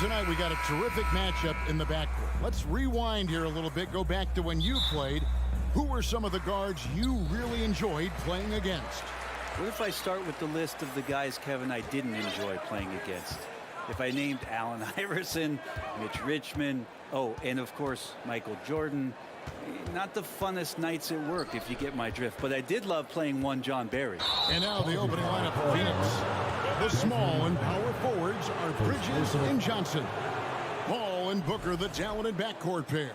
tonight we got a terrific matchup in the backcourt. Let's rewind here a little bit, go back to when you played. Who were some of the guards you really enjoyed playing against? What if I start with the list of the guys, Kevin, I didn't enjoy playing against? If I named Allen Iverson, Mitch Richmond, and of course, Michael Jordan, not the funnest nights at work, if you get my drift. But I did love playing one John Barry. And now the opening lineup for Phoenix. The small and power forwards are Bridges and Johnson. Paul and Booker, the talented backcourt pair.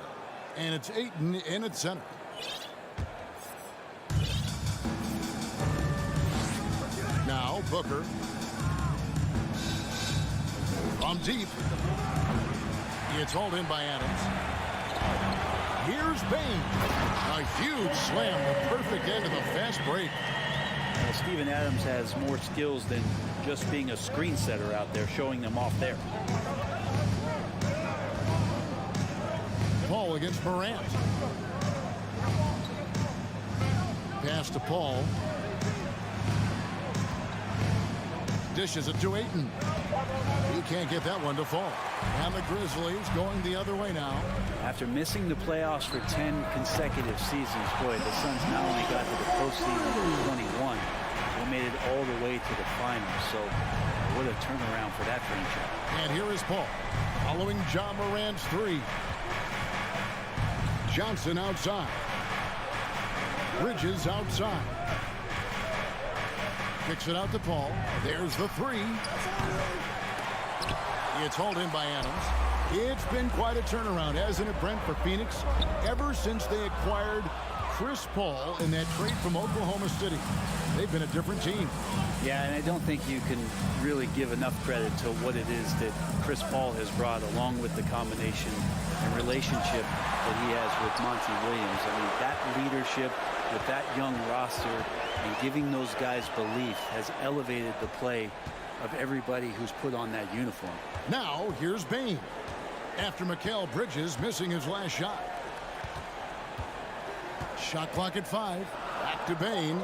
And it's Ayton in at center. Now Booker. From deep. It's hauled in by Adams. Here's Bain. A huge slam, the perfect end of the fast break. Well, Steven Adams has more skills than just being a screen setter out there, showing them off there. Paul against Morant. Pass to Paul. Dishes it to Ayton. He can't get that one to fall. And the Grizzlies going the other way now. After missing the playoffs for 10 consecutive seasons, boy, the Suns not only got to the postseason in 21, they made it all the way to the finals. So what a turnaround for that franchise. And here is Paul following Ja Morant's three. Johnson outside. Bridges outside. Kicks it out to Paul. There's the three. It's hauled in by Adams. It's been quite a turnaround, hasn't it, Brent, for Phoenix? Ever since they acquired Chris Paul in that trade from Oklahoma City, they've been a different team. Yeah, and I don't think you can really give enough credit to what it is that Chris Paul has brought, along with the combination and relationship that he has with Monty Williams. I mean, that leadership with that young roster and giving those guys belief has elevated the play of everybody who's put on that uniform. Now, here's Bain. After Mikal Bridges missing his last shot. Shot clock at 5. Back to Bain.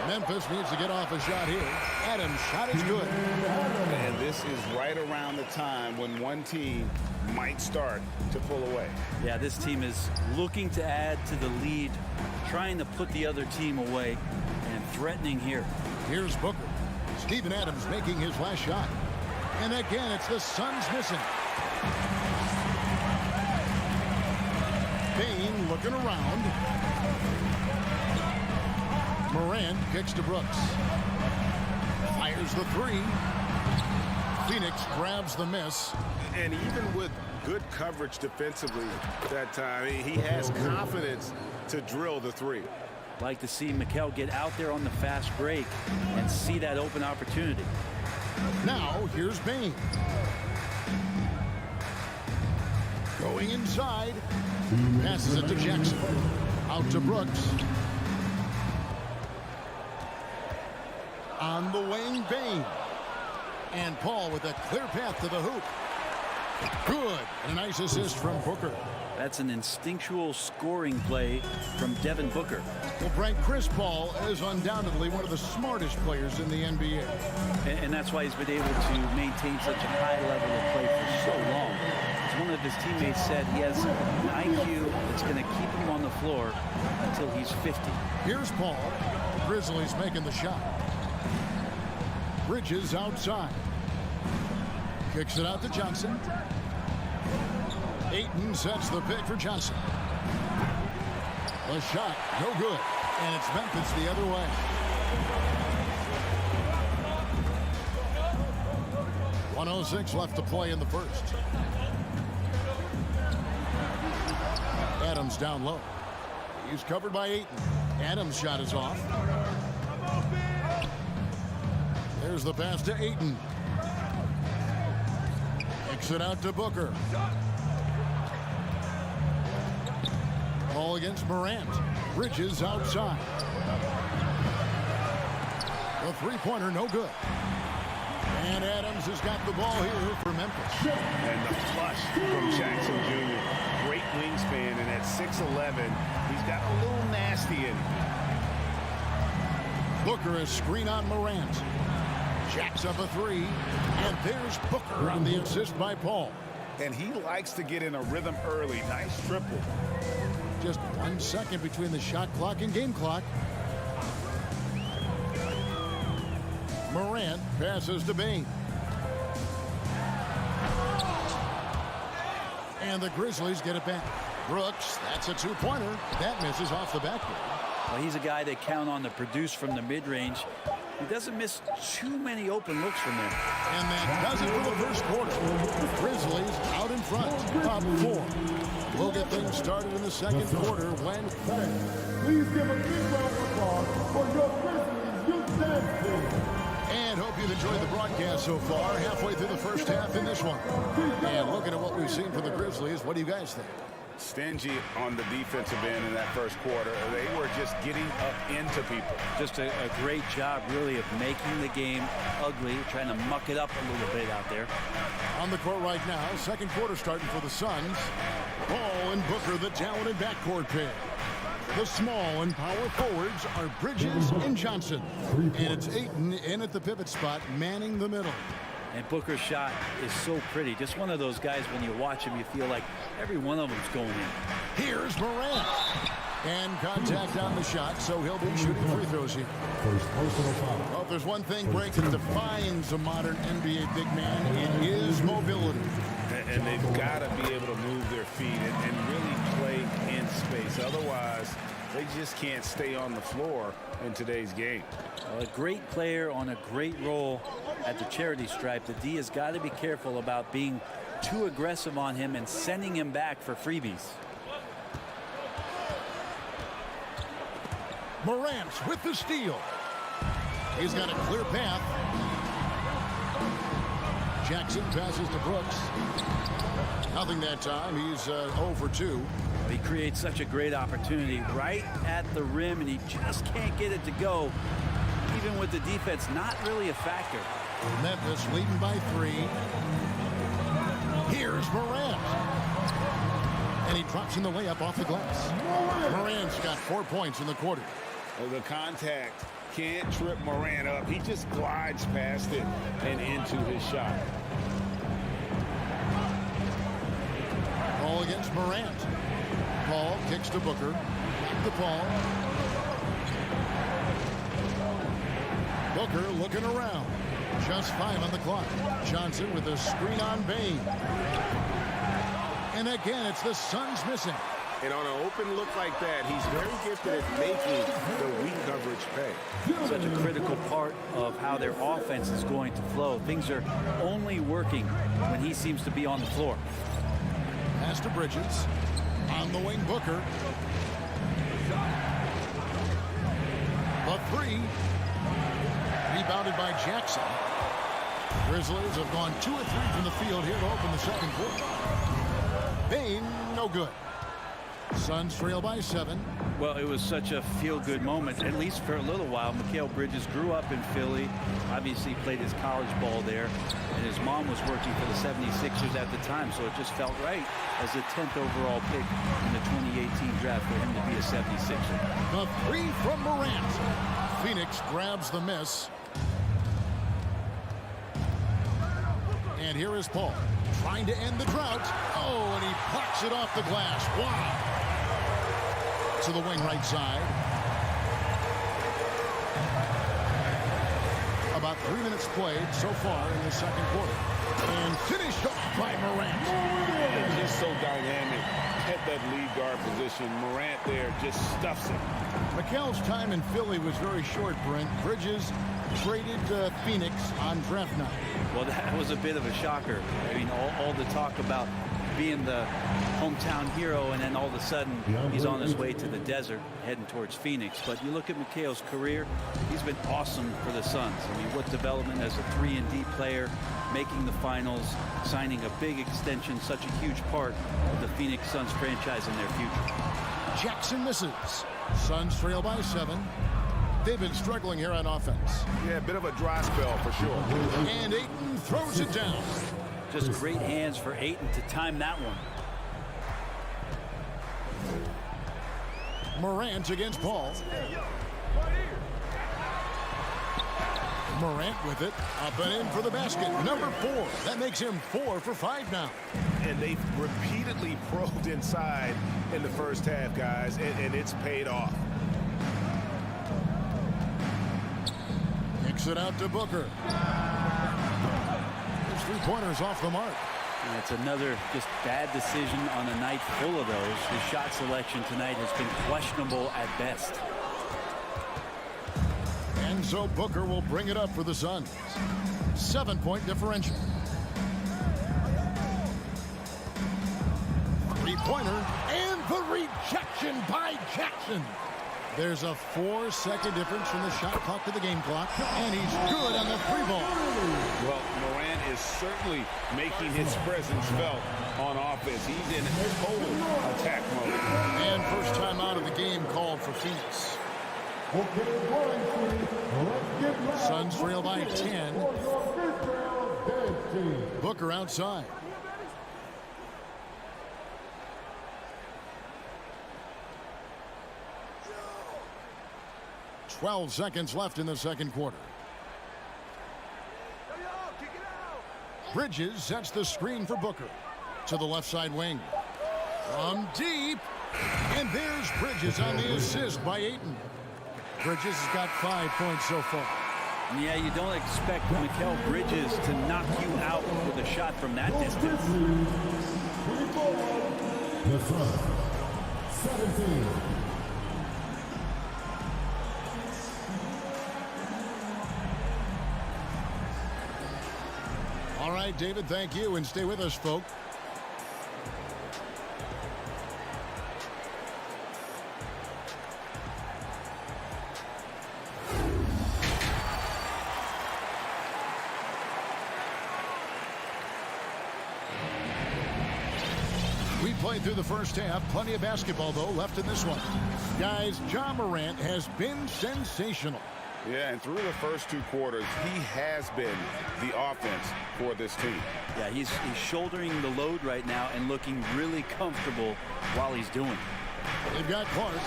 Memphis needs to get off a shot here. Adams' shot is good. And this is right around the time when one team might start to pull away. Yeah, this team is looking to add to the lead, trying to put the other team away, and threatening here. Here's Booker. Steven Adams making his last shot. And again, it's the Suns missing. Bain looking around. Morant kicks to Brooks. Fires the three. Phoenix grabs the miss. And even with good coverage defensively that time, he has confidence to drill the three. Like to see Mikal get out there on the fast break and see that open opportunity. Now, here's Bain. Going inside. Passes it to Jackson. Out to Brooks. On the wing, Bain. And Paul with a clear path to the hoop. Good. And a nice assist from Booker. That's an instinctual scoring play from Devin Booker. Well, Brent, Chris Paul is undoubtedly one of the smartest players in the NBA. And that's why he's been able to maintain such a high level of play for so long. As one of his teammates said, he has an IQ that's going to keep him on the floor until he's 50. Here's Paul. Grizzlies making the shot. Bridges outside. Kicks it out to Johnson. Ayton sets the pick for Johnson. A shot, no good. And it's Memphis the other way. .106 left to play in the first. Adams down low. He's covered by Ayton. Adams' shot is off. There's the pass to Ayton. Kicks it out to Booker. Ball against Morant. Bridges outside. The three-pointer, no good. And Adams has got the ball here for Memphis. And the flush from Jackson Jr. Great wingspan, and at 6'11", he's got a little nasty in him. Booker is screen on Morant. Jacks up a three. And there's Booker on the assist by Paul. And he likes to get in a rhythm early. Nice triple. Just 1 second between the shot clock and game clock. Morant passes to Bain. And the Grizzlies get it back. Brooks, that's a two-pointer. That misses off the backboard. Well, he's a guy they count on to produce from the mid-range. He doesn't miss too many open looks from there. And that does it for the first quarter. Grizzlies out in front, up 4. We'll get things started in the second quarter when... Please give a big round of applause for your Grizzlies youth dance team. And hope you've enjoyed the broadcast so far. Halfway through the first half in this one. And looking at what we've seen from the Grizzlies, what do you guys think? Stingy on the defensive end in that first quarter. They were just getting up into people. Just a great job, really, of making the game ugly, trying to muck it up a little bit out there. On the court right now, second quarter starting for the Suns. Paul and Booker, the talented backcourt pair. The small and power forwards are Bridges and Johnson. And it's Ayton in at the pivot spot, manning the middle. And Booker's shot is so pretty. Just one of those guys, when you watch him, you feel like every one of them's going in. Here's Morant. And contact on the shot, so he'll be shooting free throws here. Well, if there's one thing, Brink, that defines a modern NBA big man, it is mobility. And they've got to be able to move their feet and really play in space. Otherwise, they just can't stay on the floor in today's game. A great player on a great role at the charity stripe. The D has got to be careful about being too aggressive on him and sending him back for freebies. Morant with the steal. He's got a clear path. Jackson passes to Brooks. Nothing that time. He's 0 for 2. He creates such a great opportunity right at the rim, and he just can't get it to go. Even with the defense not really a factor. Memphis leading by 3. Here's Morant. And he drops in the layup off the glass. Morant's got 4 points in the quarter. The contact can't trip Morant up. He just glides past it and into his shot. Ball against Morant. Paul kicks to Booker. Back to Paul. Booker looking around. Just 5 on the clock. Johnson with a screen on Bain. And again, it's the Suns missing. And on an open look like that, he's very gifted at making the weak coverage pay. Such a critical part of how their offense is going to flow. Things are only working when he seems to be on the floor. Pass to Bridges. On the wing, Booker. A 3. Rebounded by Jackson. Grizzlies have gone 2 of 3 from the field here to open the second quarter. Bain, no good. Suns trail by 7. Well, it was such a feel-good moment, at least for a little while. Mikal Bridges grew up in Philly, obviously played his college ball there, and his mom was working for the 76ers at the time, so it just felt right as the 10th overall pick in the 2018 draft for him to be a 76er. The 3 from Morant. Phoenix grabs the miss. And here is Paul, trying to end the drought. Oh, and he pucks it off the glass. Wow. To the wing right side. About 3 minutes played so far in the second quarter. And finished off by Morant. Just so dynamic at that lead guard position. Morant there just stuffs it. Mikal's time in Philly was very short, Brent. Bridges traded to Phoenix on draft night. Well, that was a bit of a shocker. I mean, all the talk about being the hometown hero, and then all of a sudden he's on his way to the desert heading towards Phoenix. But you look at Mikal's career, he's been awesome for the Suns. I mean, what development as a 3-and-D player, making the finals, signing a big extension, such a huge part of the Phoenix Suns franchise in their future. Jackson misses. Suns trail by 7. They've been struggling here on offense. Yeah, a bit of a dry spell for sure. And Ayton throws it down. Just great hands for Ayton to time that one. Morant against Paul. Morant with it. Up and in for the basket. Number 4. That makes him 4 for 5 now. And they've repeatedly probed inside in the first half, guys, and it's paid off. Kicks it out to Booker. His three-pointers off the mark. And it's another just bad decision on a night full of those. His shot selection tonight has been questionable at best. And so Booker will bring it up for the Suns. 7-point differential. Three-pointer and the rejection by Jackson. There's a 4-second difference from the shot clock to the game clock, and he's good on the free ball. Well, Morant is certainly making his presence felt on offense. He's in total attack mode. And first time out of the game called for Phoenix. Suns trail by 10. Booker outside. Twelve seconds left in the second quarter. Bridges sets the screen for Booker. To the left side wing. From deep. And there's Bridges on the assist by Ayton. Bridges has got 5 points so far. Yeah, you don't expect Mikal Bridges to knock you out with a shot from that distance. The Suns, 17. All right, David, thank you, and stay with us, folks. We played through the first half. Plenty of basketball, though, left in this one. Guys, Ja Morant has been sensational. Yeah, and through the first 2 quarters, he has been the offense for this team. Yeah, he's shouldering the load right now and looking really comfortable while he's doing it. They've got Clark.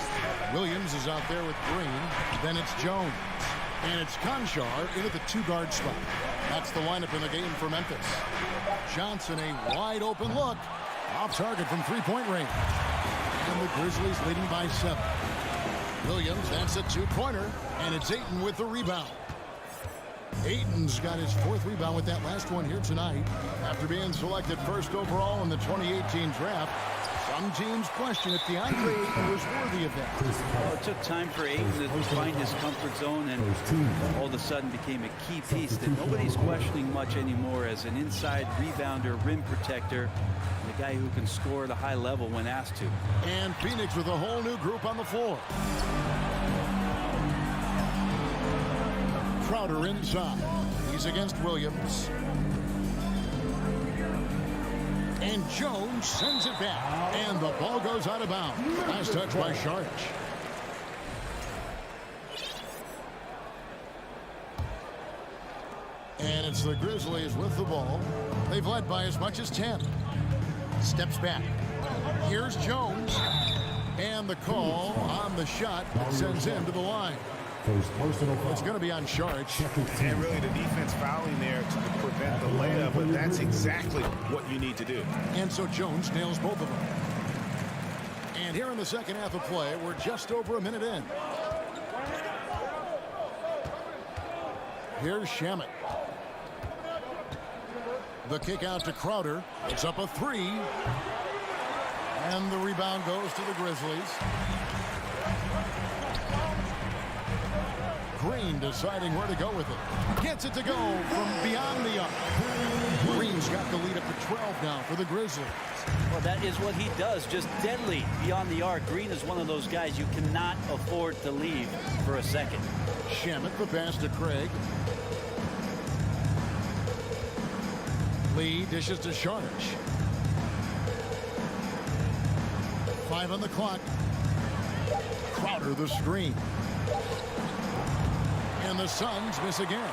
Williams is out there with Green. Then it's Jones. And it's Conchar in at the 2-guard spot. That's the lineup in the game for Memphis. Johnson, a wide open look. Off target from 3-point range. And the Grizzlies leading by 7. Williams, that's a 2-pointer. And it's Ayton with the rebound. Ayton's got his 4th rebound with that last one here tonight. After being selected first overall in the 2018 draft, some teams question if DeAndre Ayton was worthy of that. Well, it took time for Ayton to find his comfort zone, and all of a sudden became a key piece that nobody's questioning much anymore as an inside rebounder, rim protector, and a guy who can score at a high level when asked to. And Phoenix with a whole new group on the floor. Crowder inside. He's against Williams. And Jones sends it back. And the ball goes out of bounds. Last touch by Sharch. And it's the Grizzlies with the ball. They've led by as much as 10. Steps back. Here's Jones. And the call on the shot that sends him to the line. It's going to be on Sharch. And really the defense fouling there to prevent the layup, but that's exactly what you need to do. And so Jones nails both of them. And here in the second half of play, we're just over a minute in. Here's Shamet. The kick out to Crowder. It's up a 3. And the rebound goes to the Grizzlies. Green deciding where to go with it. Gets it to go from beyond the arc. Green's got the lead up to 12 now for the Grizzlies. Well, that is what he does, just deadly beyond the arc. Green is one of those guys you cannot afford to leave for a second. Shamet, the pass to Craig. Lee dishes to Sharch. 5 on the clock. Crowder the screen. And the Suns miss again.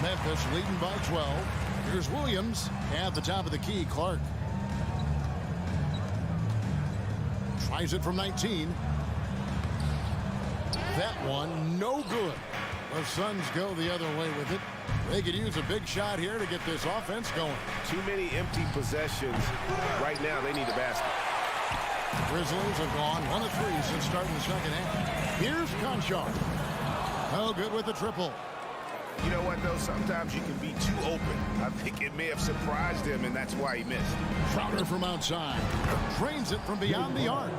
Memphis leading by 12. Here's Williams at the top of the key. Clark tries it from 19. That one no good. The Suns go the other way with it. They could use a big shot here to get this offense going. Too many empty possessions. Right now, they need a basket. Grizzlies have gone 1 of 3 since starting the second half. Here's Conchar. Oh, good with the triple. You know what, though? Sometimes you can be too open. I think it may have surprised him, and that's why he missed. Crowder from outside. Drains it from beyond the arc.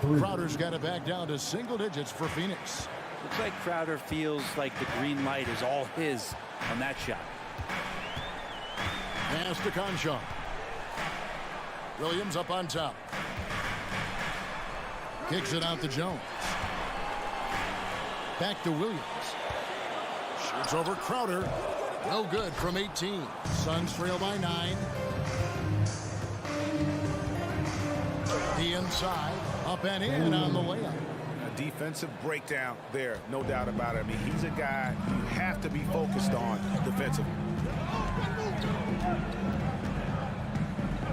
Crowder's got it back down to single digits for Phoenix. Looks like Crowder feels like the green light is all his on that shot. Pass to Conchar. Williams up on top. Kicks it out to Jones. Back to Williams. Shoots over Crowder. No good from 18. Suns trail by 9. The inside. Up and in on the layup. A defensive breakdown there, no doubt about it. I mean, he's a guy you have to be focused on defensively.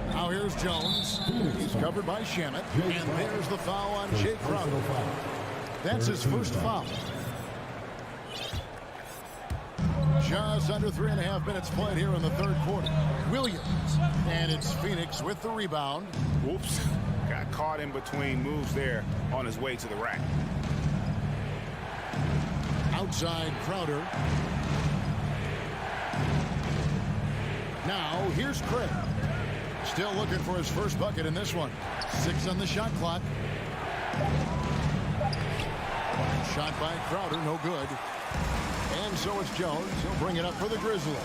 Now here's Jones. He's covered by Shamet. And there's the foul on Jay Crowder. That's his first foul. Just under 3.5 minutes played here in the third quarter. Williams. And it's Phoenix with the rebound. Whoops. Got caught in between moves there on his way to the rack. Outside Crowder. Now here's Craig. Still looking for his first bucket in this one. 6 on the shot clock. Shot by Crowder, no good. And so it's Jones. He'll bring it up for the Grizzlies.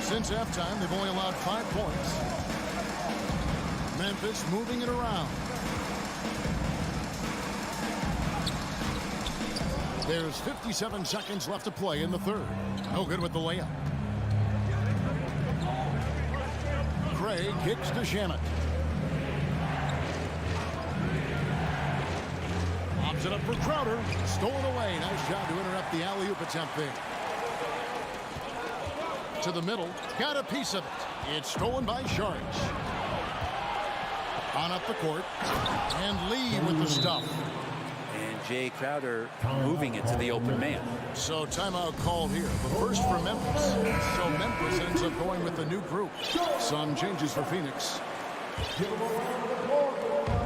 Since halftime, they've only allowed 5 points. Memphis moving it around. There's 57 seconds left to play in the third. No good with the layup. Craig kicks to Shamet. Lobs it up for Crowder. Stolen away. Nice job to interrupt the alley-oop attempt there. To the middle. Got a piece of it. It's stolen by Sharks. On up the court. And Lee with the stuff. And Jay Crowder moving it to the open man. So timeout called here. The first for Memphis. So Memphis ends up going with the new group. Some changes for Phoenix.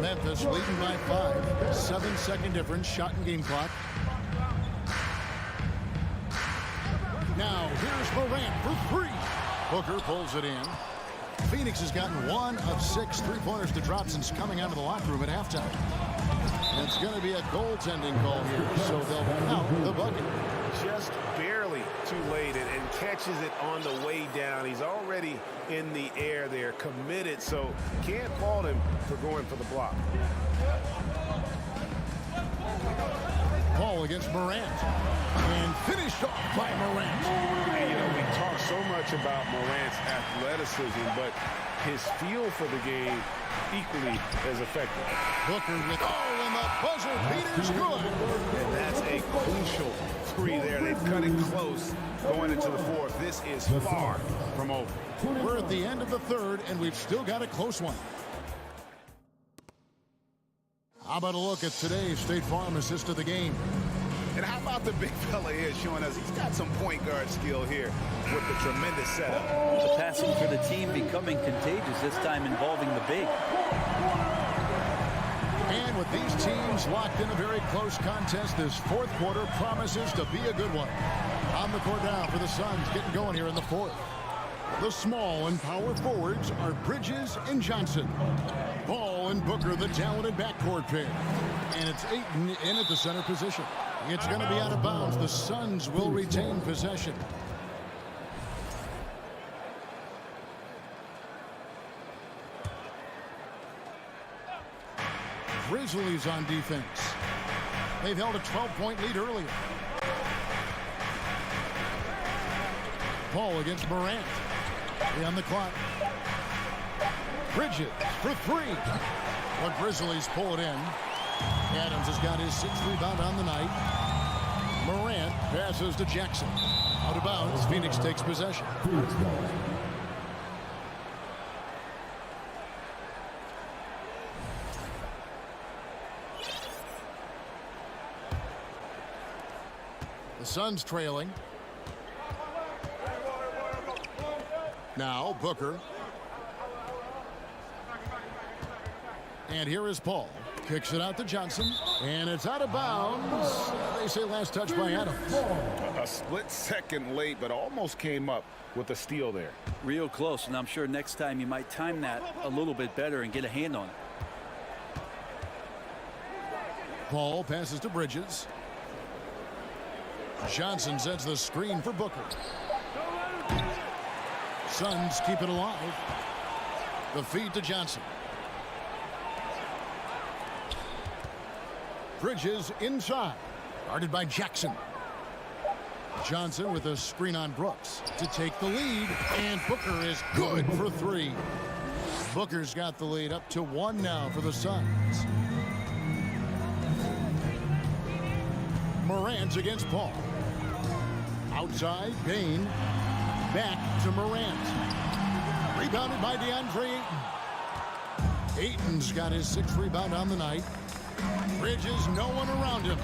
Memphis leading by 5. 7-second difference. Shot and game clock. Now here's Morant for 3. Booker pulls it in. Phoenix has gotten 1 of 6 3-pointers to drop since coming out of the locker room at halftime. It's going to be a goaltending call here, so they'll count the bucket. Just barely too late and catches it on the way down. He's already in the air there, committed, so can't fault him for going for the block. Ball against Morant. And finished off by Morant. And, you know, we talk so much about Morant's athleticism, but his feel for the game equally as effective. Booker with and the buzzer beater's good. And that's a crucial 3 there. They've cut it close going into the fourth. This is far from over. We're at the end of the third, and we've still got a close one. How about a look at today's State Farm assist of the game? And how about the big fella here showing us he's got some point guard skill here with the tremendous setup. The passing for the team becoming contagious, this time involving the big. And with these teams locked in a very close contest, this fourth quarter promises to be a good one. On the court now for the Suns, getting going here in the fourth. The small and power forwards are Bridges and Johnson. Ball and Booker, the talented backcourt pair. And it's Ayton in at the center position. It's going to be out of bounds. The Suns will retain possession. Grizzlies on defense. They've held a 12-point lead earlier. Ball against Morant. On the clock. Bridges for 3. The Grizzlies pull it in. Adams has got his 6th rebound on the night. Morant passes to Jackson. Out of bounds. Phoenix takes possession. The Suns trailing. Now Booker. And here is Paul. Kicks it out to Johnson. And it's out of bounds. They say last touch by Adams. A split second late, but almost came up with a steal there. Real close, and I'm sure next time you might time that a little bit better and get a hand on it. Paul passes to Bridges. Johnson sets the screen for Booker. Suns keep it alive. The feed to Johnson. Bridges inside. Guarded by Jackson. Johnson with a screen on Brooks to take the lead. And Booker is good for three. Booker's got the lead up to 1 now for the Suns. Morant against Paul. Outside, Payne. Back to Morant. Rebounded by DeAndre Ayton. Ayton's got his 6th rebound on the night. Bridges, no one around him.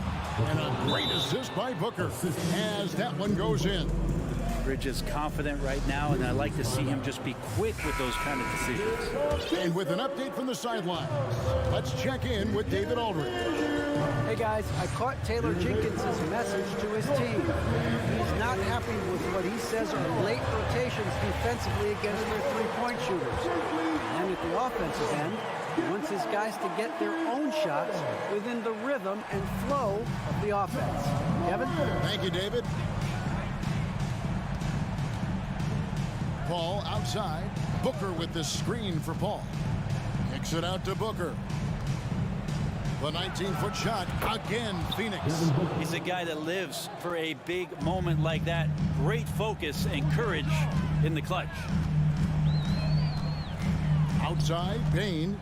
And a great assist by Booker as that one goes in. Bridges confident right now, and I like to see him just be quick with those kind of decisions. And with an update from the sideline, let's check in with David Aldridge. Hey guys, I caught Taylor Jenkins' message to his team. He's not happy with what he says are late rotations defensively against their three-point shooters. And at the offensive end, he wants his guys to get their own shots within the rhythm and flow of the offense. Kevin? Thank you, David. Paul outside. Booker with the screen for Paul. Kicks it out to Booker. The 19-foot shot again, Phoenix. He's a guy that lives for a big moment like that. Great focus and courage in the clutch. Outside, Payne.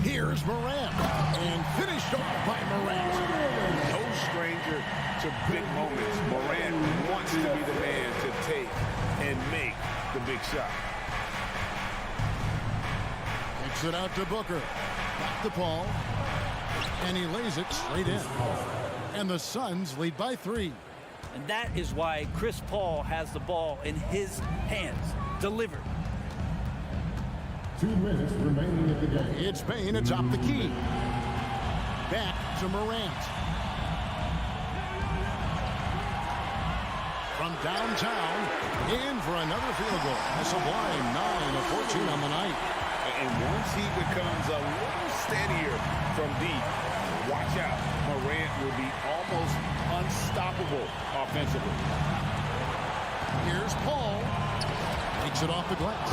Here's Morant. And finished off by Morant. No stranger to big moments. Morant wants to be the man to take and make the big shot. Kicks it out to Booker. Back to Paul. And he lays it straight in. And the Suns lead by 3. And that is why Chris Paul has the ball in his hands. Delivered. 2 minutes remaining in the game. It's Payne atop the key. Back to Morant. From downtown, in for another field goal. A sublime 9 of 14 on the night. And once he becomes a little steadier from deep, watch out. Morant will be almost unstoppable offensively. Here's Paul. Takes it off the glass.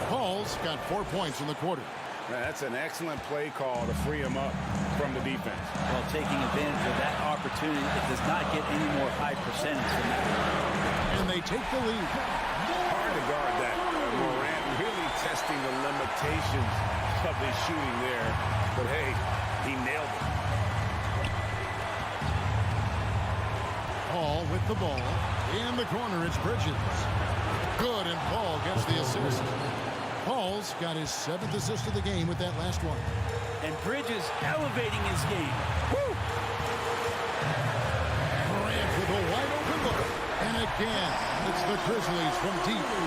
Paul's got 4 points in the quarter. Now, that's an excellent play call to free him up from the defense. Well, taking advantage of that opportunity, it does not get any more high percentage than that. And they take the lead. Hard to guard that. Morant really testing the limitations of his shooting there. But hey, he nailed it. Paul with the ball. In the corner, it's Bridges. Good, and Paul gets the assist. Paul's got his 7th assist of the game with that last one. And Bridges elevating his game. Woo! Morant with a wide open look. And again, it's the Grizzlies from deep. A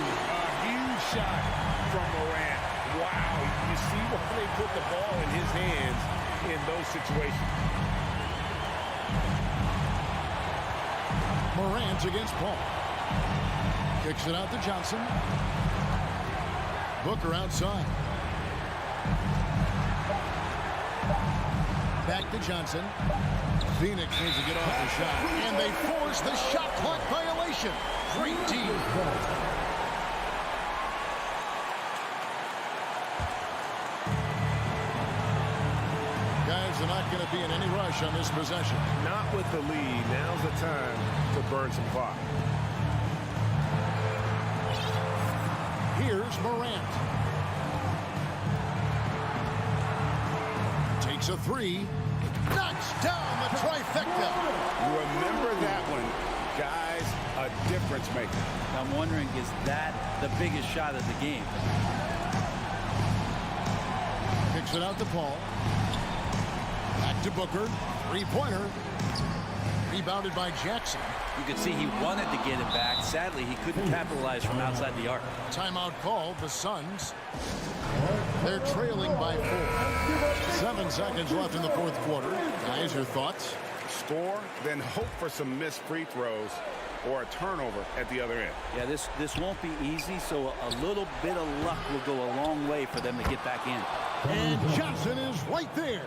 huge shot from Morant. Wow, you see why they put the ball in his hands in those situations. Morant against Paul. Kicks it out to Johnson. Booker outside. Back to Johnson. Phoenix needs to get off the shot. And they force the shot clock violation. Great team. Guys are not going to be in any rush on this possession. Not with the lead. Now's the time to burn some clock. Here's Morant. Takes a 3. Knocks down the trifecta. Remember that one. Guys, a difference maker. I'm wondering, is that the biggest shot of the game? Kicks it out to Paul. Back to Booker. 3-pointer. Rebounded by Jackson. You could see he wanted to get it back. Sadly, he couldn't capitalize from outside the arc. Timeout called. The Suns. They're trailing by 4. 7 seconds left in the fourth quarter. Guys, your thoughts? Score, then hope for some missed free throws or a turnover at the other end. Yeah, this won't be easy, so a little bit of luck will go a long way for them to get back in. And Johnson is right there.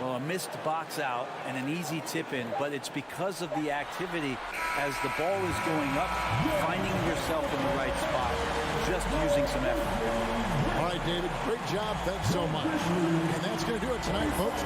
Well, a missed box out and an easy tip in, but it's because of the activity as the ball is going up, finding yourself in the right spot, just using some effort. All right, David, great job. Thanks so much. And that's going to do it tonight, folks.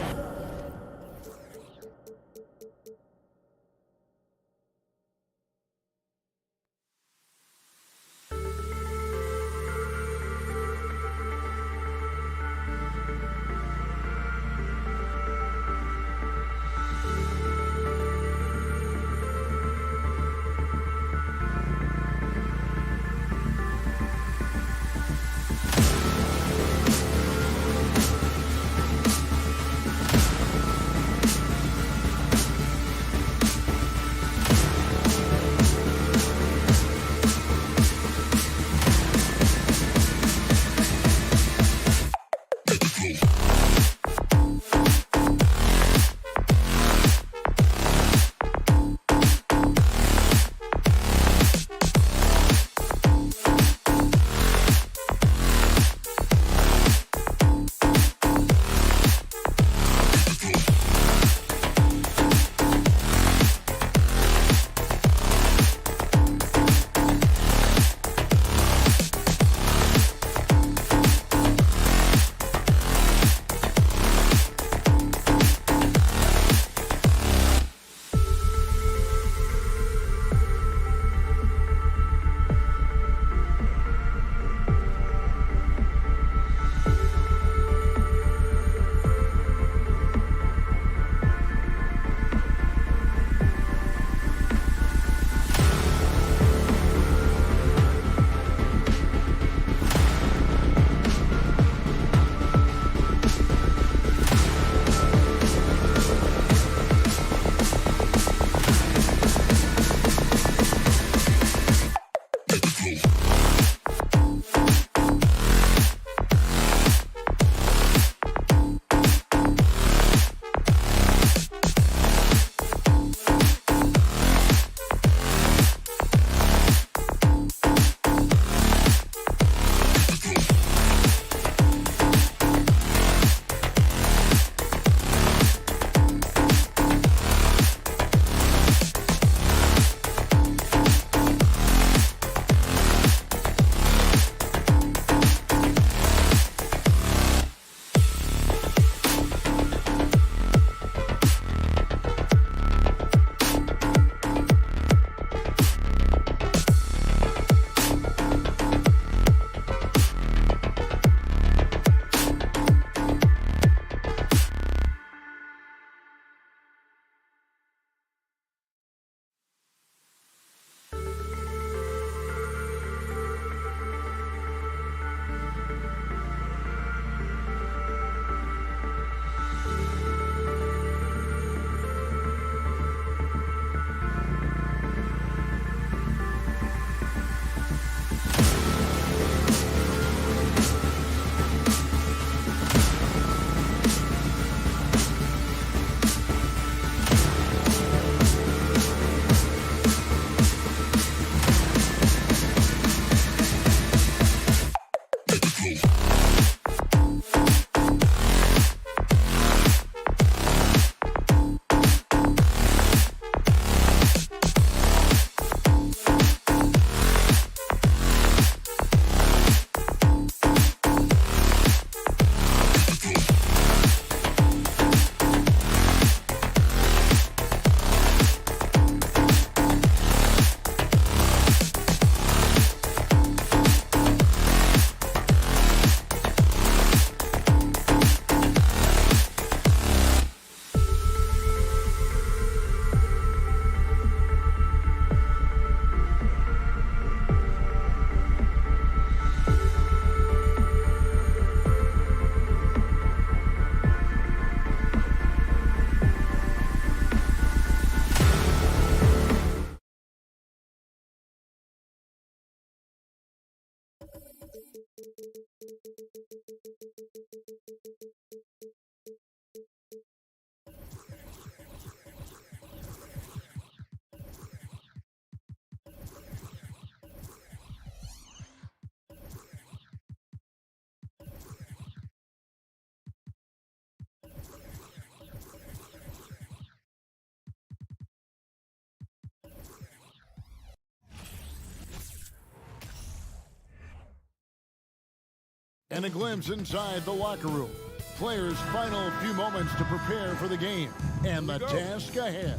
And a glimpse inside the locker room. Players' final few moments to prepare for the game. And the task ahead.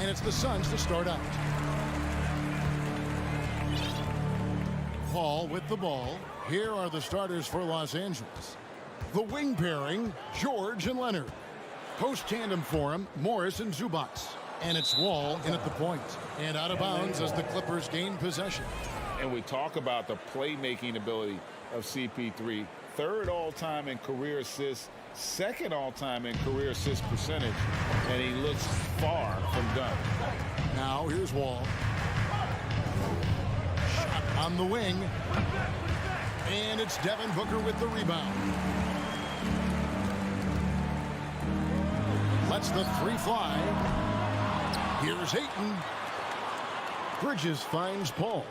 And it's the Suns to start out. Paul with the ball. Here are the starters for Los Angeles. The wing pairing, George and Leonard. Post tandem for him, Morris and Zubac. And it's Wall in at the point. And out of bounds as the Clippers gain possession. And we talk about the playmaking ability of CP3. Third all-time in career assists, second all-time in career assist percentage. And he looks far from done. Now here's Wall. Shot on the wing. And it's Devin Booker with the rebound. Lets the three fly. Here's Ayton. Bridges finds Paul.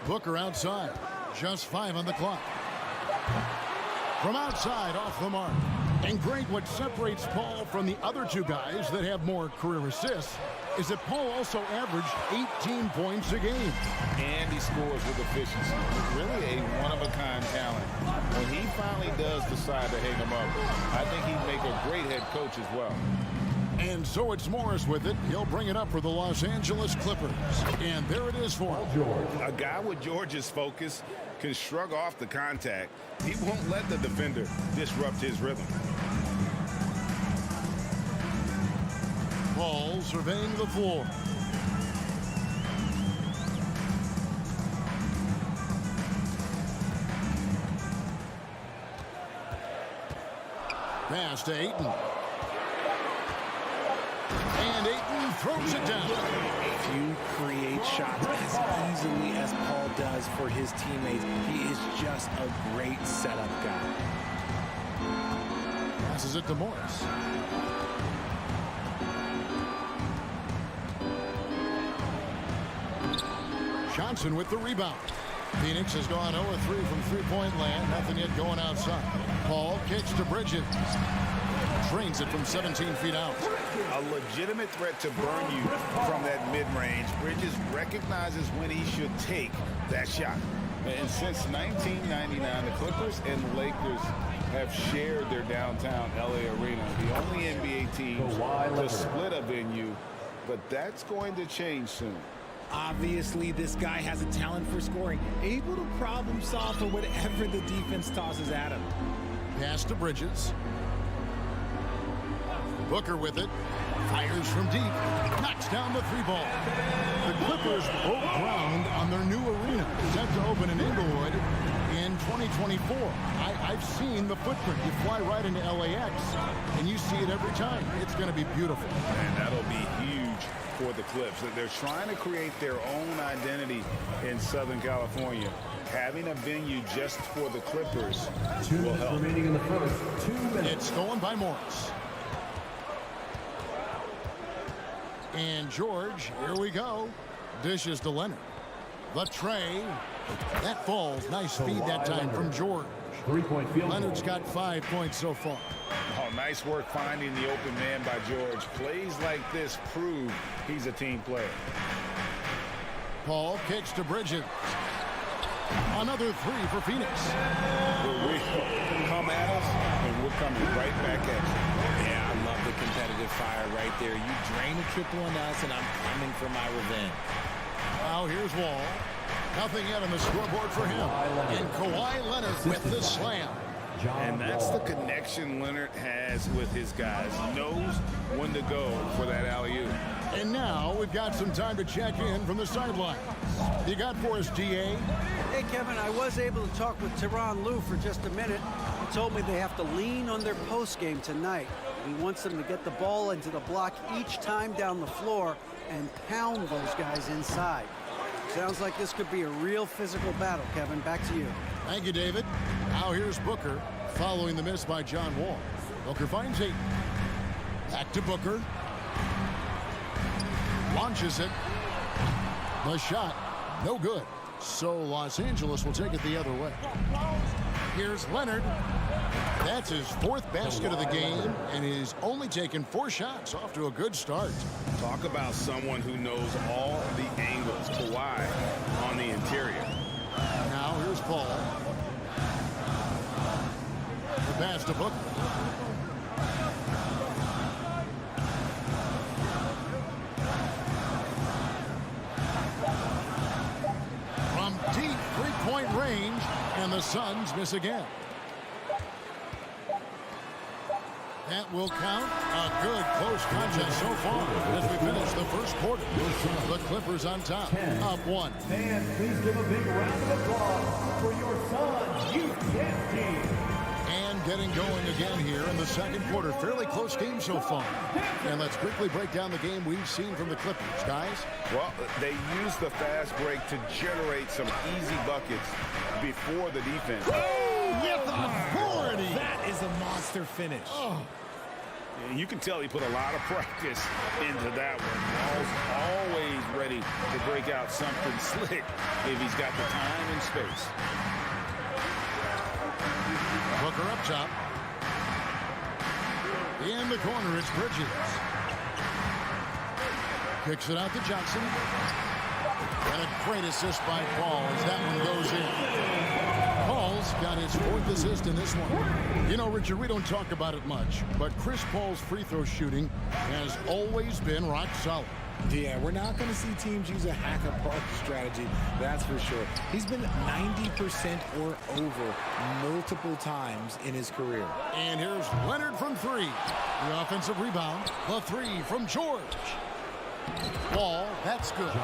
Booker outside. Just 5 on the clock. From outside, off the mark. And Greg, what separates Paul from the other two guys that have more career assists is that Paul also averaged 18 points a game. And he scores with efficiency. Really a one-of-a-kind talent. When he finally does decide to hang him up, I think he'd make a great head coach as well. And so it's Morris with it. He'll bring it up for the Los Angeles Clippers. And there it is for him. A guy with George's focus can shrug off the contact. He won't let the defender disrupt his rhythm. Paul surveying the floor. Pass to Ayton. And Ayton throws it down. If you create shots as easily as Paul does for his teammates, he is just a great setup guy. Passes it to Morris. Johnson with the rebound. Phoenix has gone 0-3 from three-point land. Nothing yet going outside. Paul kicks to Bridges. Drains it from 17 feet out. A legitimate threat to burn you from that mid-range. Bridges recognizes when he should take that shot. And since 1999, the Clippers and the Lakers have shared their downtown LA arena. The only NBA teams to split a venue, but that's going to change soon. Obviously, this guy has a talent for scoring, able to problem solve for whatever the defense tosses at him. Pass to Bridges. Booker with it. Fires from deep. Knocks down the three ball. The Clippers broke ground on their new arena, set to open in Inglewood in 2024. I've seen the footprint. You fly right into LAX, and you see it every time. It's going to be beautiful. And that'll be huge for the Clips. They're trying to create their own identity in Southern California. Having a venue just for the Clippers will help. Remaining in the first, 2 minutes. It's stolen by Morris. And George, here we go. Dishes to Leonard. The tray. That falls. Nice feed that time from George. 3-point field. Leonard's got 5 points so far. Oh, nice work finding the open man by George. Plays like this prove he's a team player. Paul kicks to Bridges. Another three for Phoenix. We come at us, and we're coming right back at you. Yeah, I love the competitive fire right there. You drain a triple on us, and I'm coming for my revenge. Now here's Wall. Nothing yet on the scoreboard for him. And Kawhi Leonard with the slam. And that's the connection Leonard has with his guys. He knows when to go for that alley-oop. And now we've got some time to check in from the sideline. You got for us, DA? Hey, Kevin, I was able to talk with Tyronn Lue for just a minute. He told me they have to lean on their post game tonight. He wants them to get the ball into the block each time down the floor and pound those guys inside. Sounds like this could be a real physical battle, Kevin. Back to you. Thank you, David. Now here's Booker, following the miss by John Wall. Booker finds Ayton. Back to Booker. Launches it. The shot, no good. So Los Angeles will take it the other way. Here's Leonard. That's his 4th basket of the game, and he's only taken 4 shots. Off to a good start. Talk about someone who knows all the angles. Kawhi on the interior. Now here's Paul. The pass to Booker. From deep three-point range, and the Suns miss again. That will count. A good close contest so far as we finish the first quarter. The Clippers on top, up 1. And please give a big round of applause for your Suns youth team. And getting going again here in the second quarter. Fairly close game so far. And let's quickly break down the game we've seen from the Clippers, guys. Well, they used the fast break to generate some easy buckets before the defense. With authority. That is a monster finish. Oh. You can tell he put a lot of practice into that one. Ball's always ready to break out something slick if he's got the time and space. Booker up top. In the corner, it's Bridges. Kicks it out to Johnson. And a great assist by Paul as that one goes in. Paul's got his 4th assist in this one. You know, Richard, we don't talk about it much, but Chris Paul's free throw shooting has always been rock solid. Yeah, we're not going to see teams use a hack-apart strategy, that's for sure. He's been 90% or over multiple times in his career. And here's Leonard from 3. The offensive rebound. The 3 from George. Wall, that's good.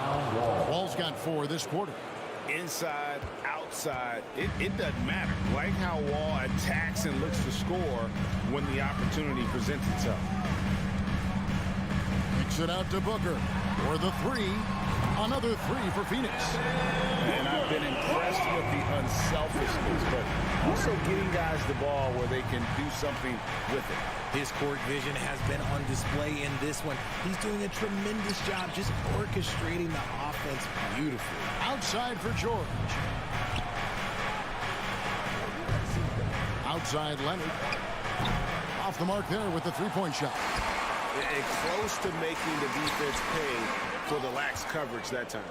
Wall's got 4 this quarter. Inside, outside, it doesn't matter. Like how Wall attacks and looks to score when the opportunity presents itself. Kicks it out to Booker for the 3. Another 3 for Phoenix. And I've been impressed with the unselfishness, but also getting guys the ball where they can do something with it. His court vision has been on display in this one. He's doing a tremendous job just orchestrating the offense beautifully. Outside for George. Outside Leonard. Off the mark there with the 3-point shot. Close to making the defense pay for the lax coverage that time.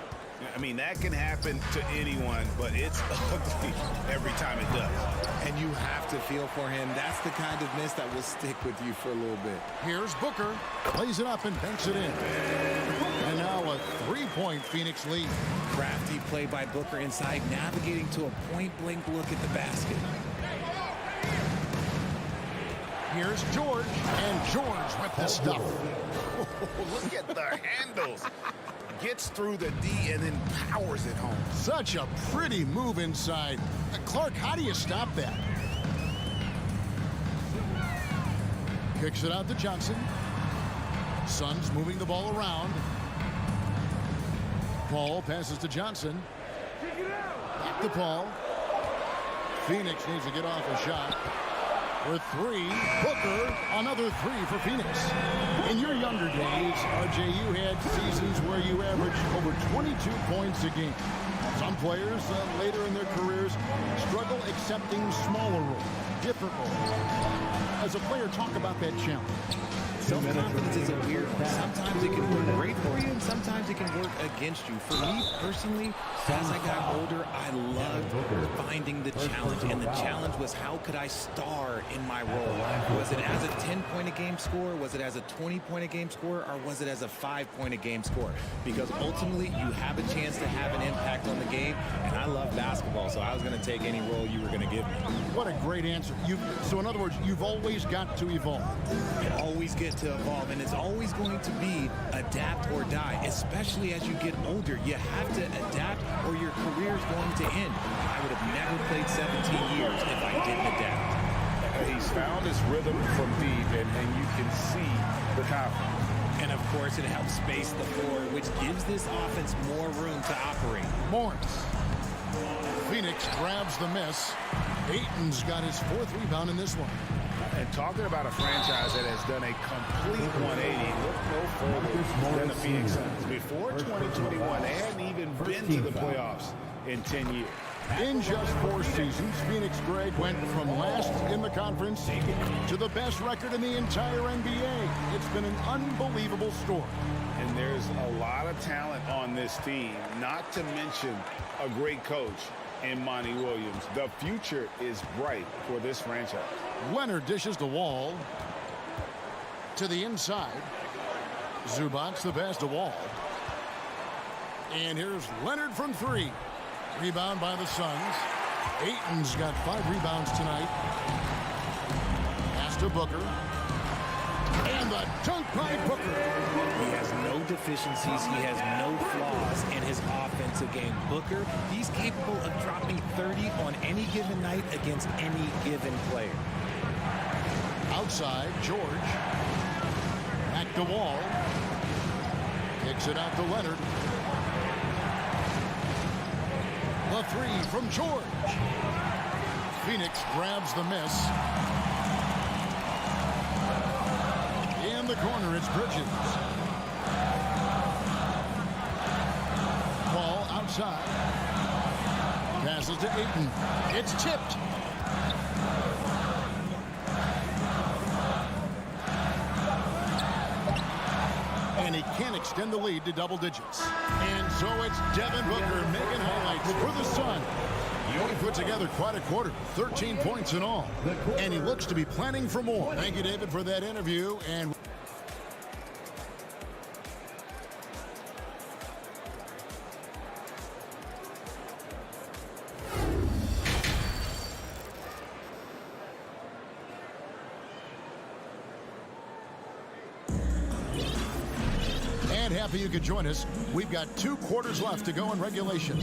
I mean, that can happen to anyone, but it's ugly every time it does. And you have to feel for him. That's the kind of miss that will stick with you for a little bit. Here's Booker. Plays it up and banks it in. And now a 3-point Phoenix lead. Crafty play by Booker inside, navigating to a point-blank look at the basket. Here's George. And George with the stuff. Look at the handles. Gets through the D and then powers it home. Such a pretty move inside. Clark, how do you stop that? Kicks it out to Johnson. Suns moving the ball around. Paul passes to Johnson. Back to Paul. Phoenix needs to get off a shot. With 3, Booker, another 3 for Phoenix. In your younger days, RJ, you had seasons where you averaged over 22 points a game. Some players later in their careers struggle accepting smaller roles, different roles. As a player, talk about that challenge. Self-confidence is a weird one. Sometimes it can work great for you, and sometimes it can work against you. For me, personally, as I got older, I loved finding the challenge. And the challenge was, how could I star in my role? Was it as a 10-point-a-game scorer? Was it as a 20-point-a-game scorer? Or was it as a 5-point-a-game scorer? Because ultimately, you have a chance to have an impact on the game. And I love basketball, so I was going to take any role you were going to give me. What a great answer. So in other words, you've always got to evolve. You always get to evolve, and it's always going to be adapt or die, especially as you get older. You have to adapt or your career is going to end. I would have never played 17 years if I didn't adapt. He's found his rhythm from deep, and you can see the confidence. And of course, it helps space the floor, which gives this offense more room to operate. Morris. Phoenix grabs the miss. Ayton's got his 4th rebound in this one. And talking about a franchise that has done a complete 180, look no further than the Phoenix Suns. Before 2021, they hadn't even been to the playoffs in 10 years. In just 4 seasons, Phoenix Greg went from last in the conference to the best record in the entire NBA. It's been an unbelievable story. And there's a lot of talent on this team, not to mention a great coach in Monty Williams. The future is bright for this franchise. Leonard dishes the Wall to the inside. Zubac the pass to Wall. And here's Leonard from 3. Rebound by the Suns. Ayton's got 5 rebounds tonight. Pass to Booker. And the dunk by Booker. He has no deficiencies. He has no flaws in his offensive game. Booker, he's capable of dropping 30 on any given night against any given player. Outside, George. Back to Wall. Kicks it out to Leonard. The 3 from George. Phoenix grabs the miss. In the corner, it's Bridges. Ball outside. Passes to Ayton. It's tipped. And he can't extend the lead to double digits. And so it's Devin Booker making highlights for the Sun. He put together quite a quarter, 13 points in all. And he looks to be planning for more. Thank you, David, for that interview. And happy you could join us. We've got 2 quarters left to go in regulation.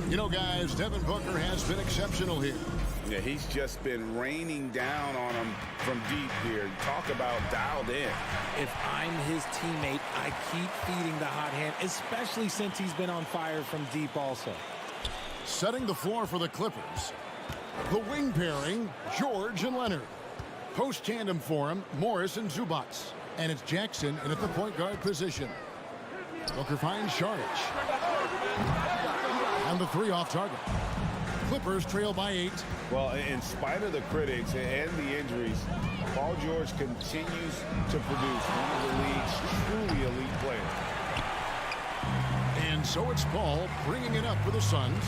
You know, guys, Devin Booker has been exceptional here. Yeah, he's just been raining down on him from deep here. Talk about dialed in. If I'm his teammate, I keep feeding the hot hand, especially since he's been on fire from deep also. Setting the floor for the Clippers. The wing pairing, George and Leonard. Post tandem for him, Morris and Zubac. And it's Jackson in at the point guard position. Booker finds Šarić. And the 3 off target. Clippers trail by 8. Well, in spite of the critics and the injuries, Paul George continues to produce one of the league's truly elite players. And so it's Paul bringing it up for the Suns.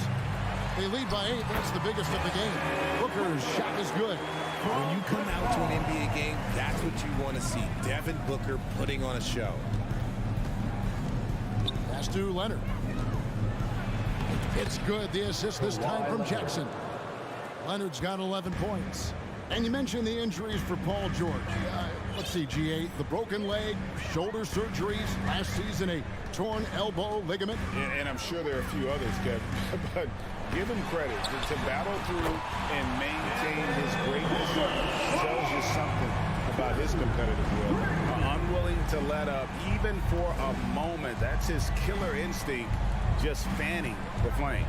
They lead by 8. That's the biggest of the game. Booker's shot is good. When you come out to an NBA game, that's what you want to see. Devin Booker putting on a show. Pass to Leonard. It's good. The assist this time from Jackson. Leonard's got 11 points. And you mentioned the injuries for Paul George. Let's see, G8, the broken leg, shoulder surgeries, last season a torn elbow ligament. And I'm sure there are a few others, Kevin. But give him credit to battle through and maintain his greatness tells you something about his competitive will. Unwilling to let up even for a moment. That's his killer instinct, just fanning the flame.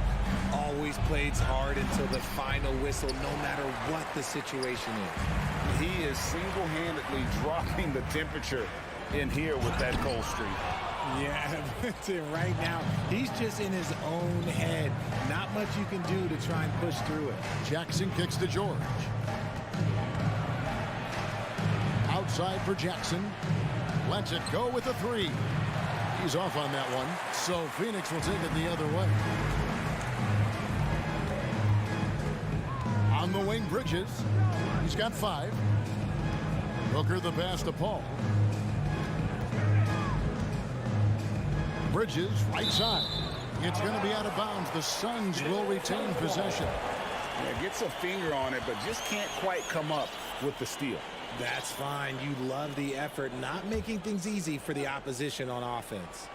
Always plays hard until the final whistle, no matter what the situation is. He is single-handedly dropping the temperature in here with that cold streak. Yeah, that's it right now. He's just in his own head. Not much you can do to try and push through it. Jackson kicks to George. Outside for Jackson. Lets it go with a 3. He's off on that one. So Phoenix will take it the other way. On the wing, Bridges. He's got 5. Booker the pass to Paul. Bridges, right side. It's going to be out of bounds. The Suns will retain possession. Yeah, gets a finger on it, but just can't quite come up with the steal. That's fine. You love the effort, not making things easy for the opposition on offense.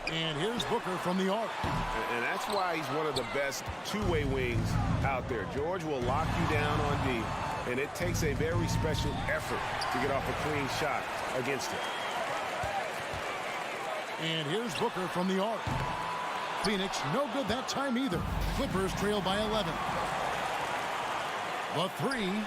And here's Booker from the arc. And that's why he's one of the best two-way wings out there. George will lock you down on D, and it takes a very special effort to get off a clean shot against it. And here's Booker from the arc. Phoenix no good that time either. Clippers trail by 11. The 3.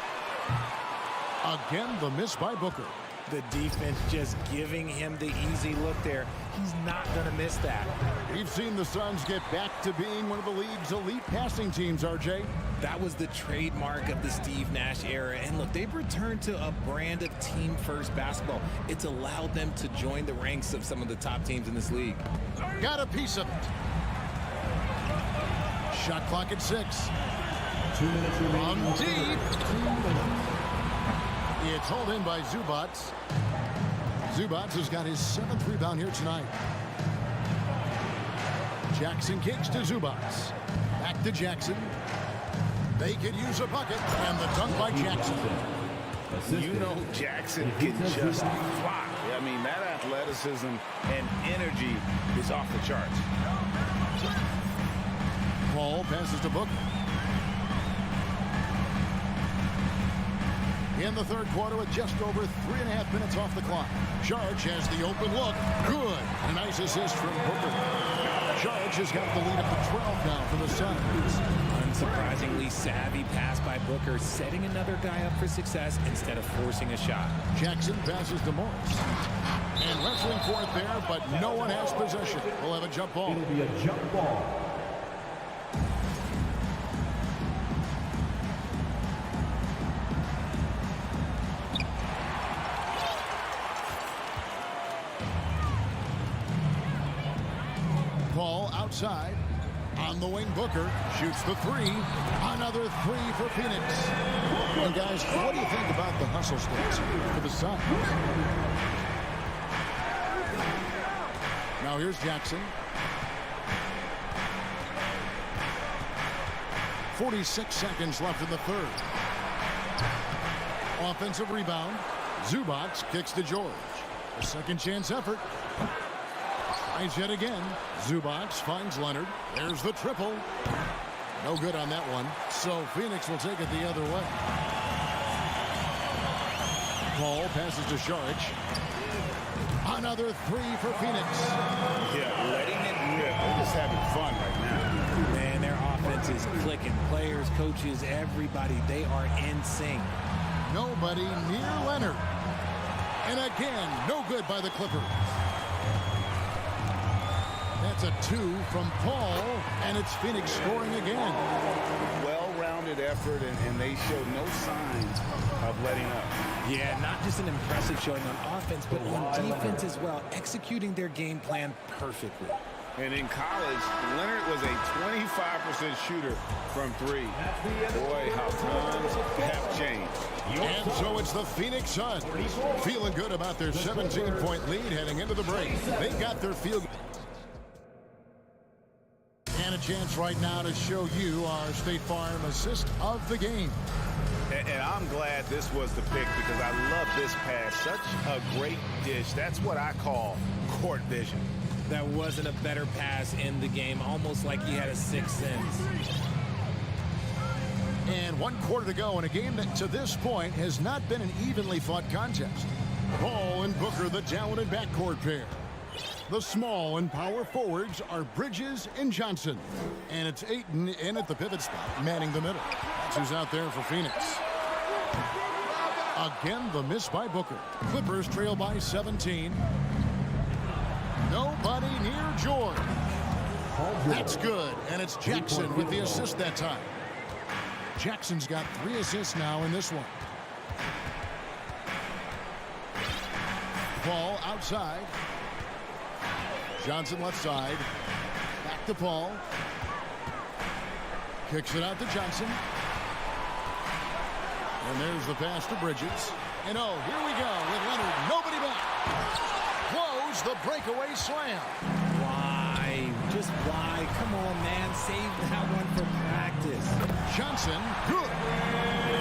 Again, the miss by Booker. The defense just giving him the easy look there. He's not going to miss that. We've seen the Suns get back to being one of the league's elite passing teams, RJ. That was the trademark of the Steve Nash era. And look, they've returned to a brand of team-first basketball. It's allowed them to join the ranks of some of the top teams in this league. Got a piece of it. Shot clock at 6. 2 minutes remaining. On deep. It's hauled in by Zubats. Zubats has got his 7th rebound here tonight. Jackson kicks to Zubats. Back to Jackson. They could use a bucket, and the dunk by Jackson. You know Jackson can just fly. I mean, that athleticism and energy is off the charts. Paul passes to Booker. In the third quarter with just over 3.5 minutes off the clock. Charge has the open look. Good. A nice assist from Booker. Charge has got the lead up to 12 now for the Suns. Unsurprisingly savvy pass by Booker, setting another guy up for success instead of forcing a shot. Jackson passes to Morris. And wrestling for it there, but no one has possession. We'll have a jump ball. It'll be a jump ball. Paul outside. On the wing, Booker shoots the 3. Another 3 for Phoenix. And guys, what do you think about the hustle stats for the Suns? Now here's Jackson. 46 seconds left in the third. Offensive rebound. Zubats kicks to George. A second chance effort. Tries yet again. Zubats finds Leonard. There's the triple. No good on that one. So Phoenix will take it the other way. Paul passes to Saric. Another 3 for Phoenix. Yeah, letting it rip. They're just having fun right now. Man, their offense is clicking. Players, coaches, everybody, they are in sync. Nobody near Leonard. And again, no good by the Clippers. That's a 2 from Paul, and it's Phoenix scoring again. Well-rounded effort, and they showed no signs of letting up. Yeah, not just an impressive showing on offense, but on defense as well, executing their game plan perfectly. And in college, Leonard was a 25% shooter from 3. Boy, how times have changed. And so it's the Phoenix Suns feeling good about their 17-point lead heading into the break. They got their field. And a chance right now to show you our State Farm assist of the game. And I'm glad this was the pick because I love this pass. Such a great dish. That's what I call court vision. That wasn't a better pass in the game, almost like he had a sixth sense. And 1 quarter to go in a game that to this point has not been an evenly fought contest. Paul and Booker, the talented backcourt pair. The small and power forwards are Bridges and Johnson. And it's Ayton in at the pivot spot, manning the middle. That's who's out there for Phoenix. Again, the miss by Booker. Clippers trail by 17. Nobody near George. That's good, and it's Jackson with the assist that time. Jackson's got 3 assists now in this one. Paul outside. Johnson left side. Back to Paul. Kicks it out to Johnson. And there's the pass to Bridges. And oh, here we go with Leonard. Nobody back. Close the breakaway slam. Why? Just why? Come on, man. Save that one for practice. Johnson, good.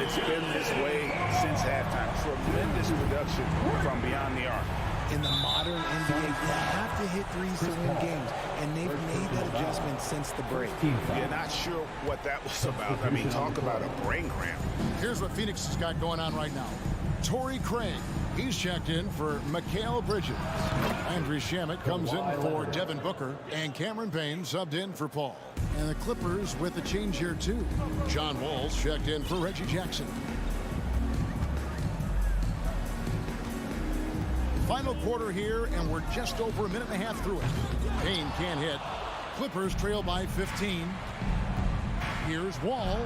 It's been this way since halftime. Tremendous production from beyond the arc. In the modern NBA, you have to hit threes to win games, and they've made that adjustment since the break. Yeah, not sure what that was about. I mean, talk about a brain cramp. Here's what Phoenix has got going on right now. Torrey Craig, he's checked in for Mikal Bridges. Andrew Shamet comes in for Devin Booker, and Cameron Payne subbed in for Paul. And the Clippers with a change here too. John Wall's checked in for Reggie Jackson. Final quarter here, and we're just over a minute and a half through it. Payne can't hit. Clippers trail by 15. Here's Wall.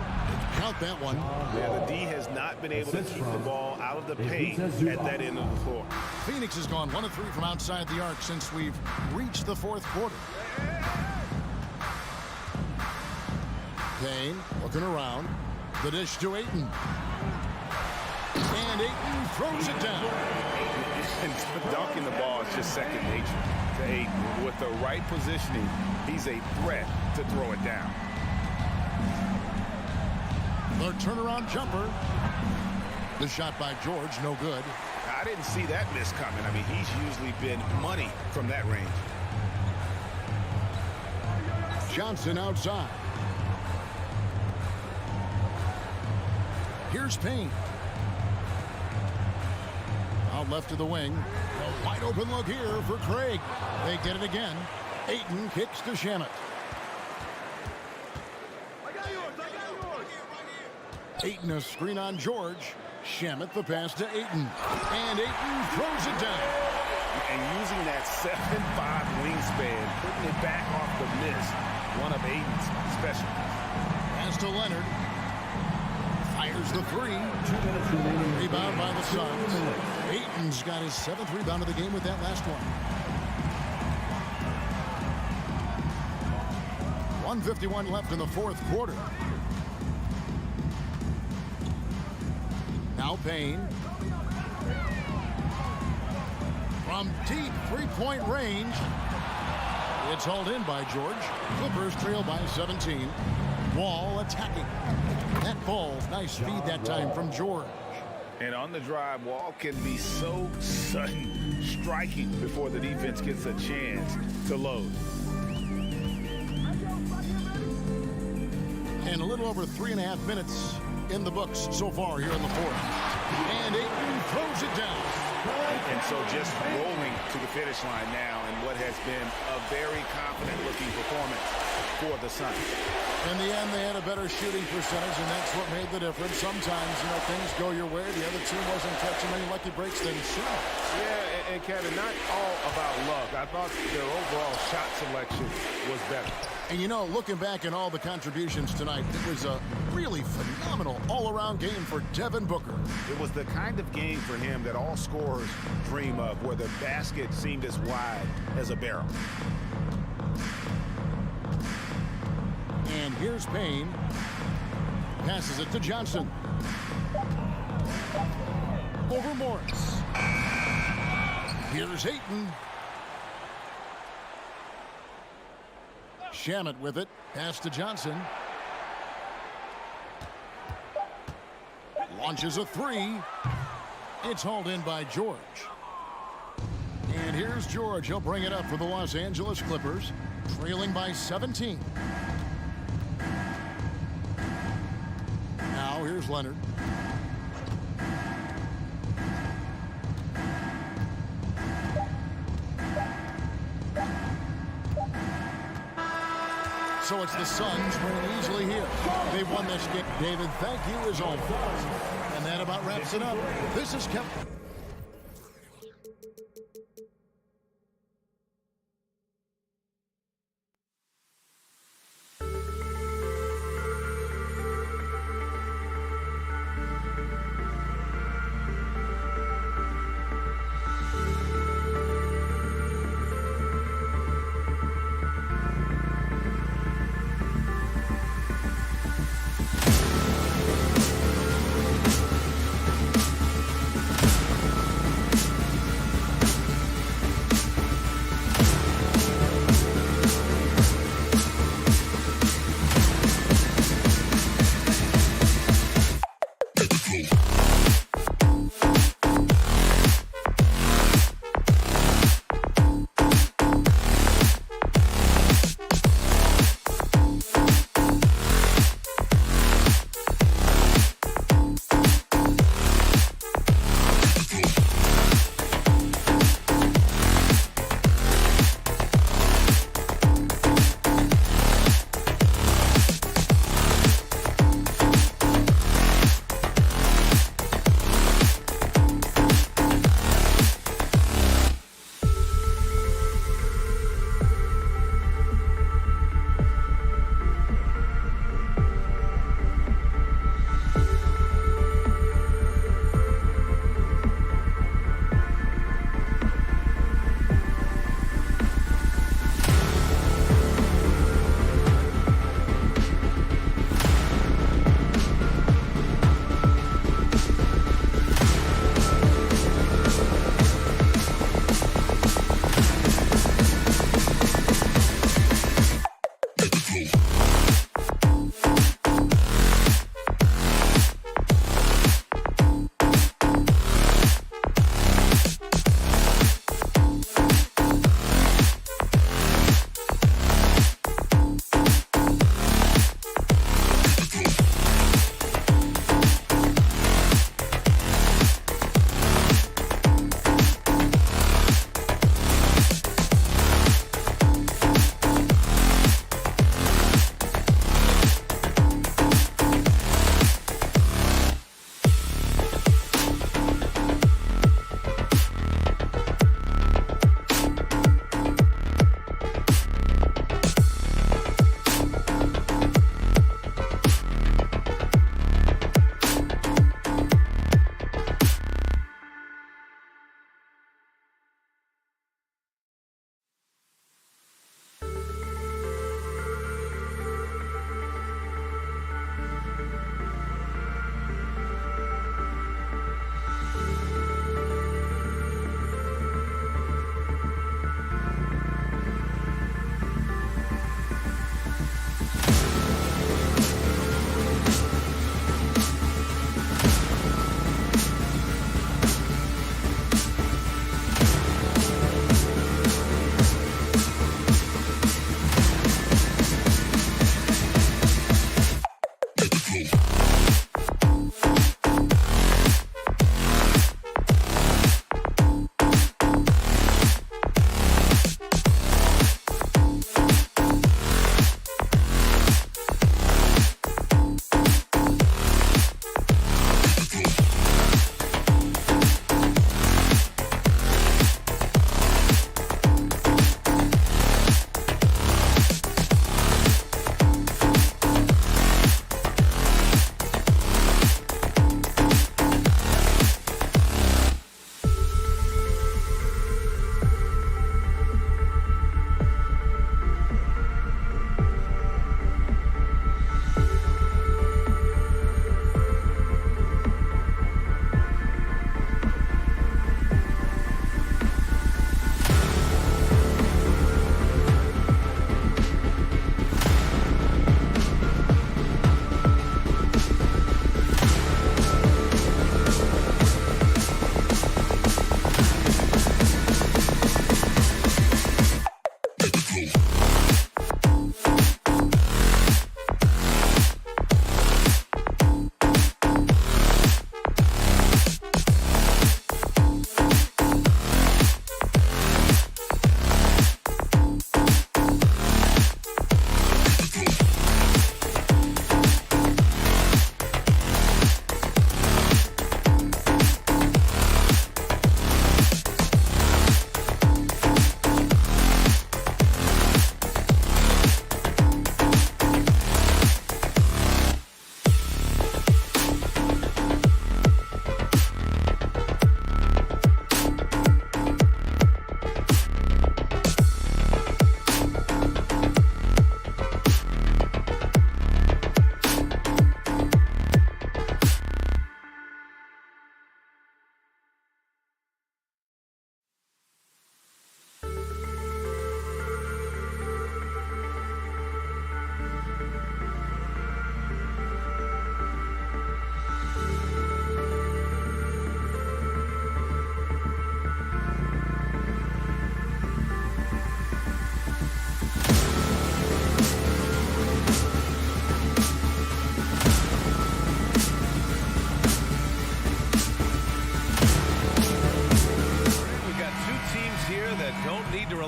Count that one. Yeah, the D has not been able to keep the ball out of the paint at that end of the floor. Phoenix has gone 1 of 3 from outside the arc since we've reached the fourth quarter. Payne looking around. The dish to Ayton. And Ayton throws it down. And dunking the ball is just second nature to Ayton. With the right positioning, he's a threat to throw it down. The turnaround jumper. The shot by George, no good. I didn't see that miss coming. I mean, he's usually been money from that range. Johnson outside. Here's Payne. Out left to the wing. A wide open look here for Craig. They get it again. Ayton kicks to Shamet. Ayton a screen on George. Shamet the pass to Ayton. And Ayton throws it down. And using that 7'5" wingspan, putting it back off the miss, one of Ayton's specialties. Pass to Leonard. Fires the three. Rebound by the Suns. Ayton's got his 7th rebound of the game with that last one. 1:51 left in the fourth quarter. Now Payne. From deep three-point range. It's hauled in by George. Clippers trail by 17. Wall attacking. That ball, nice feed that time from George. And on the drive, Wall can be so sudden, striking before the defense gets a chance to load. And a little over 3.5 minutes in the books so far here in the fourth. And Ayton throws it down. And so just rolling to the finish line now in what has been a very confident-looking performance for the Suns. In the end, they had a better shooting percentage, and that's what made the difference. Sometimes, things go your way. The other team wasn't catching many lucky breaks themselves. Yeah, and Kevin, not all about luck. I thought their overall shot selection was better. And looking back at all the contributions tonight, it was a really phenomenal all-around game for Devin Booker. It was the kind of game for him that all scorers dream of, where the basket seemed as wide as a barrel. And here's Payne. Passes it to Johnson. Over Morris. Here's Ayton. Shamet with it. Pass to Johnson. Launches a three. It's hauled in by George. And here's George. He'll bring it up for the Los Angeles Clippers, trailing by 17. Now here's Leonard. So it's the Suns winning easily here. They've won this game. David, thank you as always. And that about wraps it up. This is Kevin.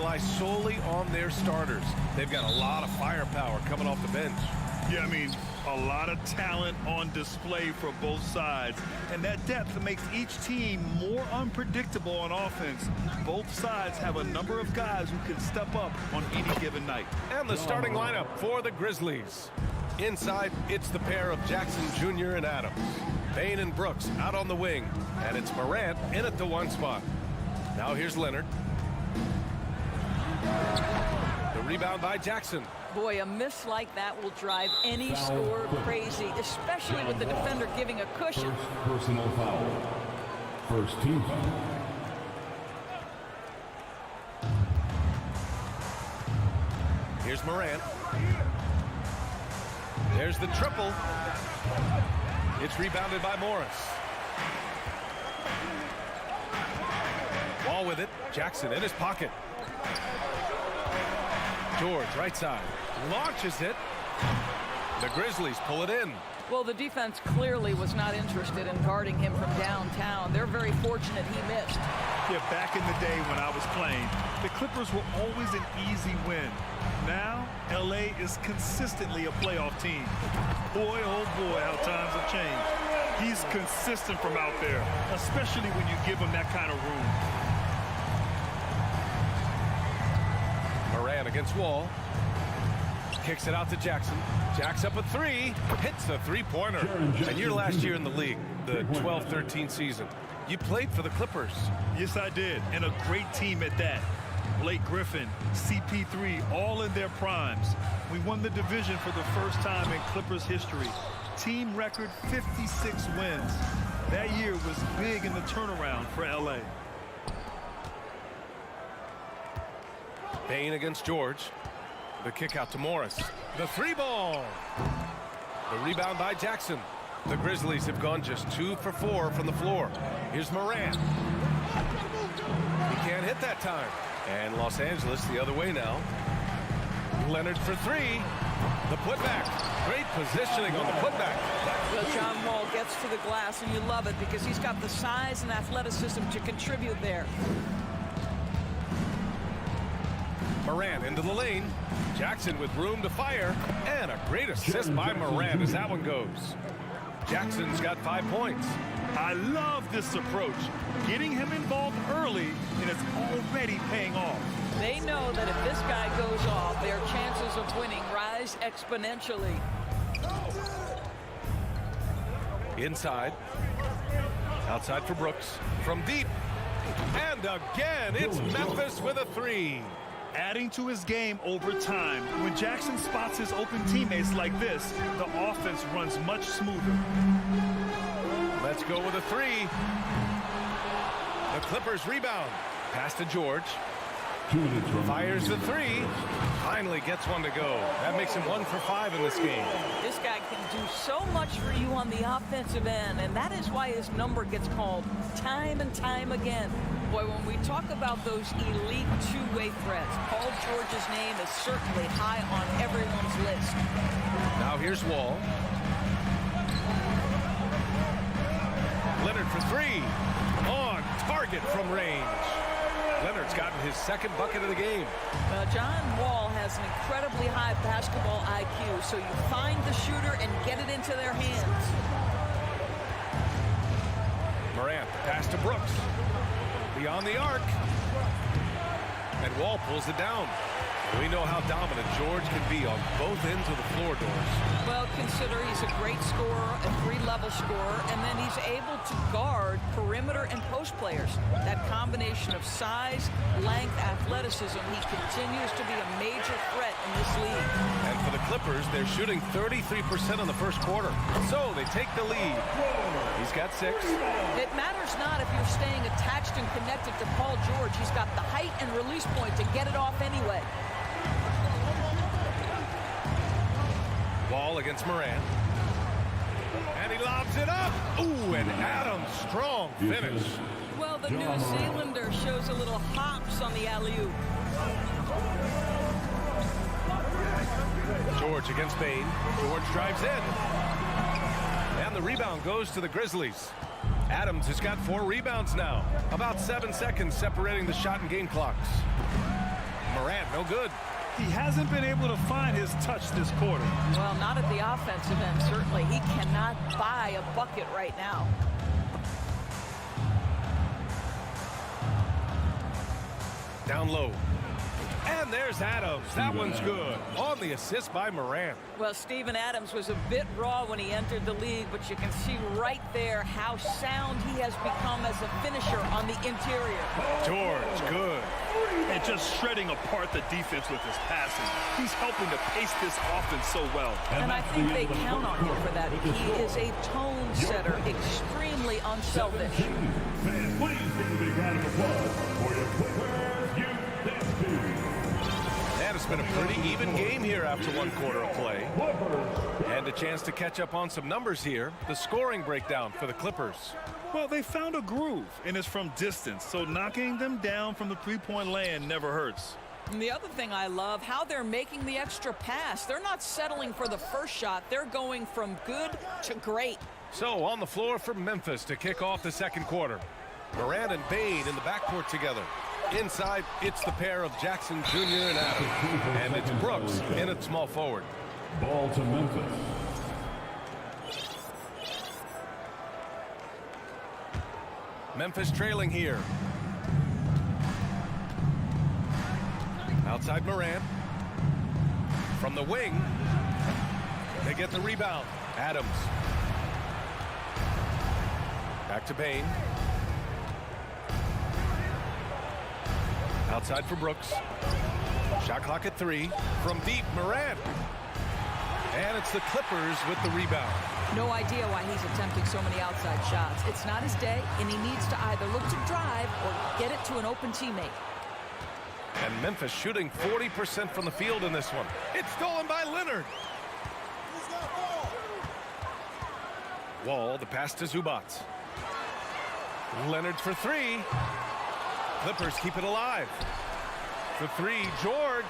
rely solely on their starters. They've got a lot of firepower coming off the bench. Yeah, I mean, a lot of talent on display for both sides. And that depth makes each team more unpredictable on offense. Both sides have a number of guys who can step up on any given night. And the starting lineup for the Grizzlies. Inside, it's the pair of Jackson Jr. and Adams. Bain and Brooks out on the wing. And it's Morant in at the 1 spot. Now here's Leonard. The rebound by Jackson. Boy, a miss like that will drive any scorer crazy, especially with the defender giving a cushion. First personal foul. First team foul. Here's Morant. There's the triple. It's rebounded by Morris. Wall with it. Jackson in his pocket. George, right side. Launches it. The Grizzlies pull it in. Well, the defense clearly was not interested in guarding him from downtown. They're very fortunate he missed. Yeah, back in the day when I was playing, the Clippers were always an easy win. Now, LA is consistently a playoff team. Boy, oh boy, how times have changed. He's consistent from out there, especially when you give him that kind of room. Moran against Wall. Kicks it out to Jackson. Jack's up a 3. Hits a 3-pointer. And your last year in the league, the 12-13 season, you played for the Clippers. Yes, I did. And a great team at that. Blake Griffin, CP3, all in their primes. We won the division for the first time in Clippers history. Team record 56 wins. That year was big in the turnaround for LA. Bain against George. The kick out to Morris. The 3 ball. The rebound by Jackson. The Grizzlies have gone just 2 for 4 from the floor. Here's Morant. He can't hit that time. And Los Angeles the other way now. Leonard for 3. The putback. Great positioning on the putback. Well, John Wall gets to the glass, and you love it because he's got the size and athleticism to contribute there. Morant into the lane. Jackson with room to fire. And a great assist by Morant as that one goes. Jackson's got 5 points. I love this approach. Getting him involved early, and it's already paying off. They know that if this guy goes off, their chances of winning rise exponentially. Inside. Outside for Brooks. From deep. And again, it's Memphis with a 3. Adding to his game over time. When Jackson spots his open teammates like this, the offense runs much smoother. Let's go with a 3. The Clippers rebound. Pass to George. Fires the 3. Finally gets one to go. That makes him 1 for 5 in this game. This guy can do so much for you on the offensive end, and that is why his number gets called time and time again. Boy, when we talk about those elite two-way threats, Paul George's name is certainly high on everyone's list. Now here's Wall. Leonard for 3. On target from range. Leonard's gotten his 2nd bucket of the game. John Wall has an incredibly high basketball IQ, so you find the shooter and get it into their hands. Morant, pass to Brooks. Beyond the arc. And Wall pulls it down. We know how dominant George can be on both ends of the floor, Doris. Well, consider he's a great scorer, a 3-level scorer, and then he's able to guard perimeter and post players. That combination of size, length, athleticism, he continues to be a major threat in this league. And for the Clippers, they're shooting 33% in the first quarter. So they take the lead. He's got 6. It matters not if you're staying attached and connected to Paul George. He's got the height and release point to get it off anyway. Wall against Morant. And he lobs it up. Ooh, and Adams, strong finish. Well, the New Zealander shows a little hops on the alley-oop. George against Bain. George drives in. And the rebound goes to the Grizzlies. Adams has got 4 rebounds now. About 7 seconds separating the shot and game clocks. Morant, no good. He hasn't been able to find his touch this quarter. Well, not at the offensive end, certainly. He cannot buy a bucket right now. Down low. And there's Adams. That one's good. On the assist by Morant. Well, Steven Adams was a bit raw when he entered the league, but you can see right there how sound he has become as a finisher on the interior. George, good. And just shredding apart the defense with his passing. He's helping to pace this offense so well. And I think they count on him for that. He is a tone setter, extremely unselfish. Fans, please give a big round of applause for your Clippers youth team. And it's been a pretty even game here after one quarter of play. And a chance to catch up on some numbers here. The scoring breakdown for the Clippers. Well, they found a groove, and it's from distance, so knocking them down from the three-point land never hurts. And the other thing I love, how they're making the extra pass. They're not settling for the first shot. They're going from good to great. So on the floor for Memphis to kick off the second quarter. Morant and Bane in the backcourt together. Inside, it's the pair of Jackson Jr. and Adams. And it's Brooks in at small forward. Ball to Memphis. Memphis trailing here. Outside Morant. From the wing. They get the rebound. Adams. Back to Bane. Outside for Brooks. Shot clock at 3. From deep, Morant. And it's the Clippers with the rebound. No idea why he's attempting so many outside shots. It's not his day, and he needs to either look to drive or get it to an open teammate. And Memphis shooting 40% from the field in this one. It's stolen by Leonard. Wall, the pass to Zubac. Leonard for 3. Clippers keep it alive. For 3, George.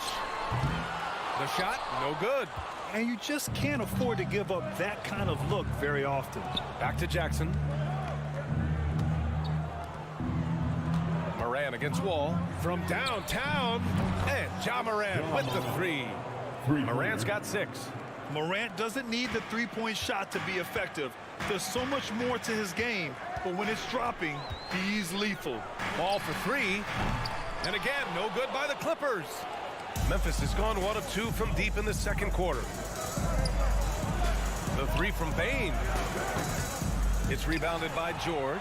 The shot, no good. And you just can't afford to give up that kind of look very often. Back to Jackson. Morant against Wall. From downtown. And Ja Morant with the 3. Morant's got 6. Morant doesn't need the three-point shot to be effective. There's so much more to his game, but when it's dropping, he's lethal. Ball for 3. And again, no good by the Clippers. Memphis has gone 1 of 2 from deep in the second quarter. The 3 from Bane. It's rebounded by George.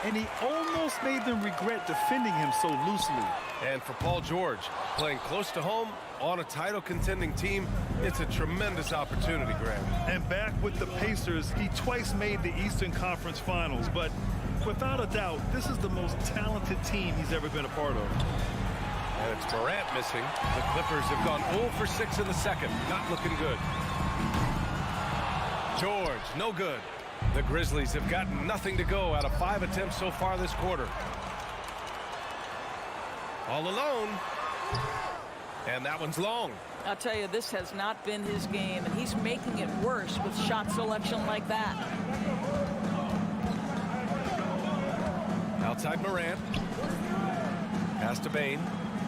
And he almost made them regret defending him so loosely. And for Paul George, playing close to home on a title contending team, it's a tremendous opportunity, Graham. And back with the Pacers, he twice made the Eastern Conference Finals, but without a doubt, this is the most talented team he's ever been a part of. And it's Morant missing. The Clippers have gone 0 for 6 in the second. Not looking good. George, no good. The Grizzlies have got nothing to go out of 5 attempts so far this quarter. All alone. And that one's long. I'll tell you, this has not been his game, and he's making it worse with shot selection like that. Outside Morant. Pass to Bane.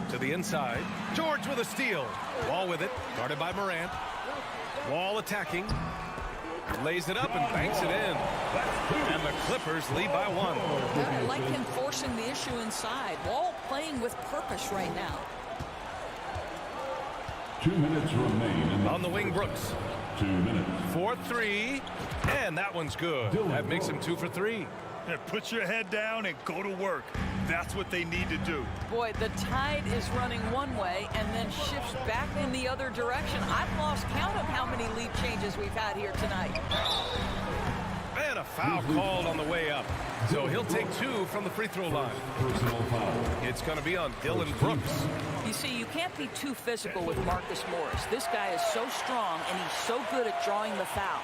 To the inside. George with a steal. Wall with it. Guarded by Morant. Wall attacking. Lays it up and banks it in. And the Clippers lead by 1. I like him forcing the issue inside. Wall playing with purpose right now. 2 minutes remain. On the wing, Brooks. 2 minutes. 4-3. And that one's good. That makes him 2 for 3. And put your head down and go to work. That's what they need to do. Boy, the tide is running one way and then shifts back in the other direction. I've lost count of how many lead changes we've had here tonight. And a foul called on the way up. So he'll take 2 from the free throw line. Personal foul. It's going to be on Dylan Brooks. You see, you can't be too physical with Marcus Morris. This guy is so strong, and he's so good at drawing the foul.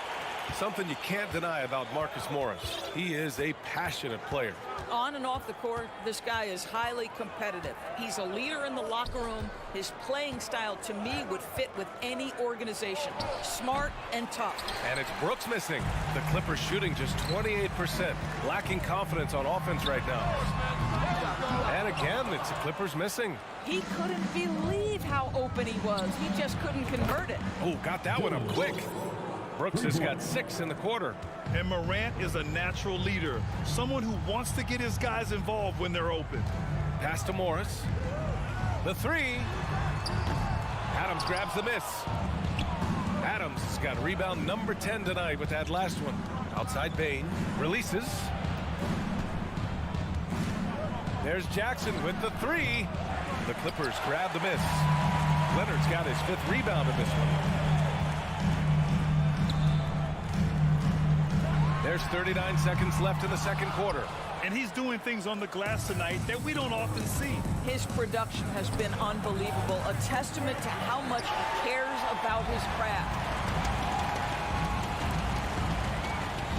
Something you can't deny about Marcus Morris. He is a passionate player. on and off the court, this guy is highly competitive. He's a leader in the locker room. His playing style, to me, would fit with any organization. Smart and tough. And it's Brooks missing. The Clippers shooting just 28%. Lacking confidence on offense right now. And again, it's the Clippers missing. He couldn't believe how open he was. He just couldn't convert it. Oh, got that one up quick. Brooks has got 6 in the quarter. And Morant is a natural leader, someone who wants to get his guys involved when they're open. Pass to Morris. The 3. Adams grabs the miss. Adams has got rebound number 10 tonight with that last one. Outside Bain. Releases. There's Jackson with the 3. The Clippers grab the miss. Leonard's got his 5th rebound in this one. There's 39 seconds left in the second quarter. And he's doing things on the glass tonight that we don't often see. His production has been unbelievable, a testament to how much he cares about his craft.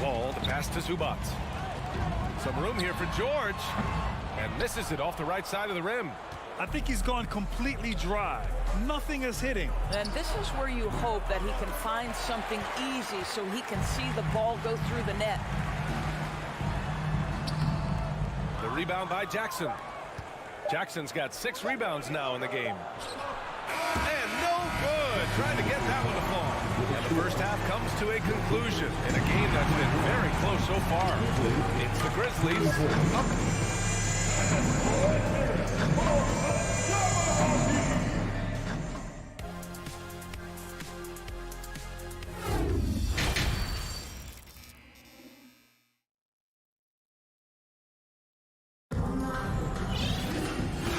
Wall, the pass to Zubac. Some room here for George. And misses it off the right side of the rim. I think he's gone completely dry. Nothing is hitting. And this is where you hope that he can find something easy so he can see the ball go through the net. The rebound by Jackson. Jackson's got 6 rebounds now in the game. And no good. Trying to get that one to fall. And the first half comes to a conclusion in a game that's been very close so far. It's the Grizzlies up.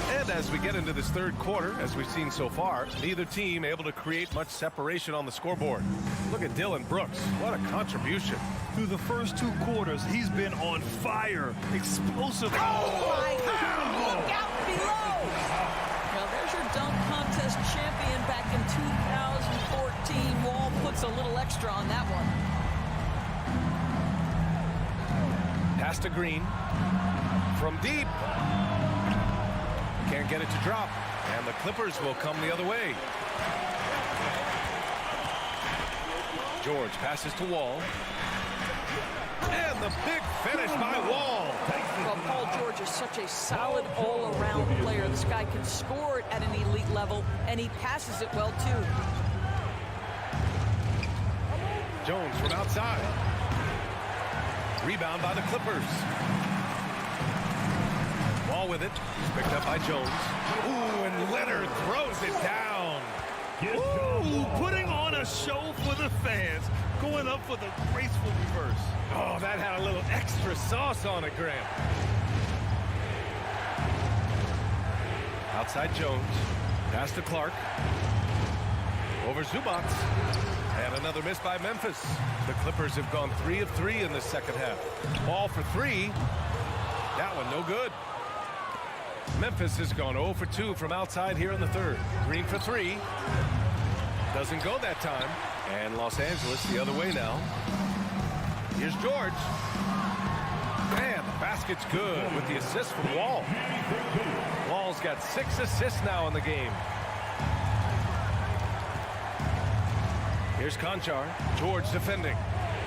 And as we get into this third quarter, as we've seen so far, neither team able to create much separation on the scoreboard. Look at Dillon Brooks. What a contribution. Through the first 2 quarters, he's been on fire. Explosive. Oh, my God. Look out below. Now, there's your dunk contest champion back in 2014. Wall puts a little extra on that one. Pass to Green. From deep. Can't get it to drop. And the Clippers will come the other way. George passes to Wall. And the big finish by Wall. Well, Paul George is such a solid all-around player. This guy can score it at an elite level, and he passes it well, too. Jones from outside. Rebound by the Clippers. Wall with it. Picked up by Jones. Ooh, and Leonard throws it down. Ooh, putting on a show for the fans. Going up for the graceful reverse. Oh, that had a little extra sauce on it, Graham. Outside Jones. Pass to Clark. Over Zubac. And another miss by Memphis. The Clippers have gone 3 of 3 in the second half. Ball for 3. That one no good. Memphis has gone 0 for 2 from outside here in the third. Green for 3. Doesn't go that time. And Los Angeles the other way now. Here's George. And the basket's good with the assist from Wall. Wall's got 6 assists now in the game. Here's Conchar. George defending.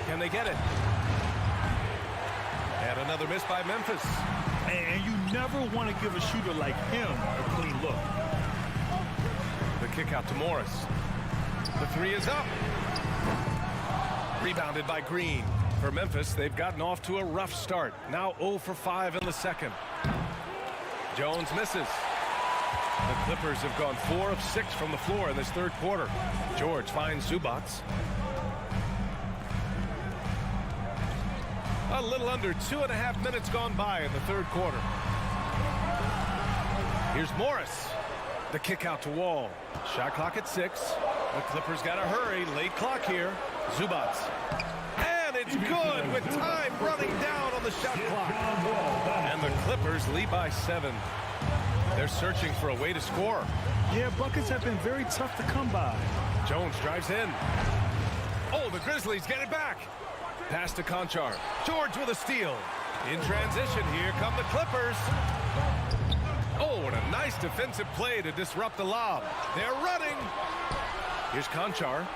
Can they get it? And another miss by Memphis. And you never want to give a shooter like him a clean look. The kick out to Morris. The 3 is up. Rebounded by Green. For Memphis, they've gotten off to a rough start. Now 0 for 5 in the second. Jones misses. The Clippers have gone 4 of 6 from the floor in this third quarter. George finds Zubac. A little under 2.5 minutes gone by in the third quarter. Here's Morris. The kick out to Wall. Shot clock at 6. The Clippers got to hurry. Late clock here. Zubac. And it's good with time running down on the shot clock. And the Clippers lead by 7. They're searching for a way to score. Yeah, buckets have been very tough to come by. Jones drives in. Oh, the Grizzlies get it back. Pass to Conchar. George with a steal. In transition, here come the Clippers. Oh, and a nice defensive play to disrupt the lob. They're running. Here's Conchar.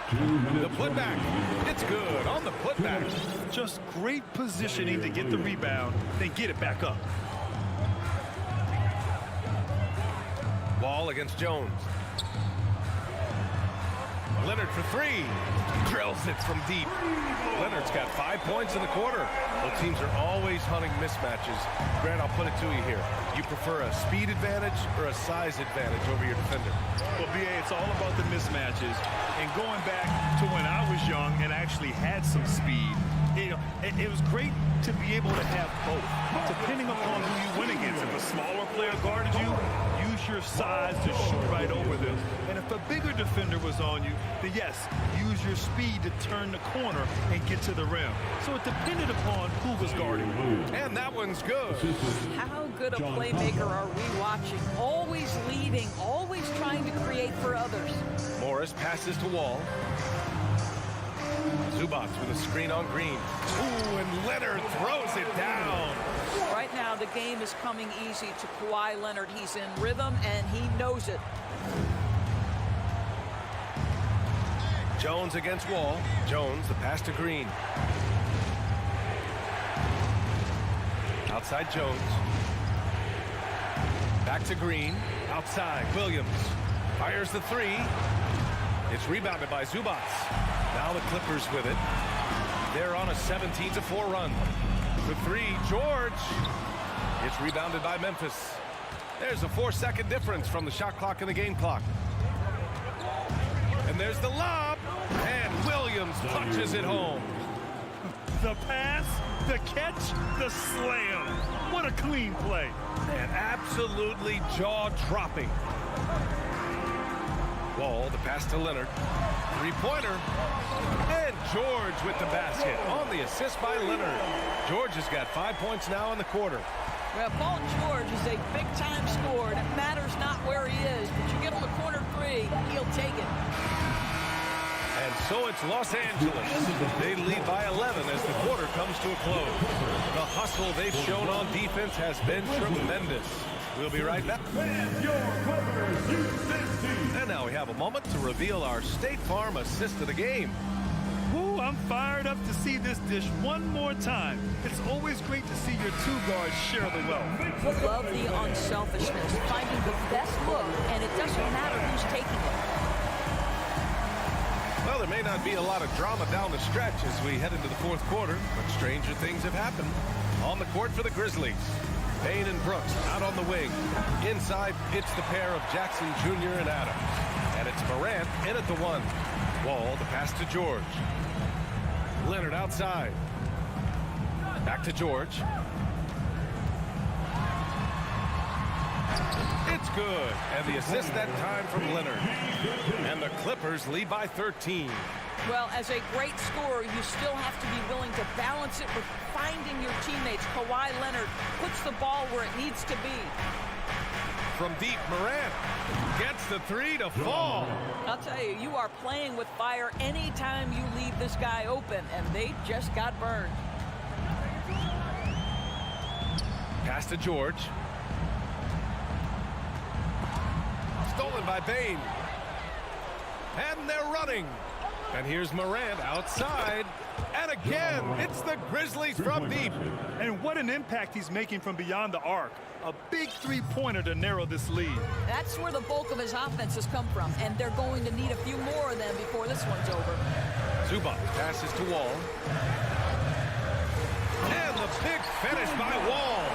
The putback. It's good on the putback. Just great positioning to get the rebound, then get it back up. Wall against Jones. Leonard for three. Drills it from deep. Leonard's got 5 points in the quarter. Well, teams are always hunting mismatches. Grant, I'll put it to you here. You prefer a speed advantage or a size advantage over your defender? Well, BA, it's all about the mismatches. And going back to when I was young and actually had some speed, it was great to be able to have both, depending upon who you went against. If a smaller player guarded you, use your size to shoot right over them. And if a bigger defender was on you, then yes, use your speed to turn the corner and get to the rim. So it depended upon who was guarding you. And that one's good. How good a playmaker are we watching? Always leading, always trying to create for others. Morris passes to Wall. Zubats with a screen on Green. Ooh, and Leonard throws it down. Right now, the game is coming easy to Kawhi Leonard. He's in rhythm, and he knows it. Jones against Wall. Jones, the pass to Green. Outside Jones. Back to Green. Outside Williams. Fires the three. It's rebounded by Zubats. Now the Clippers with it. They're on a 17-4 run. The three, George. It's rebounded by Memphis. There's a 4-second difference from the shot clock and the game clock. And there's the lob. And Williams punches it home. The pass, the catch, the slam. What a clean play. And absolutely jaw-dropping. Wall, the pass to Leonard. Three-pointer. And George with the basket on the assist by Leonard. George has got 5 points now in the quarter. Well, Paul George is a big-time scorer. It matters not where he is, but you get him a corner three, he'll take it. And so it's Los Angeles. They lead by 11 as the quarter comes to a close. The hustle they've shown on defense has been tremendous. We'll be right back. And now we have a moment to reveal our State Farm assist of the game. Woo, I'm fired up to see this dish one more time. It's always great to see your two guards share the wealth. Love the unselfishness, finding the best look, and it doesn't matter who's taking it. Well, there may not be a lot of drama down the stretch as we head into the fourth quarter, but stranger things have happened. On the court for the Grizzlies, Payne and Brooks out on the wing. Inside, it's the pair of Jackson Jr. and Adams. And it's Morant in at the one. Wall, the pass to George. Leonard outside. Back to George. It's good. And the assist that time from Leonard. And the Clippers lead by 13. Well, as a great scorer, you still have to be willing to balance it with finding your teammates. Kawhi Leonard puts the ball where it needs to be. From deep, Morant gets the three to fall. I'll tell you, you are playing with fire anytime you leave this guy open, and they just got burned. Pass to George. Stolen by Payne. And they're running. And here's Morant outside. And again, it's the Grizzlies from deep. And what an impact he's making from beyond the arc. A big three-pointer to narrow this lead. That's where the bulk of his offense has come from, and they're going to need a few more of them before this one's over. Zubac passes to Wall. And the big finish by Wall.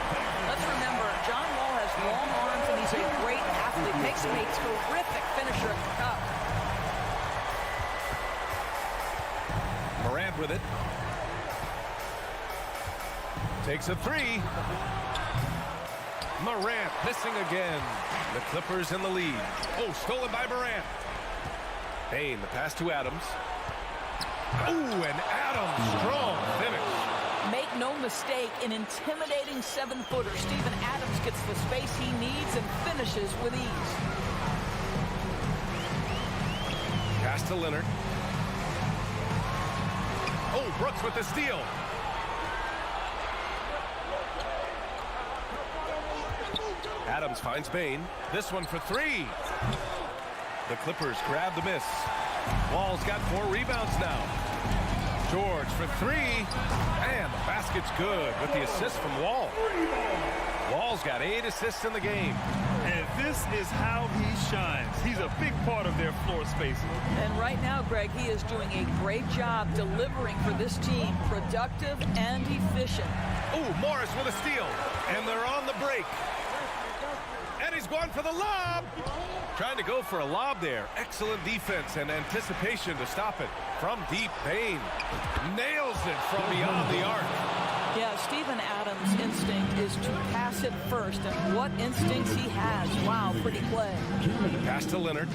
Let's remember, John Wall has long arms, and he's a great athlete. Makes him a terrific finisher at the cup. Morant with it. Takes a three. Morant missing again. The Clippers in the lead. Oh, stolen by Morant. Payne, the pass to Adams. Ooh, and Adams, strong finish. Make no mistake, an intimidating seven-footer. Steven Adams gets the space he needs and finishes with ease. Pass to Leonard. Oh, Brooks with the steal. Adams finds Bain. This one for three. The Clippers grab the miss. Wall's got 4 rebounds now. George for three. And the basket's good with the assist from Wall. Wall's got 8 assists in the game. And this is how he shines. He's a big part of their floor spacing. And right now, Greg, he is doing a great job delivering for this team, productive and efficient. Ooh, Morris with a steal. And they're on the break. And he's going for the lob. Trying to go for a lob there. Excellent defense and anticipation to stop it. From deep, Bain nails it from beyond the arc. Yeah, Steven Adams' instinct is to pass it first, and what instincts he has. Wow, pretty play. Pass to Leonard.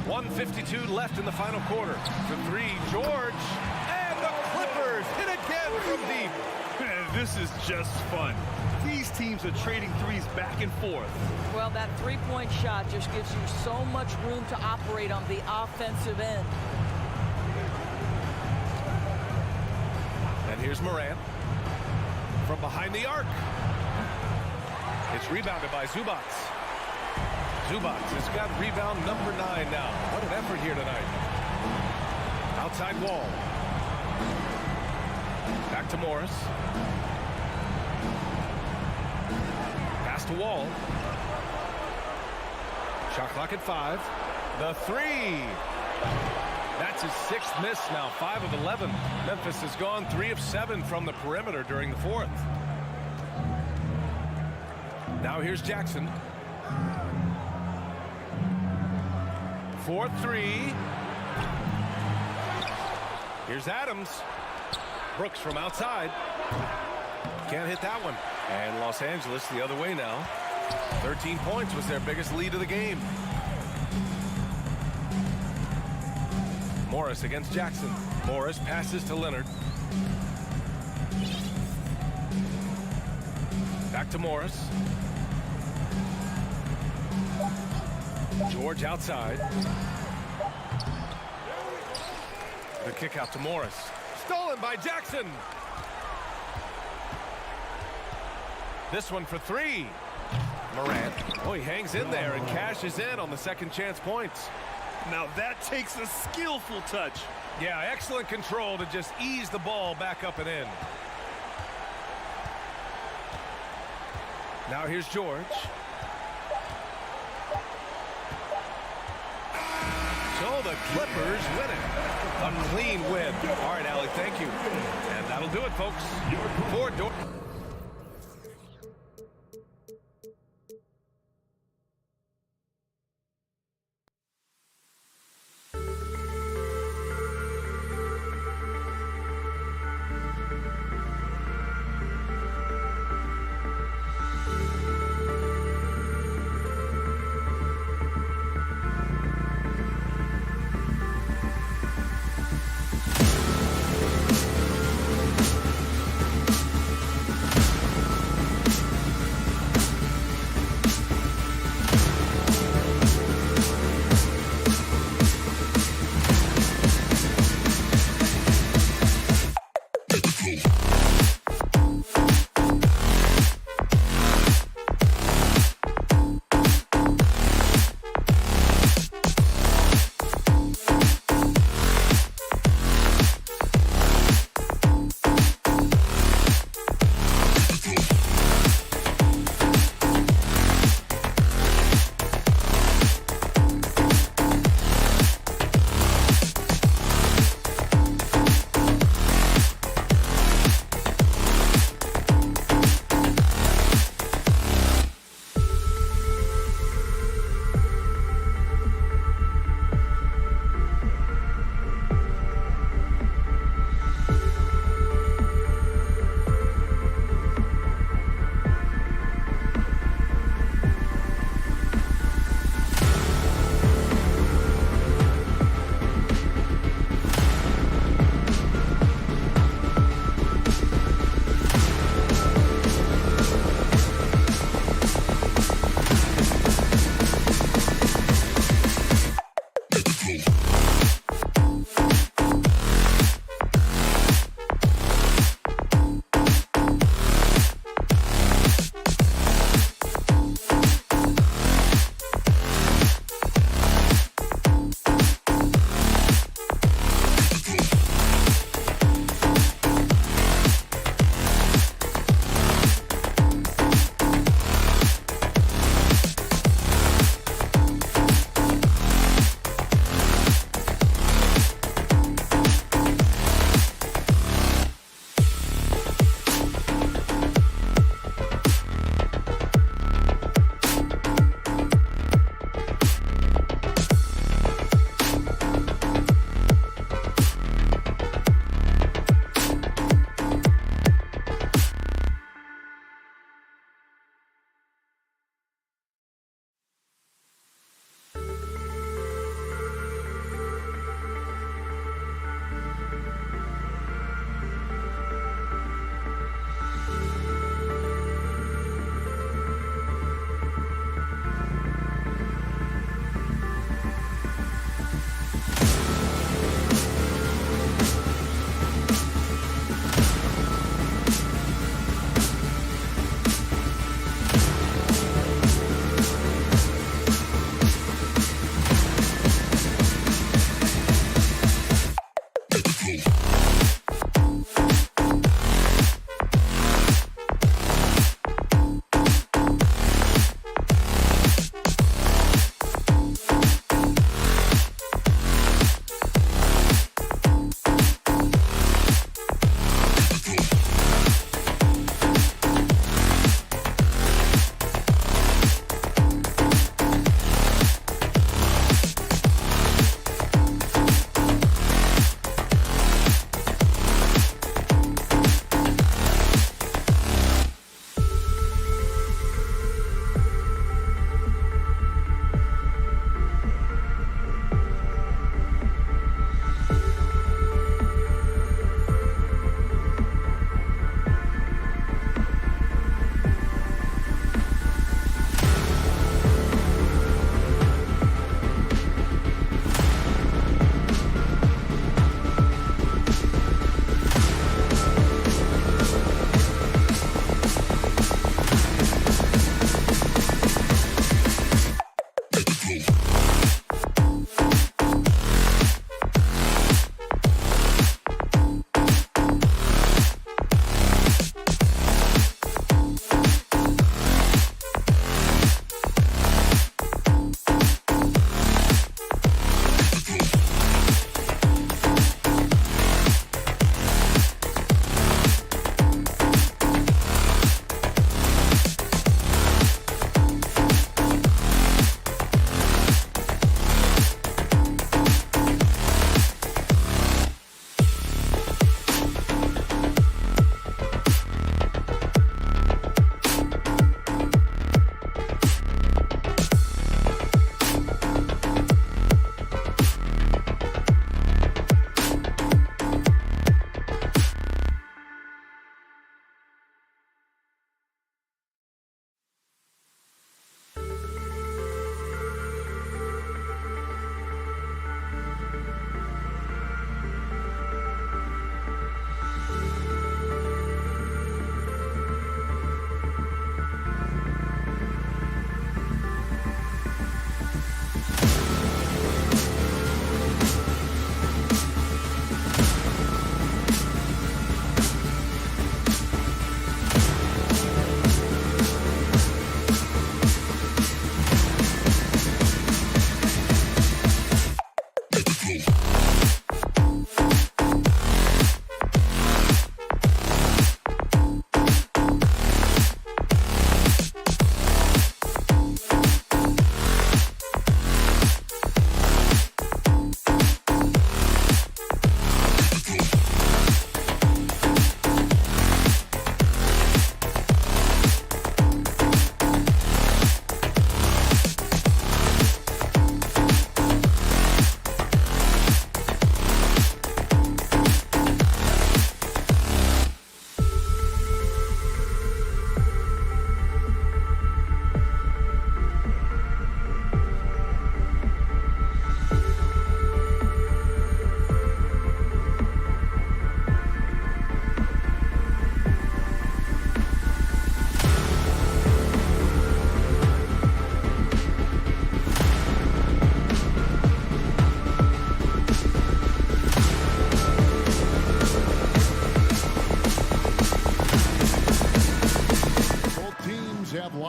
1:52 left in the final quarter. For three, George. And the Clippers hit again from deep. And this is just fun. These teams are trading threes back and forth. Well, that three-point shot just gives you so much room to operate on the offensive end. And here's Morant from behind the arc. It's rebounded by Zubac. Zubac has got rebound number 9 now. What an effort here tonight. Outside Wall. Back to Morris. Pass to Wall. Shot clock at 5. The three. That's his 6th miss now, 5 of 11. Memphis has gone 3 of 7 from the perimeter during the 4th. Now here's Jackson. 4-3. Here's Adams. Brooks from outside. Can't hit that one. And Los Angeles the other way now. 13 points was their biggest lead of the game. Morris against Jackson. Morris passes to Leonard. Back to Morris. George outside. The kick out to Morris. Stolen by Jackson. This one for three. Morant. Oh, he hangs in there and cashes in on the second chance points. Now that takes a skillful touch. Yeah, excellent control to just ease the ball back up and in. Now here's George. So the Clippers win it. A clean win. All right, Allie, thank you. And that'll do it, folks. For Dor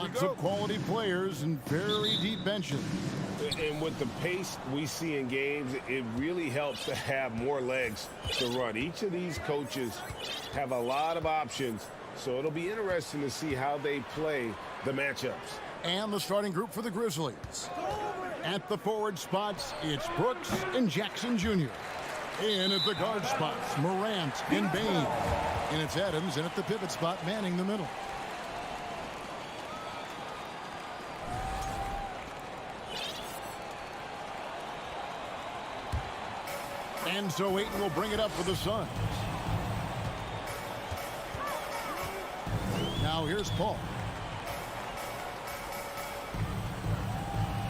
Lots of quality players and very deep benches. And with the pace we see in games, it really helps to have more legs to run. Each of these coaches have a lot of options, so it'll be interesting to see how they play the matchups. And the starting group for the Grizzlies. At the forward spots, it's Brooks and Jackson Jr. In at the guard spots, Morant and Bain. And it's Adams, and at the pivot spot, manning the middle. And so Ayton will bring it up for the Suns. Now here's Paul.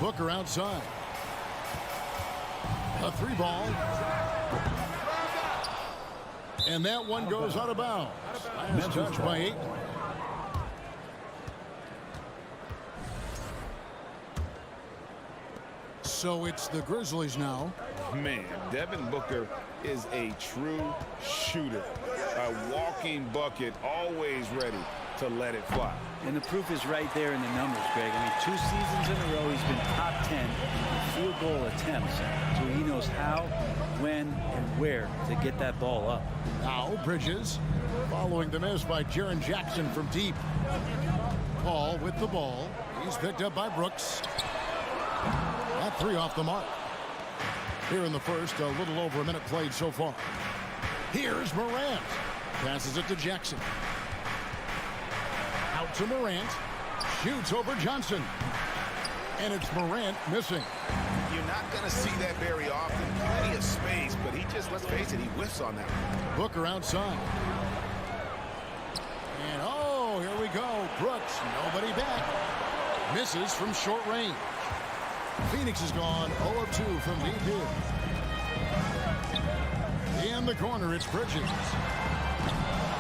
Booker outside. A 3-ball. And that one goes out of bounds. Last touch by Ayton. So it's the Grizzlies now. Man, Devin Booker is a true shooter. A walking bucket, always ready to let it fly. And the proof is right there in the numbers, Greg. I mean, 2 seasons in a row, he's been top 10 in field goal attempts. So he knows how, when, and where to get that ball up. Now Bridges following the miss by Jaren Jackson from deep. Paul with the ball. He's picked up by Brooks. That 3 off the mark. Here in the first, a little over a minute played so far. Here's Morant. Passes it to Jackson. Out to Morant. Shoots over Johnson. And it's Morant missing. You're not going to see that very often. Plenty of space, but he just, let's face it, he whiffs on that one. Booker outside. And oh, here we go. Brooks, nobody back. Misses from short range. Phoenix is gone 0 of 2 from deep here. In the corner, it's Bridges.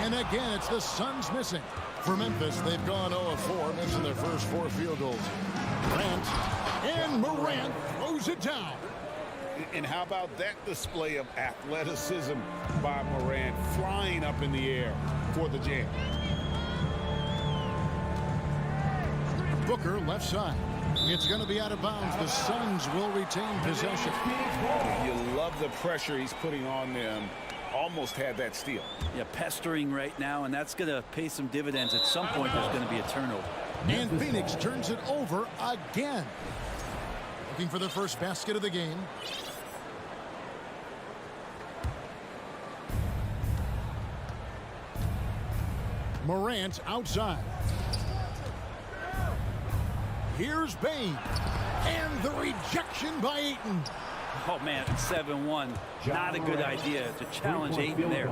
And again, it's the Suns missing. For Memphis, they've gone 0 of 4, missing their first 4 field goals. Morant throws it down. And how about that display of athleticism by Morant, flying up in the air for the jam. Booker left side. It's going to be out of bounds. The Suns will retain possession. You love the pressure he's putting on them. Almost had that steal. Yeah, pestering right now, and that's going to pay some dividends. At some point, there's going to be a turnover. And Phoenix turns it over again. Looking for the first basket of the game. Morant outside. Here's Bain. And the rejection by Ayton. Oh, man, 7-1. Not a good idea to challenge Ayton there.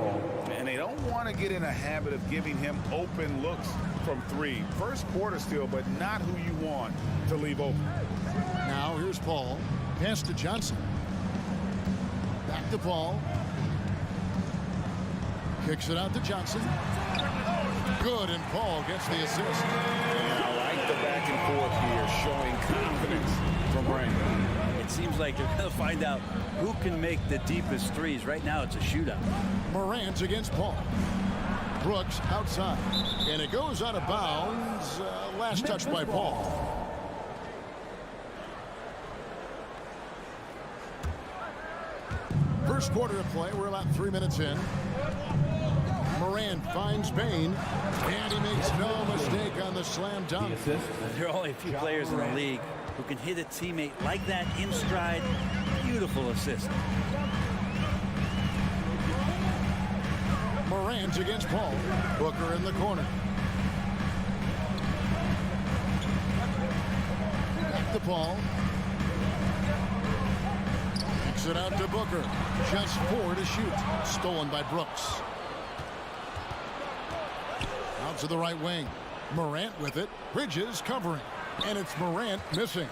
And they don't want to get in a habit of giving him open looks from 3. First quarter still, but not who you want to leave open. Now here's Paul. Pass to Johnson. Back to Paul. Kicks it out to Johnson. Good, and Paul gets the assist. I like the back and forth here, showing confidence from Brandon. It seems like they're going to find out who can make the deepest threes. Right now, it's a shootout. Morant against Paul. Brooks outside. And it goes out of bounds. Last touch by Paul. First quarter of play. We're about 3 minutes in. Morant finds Bain. And he makes no mistake on the slam dunk. There are only a few players in the league who can hit a teammate like that in stride. Beautiful assist. Morant against Paul. Booker in the corner. Back to Paul. Kicks it out to Booker. Just 4 to shoot. Stolen by Brooks. Out to the right wing. Morant with it. Bridges covering. And it's Morant missing.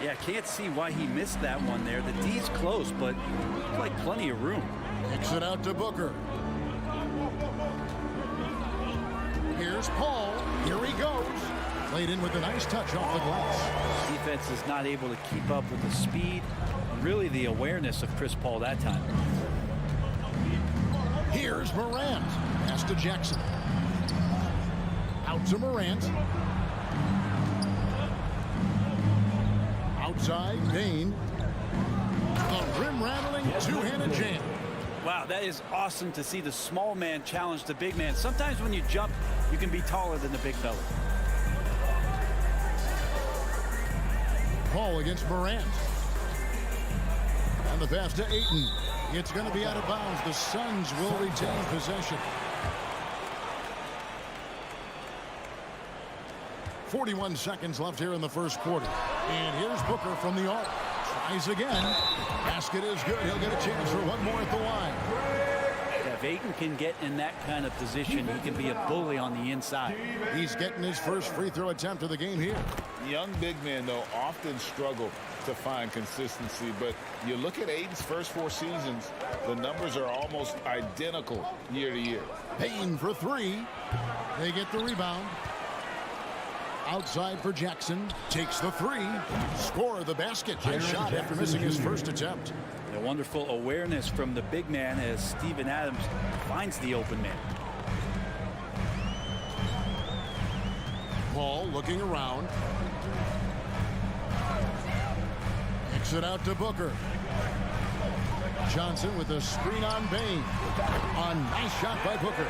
Yeah, can't see why he missed that one there. The D's close, but like plenty of room. Kicks it out to Booker. Here's Paul. Here he goes. Played in with a nice touch off the glass. Defense is not able to keep up with the speed and really the awareness of Chris Paul that time. Here's Morant. Pass to Jackson. Out to Morant. Outside, Bain. The rim-rattling two-handed jam. Wow, that is awesome to see the small man challenge the big man. Sometimes when you jump, you can be taller than the big fella. Paul against Morant. And the pass to Ayton. It's going to be out of bounds. The Suns will retain possession. 41 seconds left here in the first quarter. And here's Booker from the arc. Tries again. Basket is good. He'll get a chance for one more at the line. Yeah, if Ayton can get in that kind of position, he can be a bully on the inside. He's getting his first free throw attempt of the game here. Young big men, though, often struggle to find consistency. But you look at Ayton's first 4 seasons, the numbers are almost identical year to year. Payne for 3. They get the rebound. Outside for Jackson. Takes the 3. Score the basket. Nice shot after missing his first attempt. A wonderful awareness from the big man as Steven Adams finds the open man. Paul looking around. Kicks it out to Booker. Johnson with a screen on Bain. A nice shot by Booker.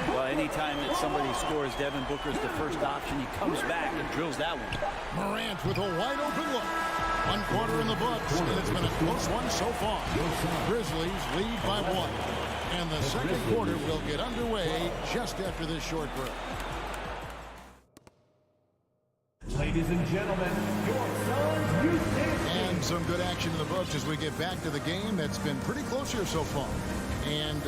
Well, anytime that somebody scores, Devin Booker's the first option. He comes back and drills that one. Morant with a wide open look. 1 quarter in the books, and it's been a close one so far. Grizzlies lead by 1. And the second quarter will get underway just after this short break. Ladies and gentlemen, your Suns youth champions. And some good action in the books as we get back to the game that's been pretty close here so far. And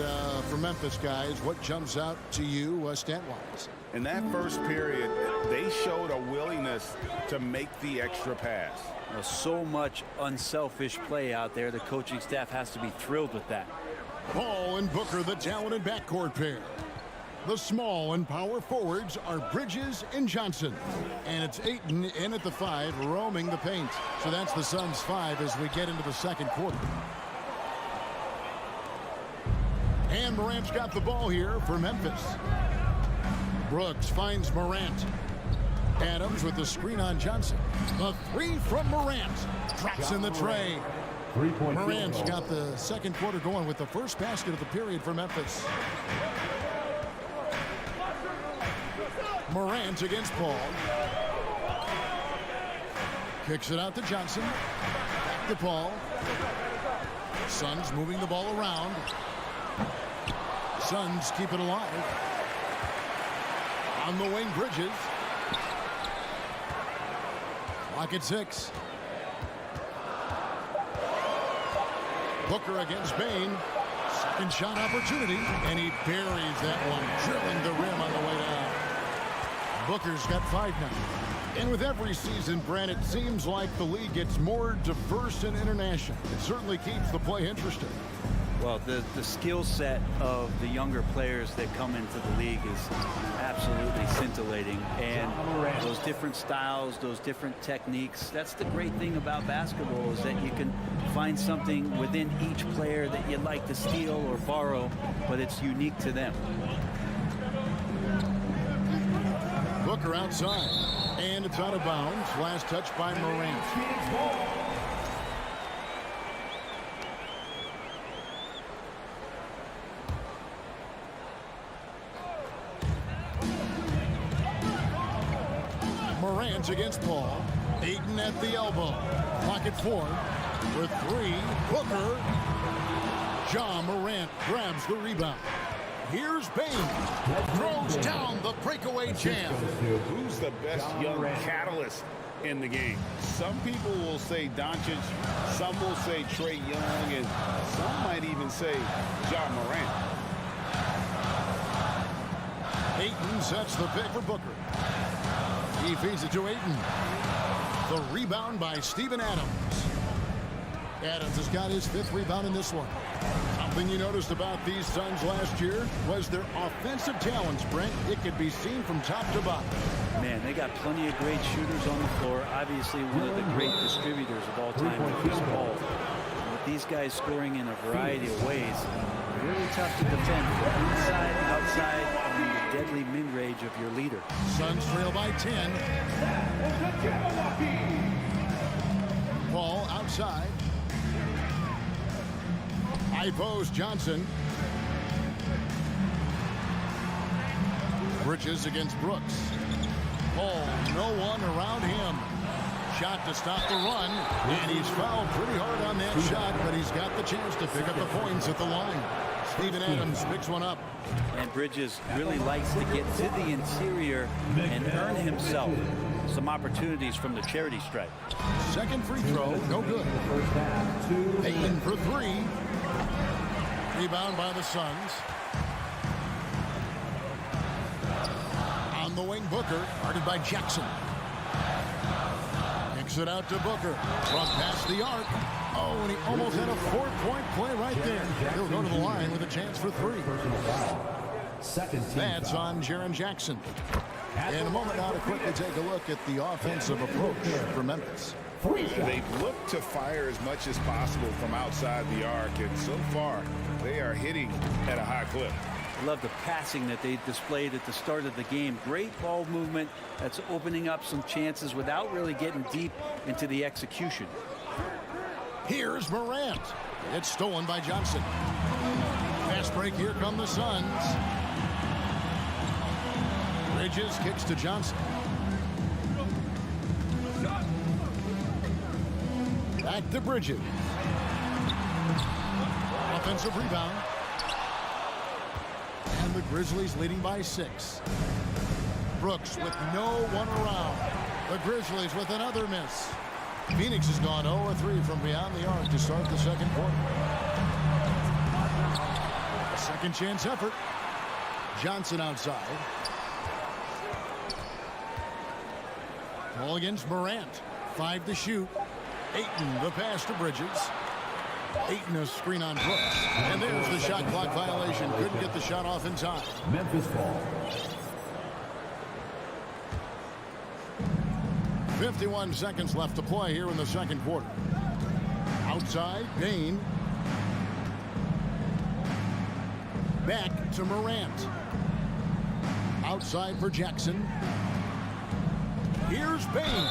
for Memphis, guys, what jumps out to you stat-wise? In that first period, they showed a willingness to make the extra pass. Well, so much unselfish play out there. The coaching staff has to be thrilled with that. Paul and Booker, the talented backcourt pair. The small and power forwards are Bridges and Johnson. And it's Ayton in at the 5, roaming the paint. So that's the Suns' 5 as we get into the second quarter. And Morant's got the ball here for Memphis. Brooks finds Morant. Adams with the screen on Johnson. The 3 from Morant. Drops in the tray. Morant's got the second quarter going with the first basket of the period for Memphis. Morant against Paul. Kicks it out to Johnson. Back to Paul. Suns moving the ball around. Suns keep it alive. On the wing, Bridges. Clock at 6. Booker against Bain. Second shot opportunity, and he buries that one, drilling the rim on the way down. Booker's got 5 now. And with every season, Brent, it seems like the league gets more diverse and international. It certainly keeps the play interesting. Well, the skill set of the younger players that come into the league is absolutely scintillating. And those different styles, those different techniques, that's the great thing about basketball, is that you can find something within each player that you'd like to steal or borrow, but it's unique to them. Booker outside, and it's out of bounds. Last touch by Morant. Morant against Paul. Ayton at the elbow. Clock at 4. For 3, Booker. Ja Morant grabs the rebound. Here's Bain. Throws down the breakaway jam. Who's the best young catalyst in the game? Some people will say Doncic, some will say Trae Young, and some might even say Ja Morant. Ayton sets the pick for Booker. He feeds it to Ayton. The rebound by Steven Adams. Adams has got his 5th rebound in this one. Something you noticed about these Suns last year was their offensive talents, Brent. It could be seen from top to bottom. Man, they got plenty of great shooters on the floor. Obviously, one of the great distributors of all time with Chris Paul. With these guys scoring in a variety of ways, really tough to defend from inside, outside, and the deadly mid-range of your leader. Suns trail by 10. Paul outside. High post Johnson. Bridges against Brooks. Paul, no one around him. Shot to stop the run, and he's fouled pretty hard on that shot, but he's got the chance to pick up the points at the line. Steven Adams picks one up. And Bridges really likes to get to the interior and earn himself some opportunities from the charity stripe. Second free throw, no good. Payton for three. Rebound by the Suns. On the wing, Booker, guarded by Jackson. Kicks it out to Booker. Front past the arc. Oh, and he almost had a 4-point play right there. He'll go to the line with a chance for three. That's on Jaren Jackson. In a moment now to quickly take a look at the offensive approach for Memphis. They look to fire as much as possible from outside the arc, and so far they are hitting at a high clip. I love the passing that they displayed at the start of the game. Great ball movement that's opening up some chances without really getting deep into the execution. Here's Morant. It's stolen by Johnson. Fast break. Here come the Suns. Bridges kicks to Johnson. Back to Bridges. Offensive rebound. And the Grizzlies leading by 6. Brooks with no one around. The Grizzlies with another miss. Phoenix has gone 0-3 from beyond the arc to start the second quarter. A second chance effort. Johnson outside. Ball against Morant. 5 to shoot. Ayton the pass to Bridges. Ayton a screen on Brooks. And there's the shot clock violation. Couldn't get the shot off in time. Memphis ball. 51 seconds left to play here in the second quarter. Outside, Bain. Back to Morant. Outside for Jackson. Here's Bain.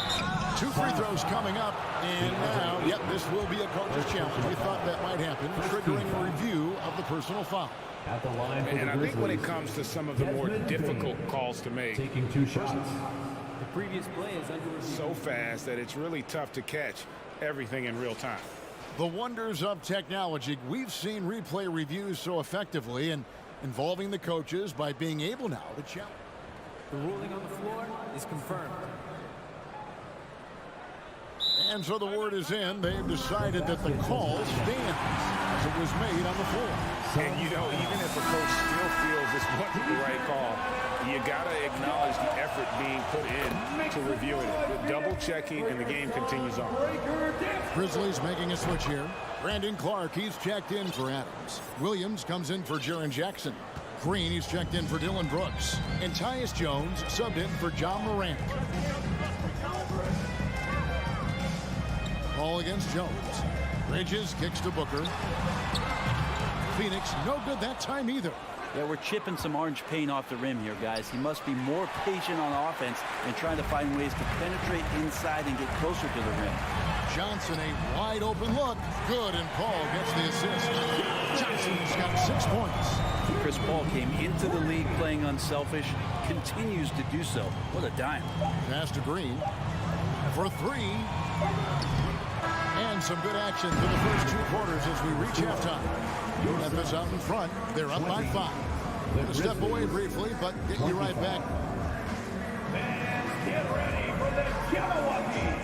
2 free throws coming up. And now, yep, this will be a coach's challenge. We thought that might happen, triggering a review of the personal foul. At the line for And the I think when it Grizzlies, comes to some of the more difficult calls to make, taking 2 shots. The previous play is under review. so fast that it's really tough to catch everything in real time. The wonders of technology. We've seen replay reviews so effectively and involving the coaches by being able now to challenge. The ruling on the floor is confirmed. And so the word is in. They've decided that the call stands as it was made on the floor. And you know, even if a coach still feels this wasn't the right call, you got to acknowledge the effort being put in to reviewing it. Double checking, and the game continues on. Grizzlies making a switch here. Brandon Clark, he's checked in for Adams. Williams comes in for Jaren Jackson. Green, he's checked in for Dylan Brooks. And Tyus Jones subbed in for John Morant. Ball against Jones. Bridges kicks to Booker. Phoenix, no good that time either. Yeah, we're chipping some orange paint off the rim here, guys. He must be more patient on offense and trying to find ways to penetrate inside and get closer to the rim. Johnson, a wide open look. Good, and Paul gets the assist. Johnson's got 6 points. Chris Paul came into the league playing unselfish, continues to do so. What a dime. Pass to Green for 3. And some good action for the first 2 quarters as we reach halftime. Memphis out in front. They're up by 5. Gonna step away briefly, but get you right back. Fans, get ready for the Jabberwocky.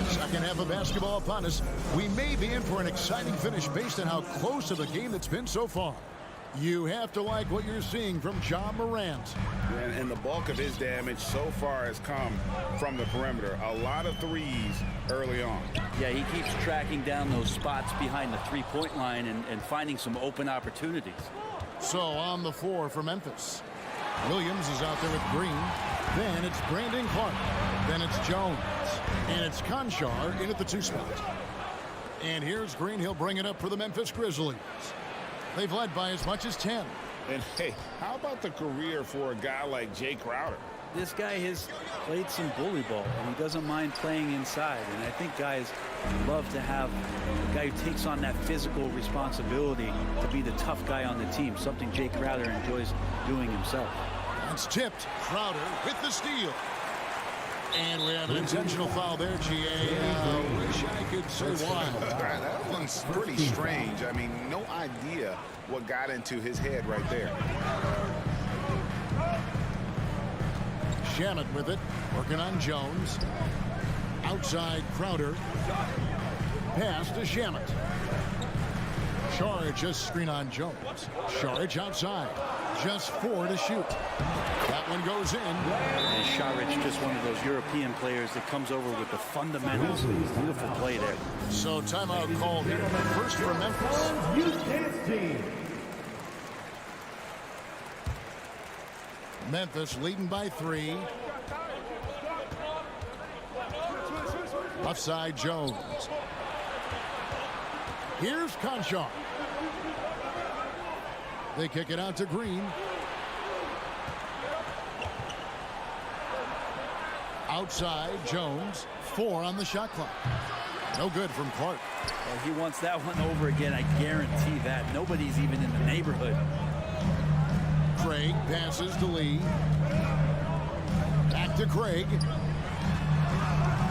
Second half of basketball upon us. We may be in for an exciting finish based on how close to the game it's been so far. You have to like what you're seeing from John Morant. And the bulk of his damage so far has come from the perimeter. A lot of threes early on. Yeah, he keeps tracking down those spots behind the three-point line and finding some open opportunities. So on the floor for Memphis. Williams is out there with Green. Then it's Brandon Clark. Then it's Jones. And it's Conchar in at the 2 spot. And here's Green. He'll bring it up for the Memphis Grizzlies. They've led by as much as 10. And hey, how about the career for a guy like Jay Crowder? This guy has played some bully ball, and he doesn't mind playing inside. And I think guys love to have a guy who takes on that physical responsibility to be the tough guy on the team, something Jay Crowder enjoys doing himself. It's tipped. Crowder with the steal. And we have an intentional foul there, G.A. Wish I could say why. That one's pretty strange. I mean, no idea what got into his head right there. Shamet with it, working on Jones. Outside Crowder. Pass to Shamet. Charge, just screen on Jones. Charge outside. Just 4 to shoot. That one goes in. And Šarić, just one of those European players that comes over with the fundamentals. Beautiful play there. So timeout called here. First for Memphis. Memphis leading by 3. Left side Jones. Here's Conchar. They kick it out to Green. Outside Jones. 4 on the shot clock. No good from Clark. Well, he wants that one over again. I guarantee that. Nobody's even in the neighborhood. Craig passes to Lee. Back to Craig.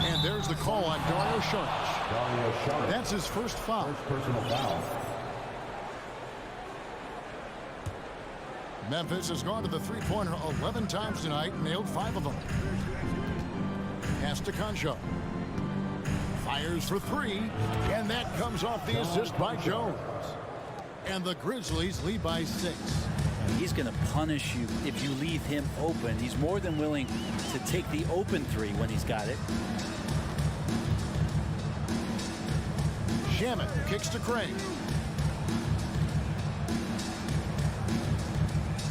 And there's the call on Dario Šarić. That's his first foul. First personal foul. Memphis has gone to the three-pointer 11 times tonight and nailed 5 of them. Pass to Conchar. Fires for 3, and that comes off the assist by Jones. And the Grizzlies lead by 6. He's going to punish you if you leave him open. He's more than willing to take the open 3 when he's got it. Shamet kicks to Craig.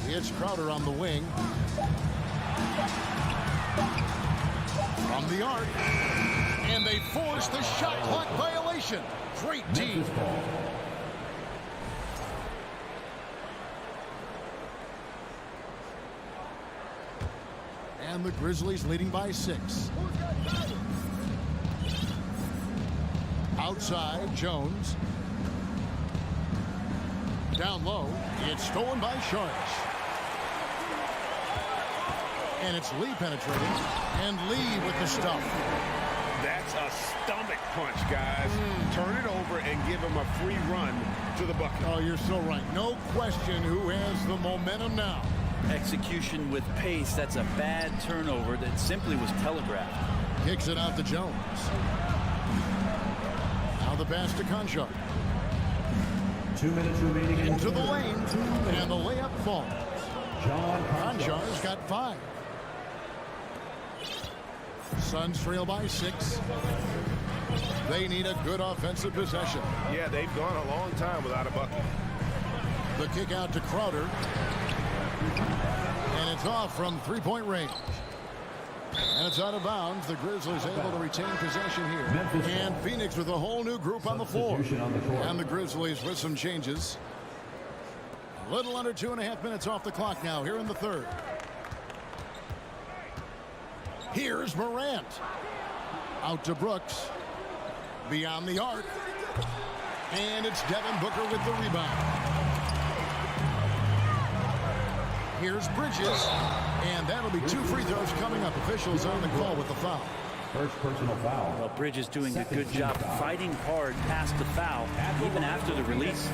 It's Crowder on the wing. From the arc. And they force the shot clock violation. Great team. And the Grizzlies leading by 6. Outside, Jones. Down low. It's stolen by Šarić. And it's Lee penetrating. And Lee with the stuff. That's a stomach punch, guys. Turn it over and give him a free run to the bucket. Oh, you're so right. No question who has the momentum now. Execution with pace. That's a bad turnover that simply was telegraphed. Kicks it out to Jones. Now the pass to Conchar. 2 minutes remaining. Into the lane. And the layup falls. Conchar's got 5. Suns trail by 6. They need a good offensive possession. Yeah, they've gone a long time without a bucket. The kick out to Crowder. And it's off from three-point range. And it's out of bounds. The Grizzlies able to retain possession here. And Phoenix with a whole new group on the floor. And the Grizzlies with some changes. A little under 2.5 minutes off the clock now here in the third. Here's Morant. Out to Brooks. Beyond the arc. And it's Devin Booker with the rebound. Here's Bridges. And that'll be 2 free throws coming up. Officials on the call with the foul. First personal foul. Well, Bridges doing a good job fighting hard past the foul, even after the release.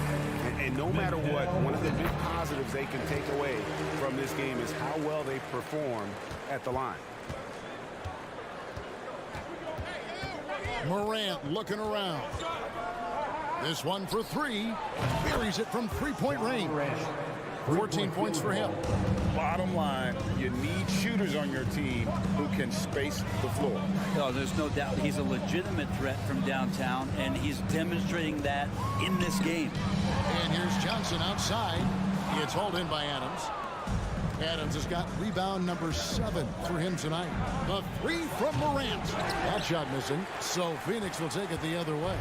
And no matter what, one of the big positives they can take away from this game is how well they perform at the line. Morant looking around. This one for 3. Buries it from three-point range. 14 points for him. Bottom line, you need shooters on your team who can space the floor. Oh, there's no doubt he's a legitimate threat from downtown, and he's demonstrating that in this game. And here's Johnson outside. It's hauled in by Adams. Adams has got rebound number 7 for him tonight. The 3 from Morant. That shot missing, so Phoenix will take it the other way.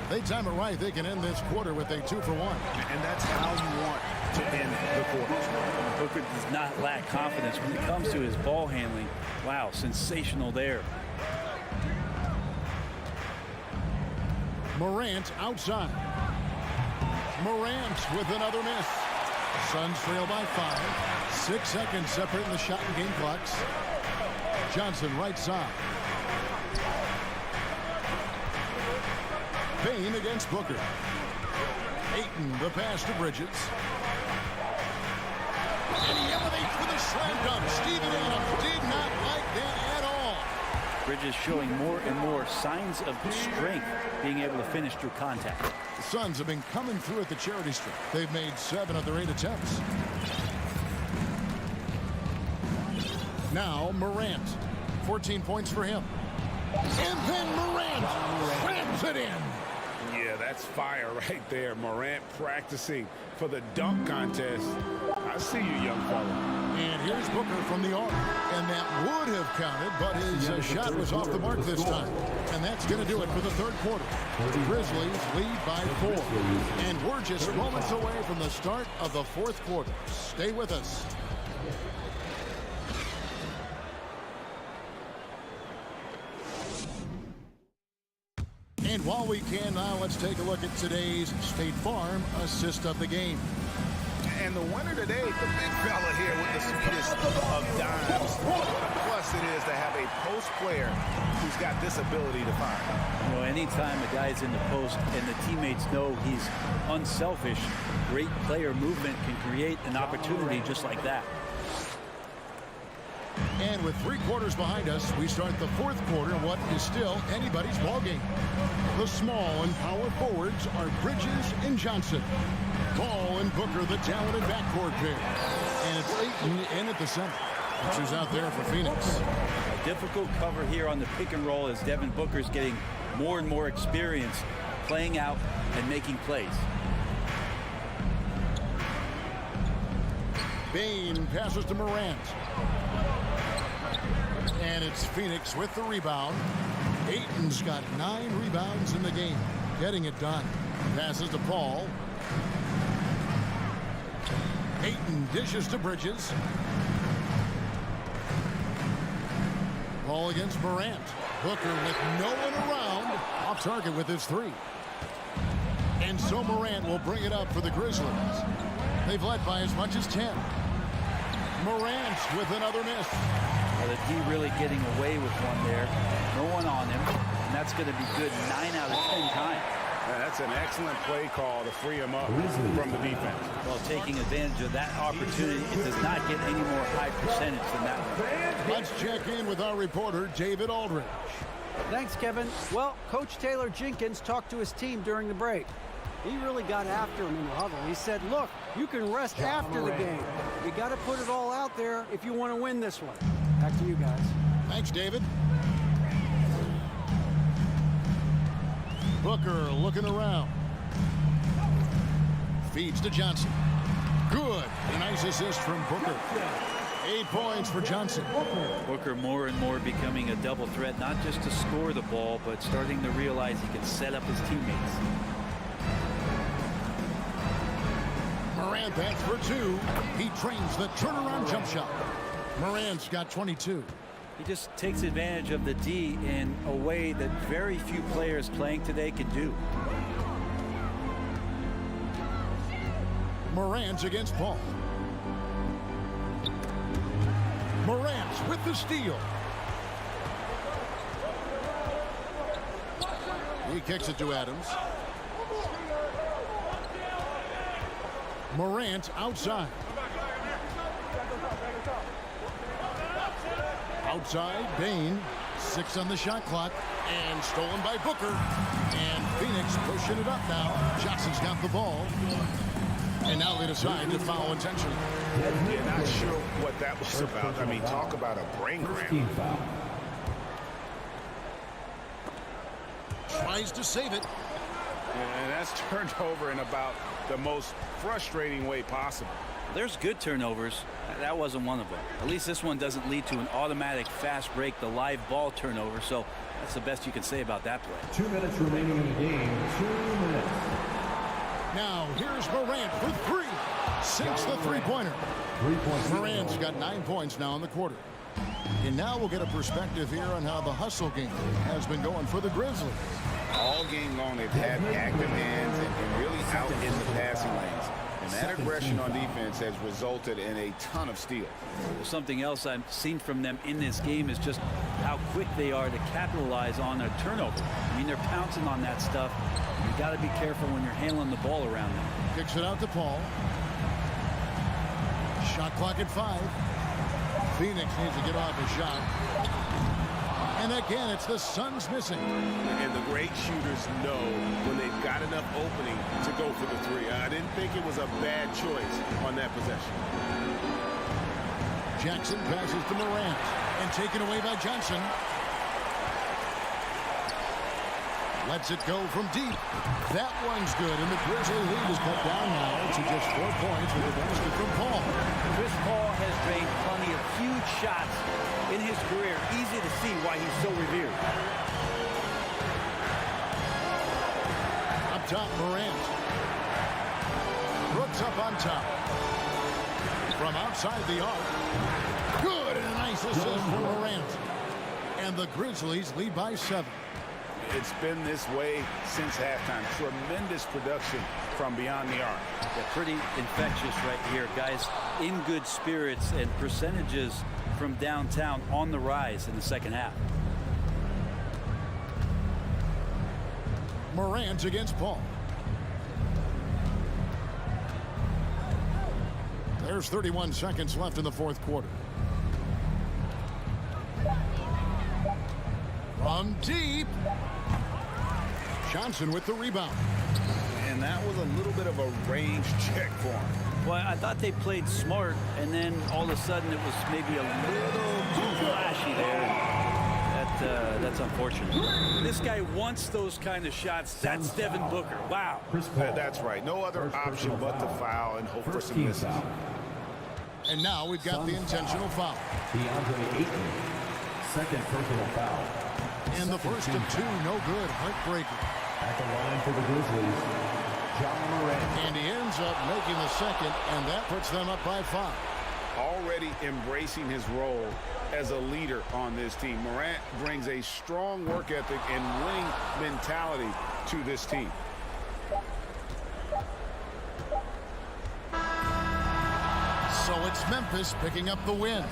They time it right. They can end this quarter with a 2-for-1. And that's how you want to end the quarter. Booker does not lack confidence when it comes to his ball handling. Wow, sensational there. Morant outside. Morant with another miss. Suns trail by 5. 6 seconds separating the shot and game clocks. Johnson right side. Payne against Booker. Ayton the pass to Bridges. And he elevates with a slam dunk. Steven Adams did not like that at all. Bridges showing more and more signs of strength, being able to finish through contact. The Suns have been coming through at the charity stripe. They've made 7 of their 8 attempts. Now Morant. 14 points for him. And then Morant slams it in. Yeah, that's fire right there. Morant practicing for the dunk contest. I see you, young fella. And here's Booker from the arc. And that would have counted, but his shot was off the mark this time. And that's going to do it for the third quarter. The Grizzlies lead by 4. And we're just moments away from the start of the fourth quarter. Stay with us. And while we can now, let's take a look at today's State Farm assist of the game. And the winner today, the big fella here with the sweetest of dimes. Plus it is to have a post player who's got this ability to find. You know, anytime a guy's in the post and the teammates know he's unselfish, great player movement can create an opportunity just like that. And with 3 quarters behind us, we start the fourth quarter in what is still anybody's ballgame. The small and power forwards are Bridges and Johnson. Paul and Booker, the talented backcourt pair. And it's Ayton in at the center, which is out there for Phoenix. A difficult cover here on the pick and roll as Devin Booker's getting more and more experience playing out and making plays. Payne passes to Morant. And it's Phoenix with the rebound. Ayton's got 9 rebounds in the game. Getting it done. Passes to Paul. Ayton dishes to Bridges. Paul against Morant. Booker with no one around. Off target with his 3. And so Morant will bring it up for the Grizzlies. They've led by as much as 10. Morant with another miss. Well, the D really getting away with one there. No one on him. And that's going to be good 9 out of 10 times. That's an excellent play call to free him up from the defense. Well, taking advantage of that opportunity, it does not get any more high percentage than that one. Let's check in with our reporter, David Aldridge. Thanks, Kevin. Well, Coach Taylor Jenkins talked to his team during the break. He really got after him in the huddle. He said, look, you can rest after the game. You got to put it all out there if you want to win this one. Back to you guys. Thanks, David. Booker looking around. Feeds to Johnson. Good. A nice assist from Booker. 8 points for Johnson. Booker more and more becoming a double threat, not just to score the ball, but starting to realize he can set up his teammates. Morant bats for 2. He trains the turnaround jump shot. Morant's got 22. He just takes advantage of the D in a way that very few players playing today can do. Morant against Paul. Morant with the steal. He kicks it to Adams. Morant outside. Outside, Payne. 6 on the shot clock. And stolen by Booker. And Phoenix pushing it up now. Johnson's got the ball. And now they decide to foul intentionally. Yeah, not sure what that was about. I mean, talk about a brain cramp. Tries to save it. And that's turned over in about the most frustrating way possible. There's good turnovers. That wasn't one of them. At least this one doesn't lead to an automatic fast break, the live ball turnover. So that's the best you can say about that play. 2 minutes remaining in the game. 2 minutes. Now here's Morant for three. Sinks the three-pointer. Morant's got 9 points now in the quarter. And now we'll get a perspective here on how the hustle game has been going for the Grizzlies. All game long, they've had active hands and really out in the passing lanes. And that aggression on defense has resulted in a ton of steals. Something else I've seen from them in this game is just how quick they are to capitalize on a turnover. I mean, they're pouncing on that stuff. You got to be careful when you're handling the ball around them. Kicks it out to Paul. Shot clock at 5. Phoenix needs to get off a shot. And again, it's the Suns missing. And the great shooters know when they've got enough opening to go for the three. I didn't think it was a bad choice on that possession. Jackson passes to Morant and taken away by Johnson. Lets it go from deep. That one's good, and the Grizzly lead is cut down now to just 4 points with a basket from Paul. Chris Paul has drained plenty of huge shots in his career. Easy to see why he's so revered. Up top, Morant. Brooks up on top. From outside the arc. Good, and a nice assist for Morant. And the Grizzlies lead by 7. It's been this way since halftime. Tremendous production from beyond the arc. Yeah, pretty infectious right here. Guys in good spirits and percentages from downtown on the rise in the second half. Morant against Paul. There's 31 seconds left in the fourth quarter. From deep. Johnson with the rebound. And that was a little bit of a range check for him. Well, I thought they played smart, and then all of a sudden it was maybe a little too flashy there. That's unfortunate. This guy wants those kind of shots. That's Devin Booker. Wow. That's right. No other option but to foul and hope for some misses. And now we've got the intentional foul. DeAndre Ayton. Second personal foul. And the first of 2, no good. Heartbreaker. At the line for the Grizzlies, John Morant. And he ends up making the second, and that puts them up by 5. Already embracing his role as a leader on this team. Morant brings a strong work ethic and winning mentality to this team. So it's Memphis picking up the win.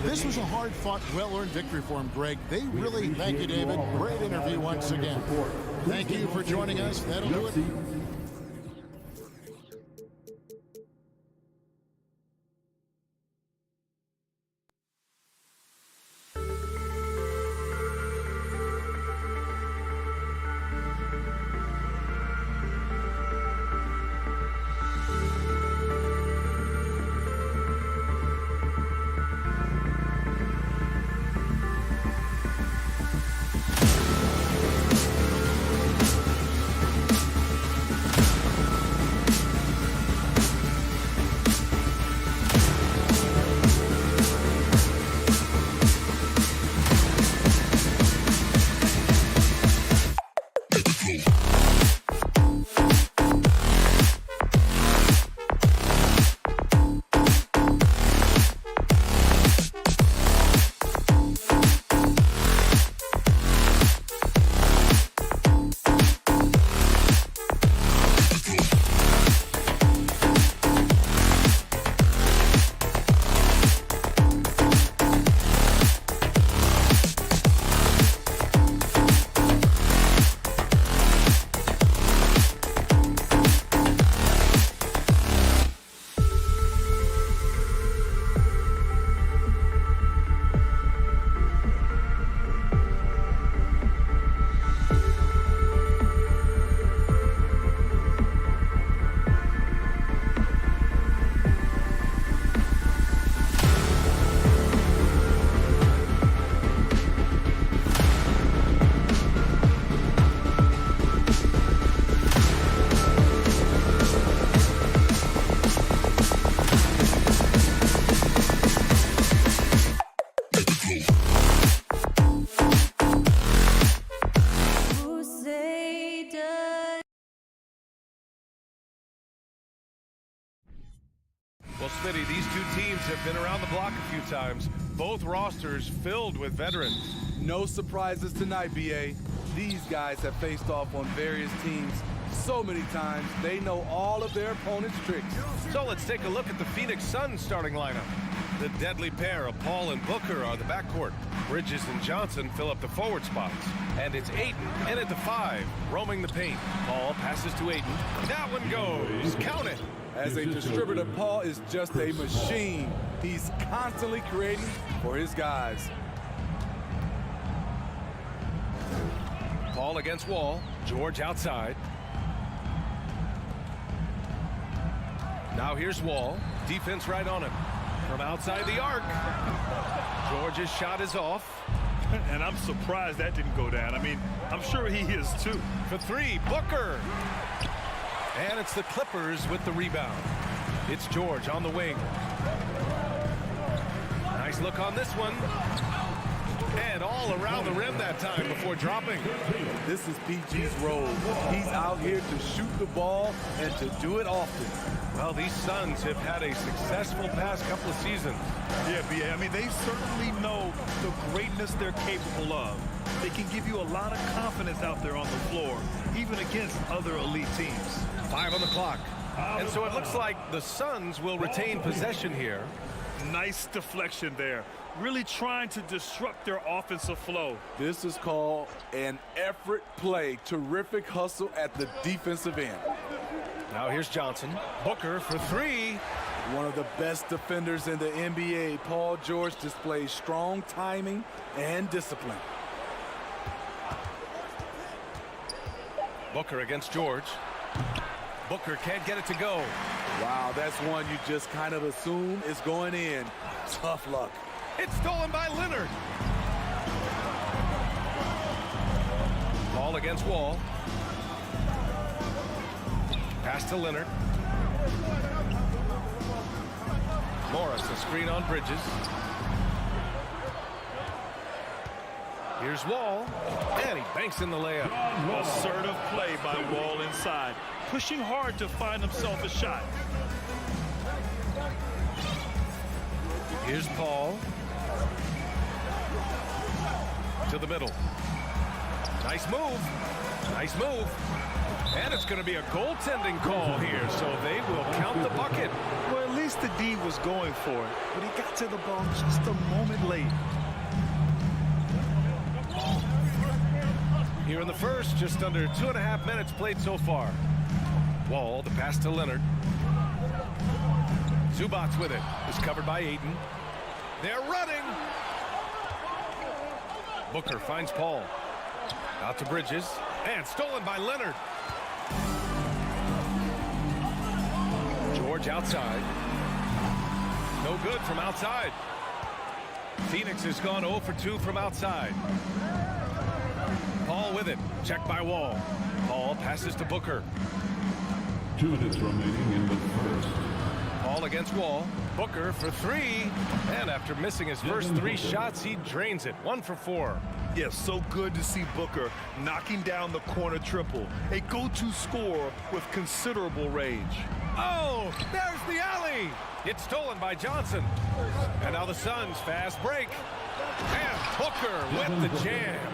This was a hard-fought, well-earned victory for him, Greg. They really, thank you, David. Great interview once again. Thank you for joining us. That'll do it. have been around the block a few times. Both rosters filled with veterans. No surprises tonight, B.A. These guys have faced off on various teams so many times, they know all of their opponent's tricks. So let's take a look at the Phoenix Suns starting lineup. The deadly pair of Paul and Booker are the backcourt. Bridges and Johnson fill up the forward spots. And it's Ayton in at the 5, roaming the paint. Paul passes to Ayton. That one goes. Count it. As a distributor, Paul is just a machine. He's constantly creating for his guys. Paul against Wall. George outside. Now here's Wall. Defense right on him. From outside the arc. George's shot is off. And I'm surprised that didn't go down. I mean, I'm sure he is too. For 3, Booker. And it's the Clippers with the rebound. It's George on the wing. Nice look on this one. And all around the rim that time before dropping. This is PG's role. He's out here to shoot the ball and to do it often. Well, these Suns have had a successful past couple of seasons. Yeah, B.A. I mean, they certainly know the greatness they're capable of. They can give you a lot of confidence out there on the floor, even against other elite teams. 5 on the clock. And so it looks like the Suns will retain possession here. Nice deflection there. Really trying to disrupt their offensive flow. This is called an effort play. Terrific hustle at the defensive end. Now here's Johnson. Booker for 3. One of the best defenders in the NBA, Paul George displays strong timing and discipline. Booker against George. Booker can't get it to go. Wow, that's one you just kind of assume is going in. Tough luck. It's stolen by Leonard. Ball against Wall. Pass to Leonard. Morris, a screen on Bridges. Here's Wall, and he banks in the layup. Assertive play by Wall inside, pushing hard to find himself a shot. Here's Paul. To the middle. Nice move. Nice move. And it's going to be a goaltending call here, so they will count the bucket. Well, at least the D was going for it, but he got to the ball just a moment late. Here in the first, just under 2.5 minutes played so far. Wall, the pass to Leonard. Zubats with it. Is covered by Ayton. They're running. Booker finds Paul. Out to Bridges. And stolen by Leonard. George outside. No good from outside. Phoenix has gone 0 for 2 from outside. Paul with it. Checked by Wall. Paul passes to Booker. 2 minutes remaining in the first. Paul against Wall. Booker for 3. And after missing his first 3 shots, he drains it. 1 for 4. Yeah, so good to see Booker knocking down the corner triple. A go-to scorer with considerable range. Oh, there's the alley. It's stolen by Johnson. And now the Suns fast break. And Booker with the jam.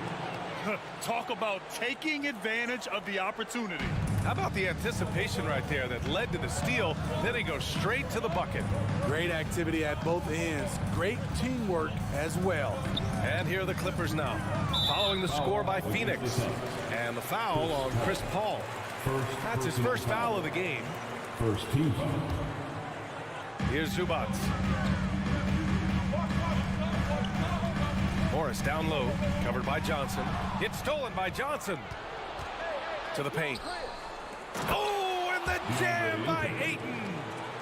Talk about taking advantage of the opportunity. How about the anticipation right there that led to the steal? Then he goes straight to the bucket. Great activity at both ends. Great teamwork as well. And here are the Clippers now, following the score by Phoenix. And the foul on Chris Paul. That's his first foul of the game. First team foul. Here's Zubats. Morris down low, covered by Johnson. It's stolen by Johnson. To the paint. Oh, and the jam by Ayton.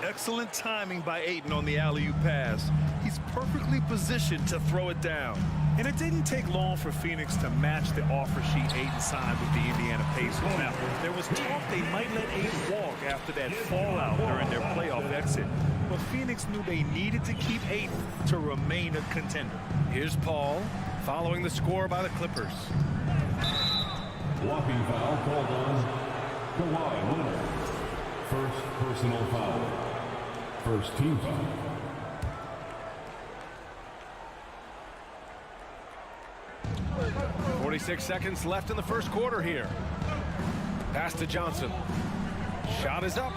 Excellent timing by Ayton on the alley-oop pass. He's perfectly positioned to throw it down. And it didn't take long for Phoenix to match the offer sheet Ayton signed with the Indiana Pacers. Now, there was talk they might let Ayton walk after that fallout during their playoff exit. But Phoenix knew they needed to keep Ayton to remain a contender. Here's Paul, following the score by the Clippers. Blocking foul called on Kawhi Leonard. First personal foul. First team foul. 26 seconds left in the first quarter here. Pass to Johnson. Shot is up.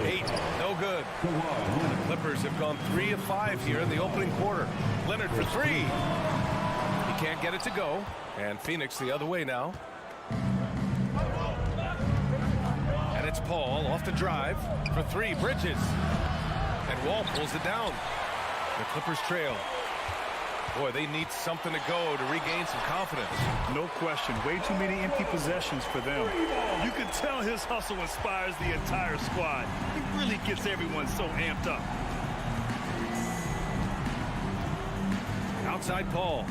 8, no good. The Clippers have gone 3 of 5 here in the opening quarter. Leonard for 3. He can't get it to go. And Phoenix the other way now. And it's Paul off the drive for 3. Bridges. And Wall pulls it down. The Clippers trail. Boy, they need something to go to regain some confidence. No question. Way too many empty possessions for them. You can tell his hustle inspires the entire squad. He really gets everyone so amped up. Outside Paul.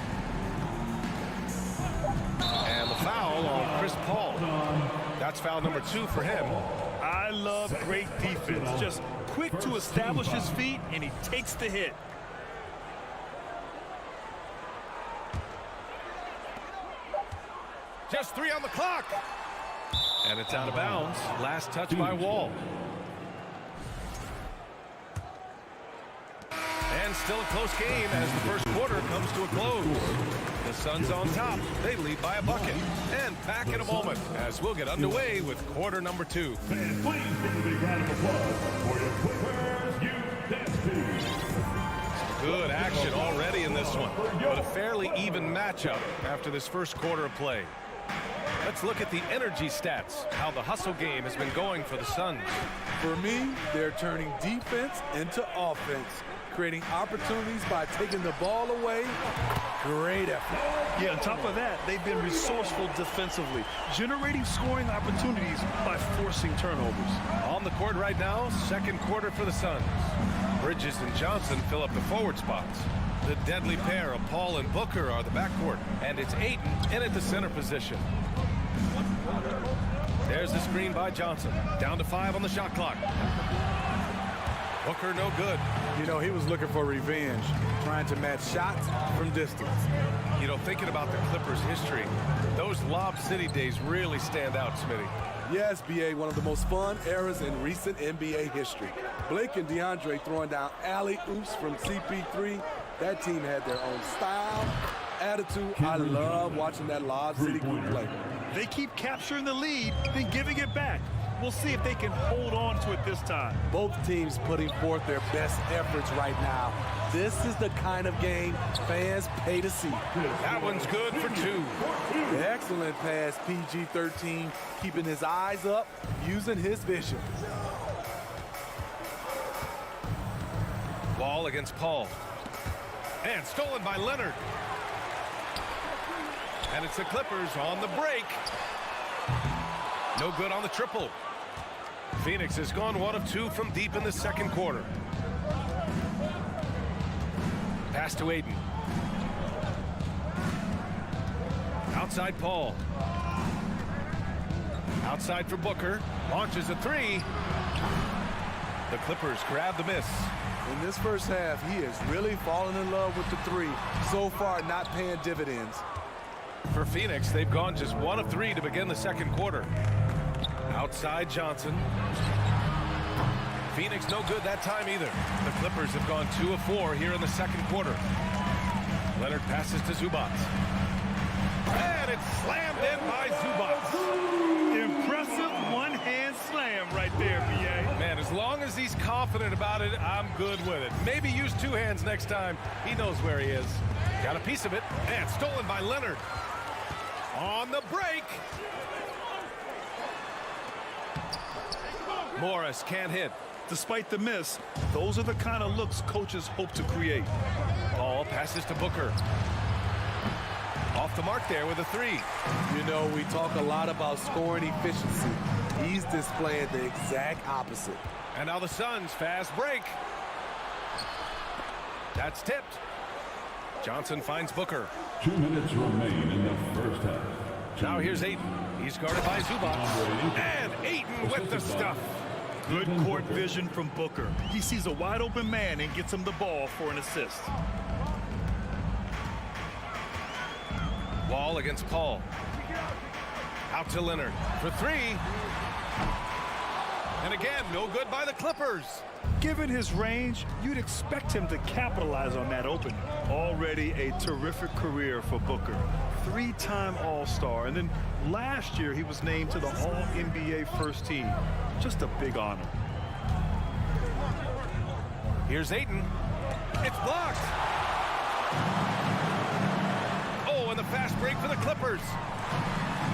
And the foul on Chris Paul. That's foul number 2 for him. I love great defense. Just quick to establish his feet, and he takes the hit. Just 3 on the clock. And it's out of bounds. Last touch by Wall. And still a close game as the first quarter comes to a close. The Suns on top. They lead by a bucket. And back in a moment as we'll get underway with quarter number 2. Good action already in this one. But a fairly even matchup after this first quarter of play. Let's look at the energy stats, how the hustle game has been going for the Suns. For me, they're turning defense into offense, creating opportunities by taking the ball away. Great effort. Yeah, on top of that, they've been resourceful defensively, generating scoring opportunities by forcing turnovers. On the court right now, second quarter for the Suns. Bridges and Johnson fill up the forward spots. The deadly pair of Paul and Booker are the backcourt, and it's Ayton in at the center position. There's the screen by Johnson. Down to 5 on the shot clock. Booker no good. You know, he was looking for revenge, trying to match shots from distance. You know, thinking about the Clippers' history, those Lob City days really stand out, Smitty. Yes, B.A., one of the most fun eras in recent NBA history. Blake and DeAndre throwing down alley-oops from CP3. That team had their own style, attitude. I love watching that Lob City group play. They keep capturing the lead, then giving it back. We'll see if they can hold on to it this time. Both teams putting forth their best efforts right now. This is the kind of game fans pay to see. That one's good for 2. Excellent pass, PG-13, keeping his eyes up, using his vision. Wall against Paul. And stolen by Leonard. And it's the Clippers on the break. No good on the triple. Phoenix has gone 1 of 2 from deep in the second quarter. Pass to Ayton. Outside Paul. Outside for Booker. Launches a 3. The Clippers grab the miss. In this first half, he is really falling in love with the 3. So far, not paying dividends. For Phoenix, they've gone just 1 of 3 to begin the second quarter. Outside Johnson. Phoenix no good that time either. The Clippers have gone 2 of 4 here in the second quarter. Leonard passes to Zubac. And it's slammed in by Zubac. Impressive one-hand slam right there, B.A. Man, as long as he's confident about it, I'm good with it. Maybe use 2 hands next time. He knows where he is. Got a piece of it. And stolen by Leonard. On the break. Morris can't hit. Despite the miss, those are the kind of looks coaches hope to create. Ball passes to Booker. Off the mark there with a 3. You know, we talk a lot about scoring efficiency. He's displaying the exact opposite. And now the Suns fast break. That's tipped. Johnson finds Booker. 2 minutes remain in the first half. Now here's Ayton. He's guarded by Zubac. And Ayton with the stuff. Good court vision from Booker. He sees a wide open man and gets him the ball for an assist. Wall against Paul. Out to Leonard for 3. And again, no good by the Clippers. Given his range, you'd expect him to capitalize on that opening. Already a terrific career for Booker. 3-time All-Star, and then last year he was named to the All-NBA First Team. Just a big honor. Here's Ayton. It's blocked. Oh, and the fast break for the Clippers.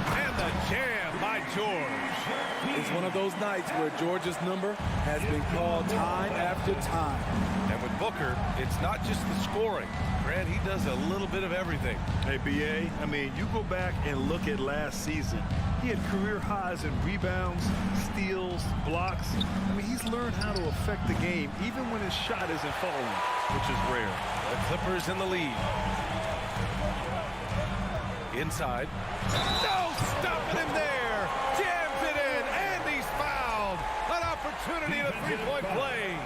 And the jam by George. It's one of those nights where George's number has been called time after time. And with Booker, it's not just the scoring. Grant, he does a little bit of everything. Hey, B.A., I mean, you go back and look at last season. He had career highs in rebounds, steals, blocks. I mean, he's learned how to affect the game even when his shot isn't falling, which is rare. The Clippers in the lead. Inside. No, stopping him there. Jams it in, and he's fouled. An opportunity to three-point play.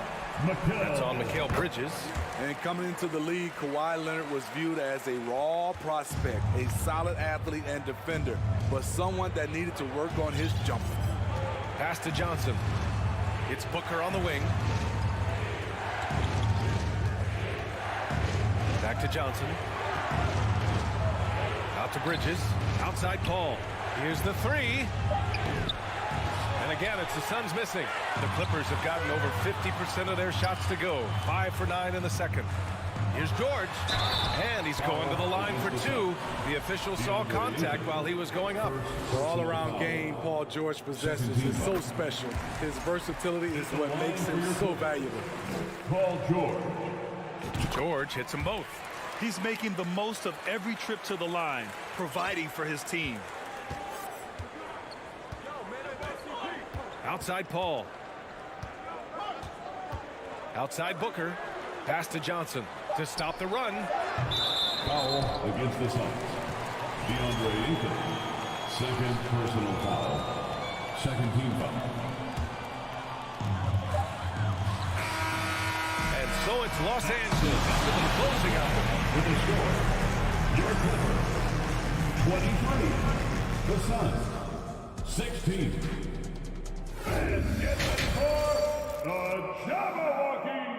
That's on Mikal Bridges. And coming into the league, Kawhi Leonard was viewed as a raw prospect, a solid athlete and defender, but someone that needed to work on his jumper. Pass to Johnson. It's Booker on the wing. Back to Johnson. Out to Bridges. Outside Paul. Here's the three. And again, it's the Suns missing. The Clippers have gotten over 50% of their shots to go. 5 for 9 in the second. Here's George. And he's going to the line for two. The official saw contact while he was going up. The all-around game Paul George possesses is so special. His versatility is what makes him so valuable. Paul George. George hits them both. He's making the most of every trip to the line, providing for his team. Outside Paul. Outside Booker. Pass to Johnson to stop the run. Foul against the Suns. DeAndre Ayton. Second personal foul. Second team foul. And so it's Los Angeles with the closing hour. With the score, your Clippers, 23. The Suns, 16. And get the score, the Jabberwockies.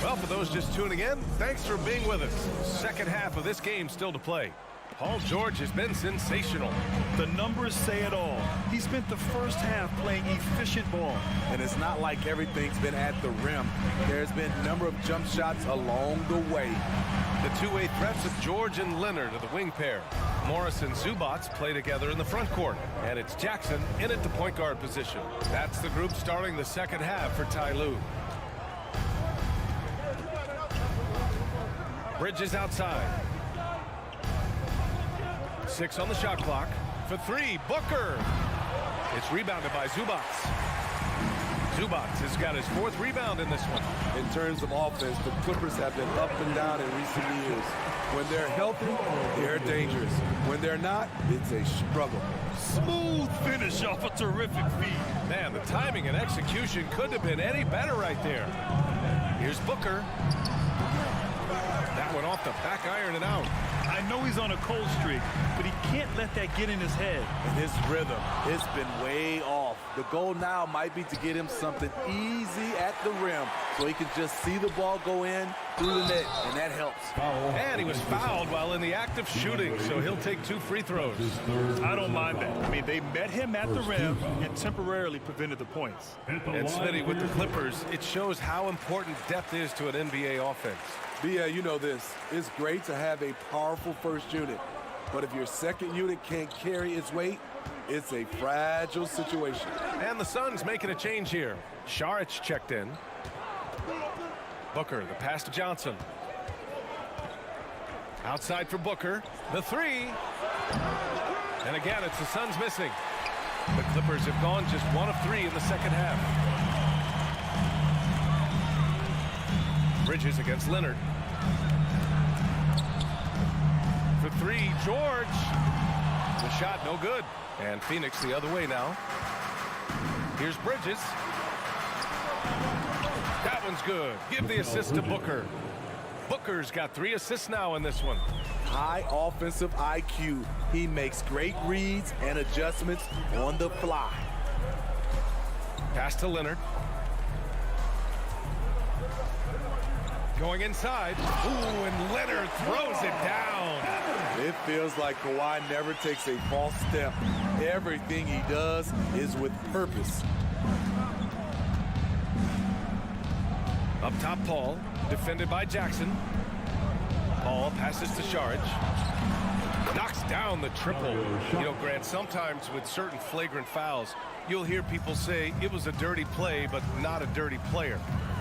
Well, for those just tuning in, thanks for being with us. Second half of this game still to play. Paul George has been sensational. The numbers say it all. He spent the first half playing efficient ball. And it's not like everything's been at the rim. There's been a number of jump shots along the way. The two-way threats of George and Leonard are the wing pair. Morris and Zubats play together in the front court. And it's Jackson in at the point guard position. That's the group starting the second half for Ty Lue. Bridges outside. 6 on the shot clock. For three, Booker. It's rebounded by Zubats. Zubats has got his 4th rebound in this one. In terms of offense, the Clippers have been up and down in recent years. When they're healthy, they're dangerous. When they're not, it's a struggle. Smooth finish off a terrific feed. Man, the timing and execution couldn't have been any better right there. Here's Booker. That one off the back iron and out. I know he's on a cold streak, but he can't let that get in his head. And his rhythm, it's been way off. The goal now might be to get him something easy at the rim so he can just see the ball go in through the net, and that helps. And he was fouled while in the act of shooting, so he'll take 2 free throws. I don't mind that. I mean, they met him at the rim and temporarily prevented the points. And Smitty, with the Clippers, it shows how important depth is to an NBA offense. Yeah, you know this. It's great to have a powerful first unit, but if your second unit can't carry its weight, it's a fragile situation. And the Suns making a change here. Saric checked in. Booker, the pass to Johnson. Outside for Booker. The three. And again, it's the Suns missing. The Clippers have gone just 1 of 3 in the second half. Bridges against Leonard. For three, George. The shot no good. And Phoenix the other way now. Here's Bridges. That one's good. Give the assist to Booker. Booker's got 3 assists now in this one. high offensive IQ. He makes great reads and adjustments on the fly. Pass to Leonard. Going inside. Ooh, and Leonard throws it down. It feels like Kawhi never takes a false step. Everything he does is with purpose. Up top, Paul. Defended by Jackson. Paul passes to Saric. Knocks down the triple. You know, Grant, sometimes with certain flagrant fouls, you'll hear people say it was a dirty play, but not a dirty player.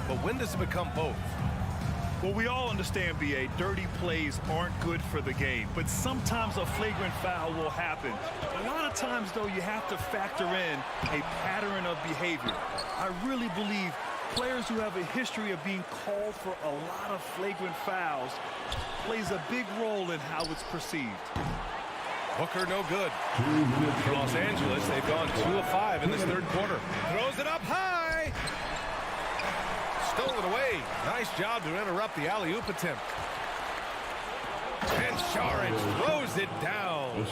But when does it become both? Well, we all understand, B.A., dirty plays aren't good for the game, but sometimes a flagrant foul will happen. A lot of times, though, you have to factor in a pattern of behavior. I really believe players who have a history of being called for a lot of flagrant fouls plays a big role in how it's perceived. Booker no good. For Los Angeles, they've gone 2 of 5 in this third quarter. Throws it up high. Stolen away. Nice job to interrupt the alley-oop attempt. And Saric throws it down.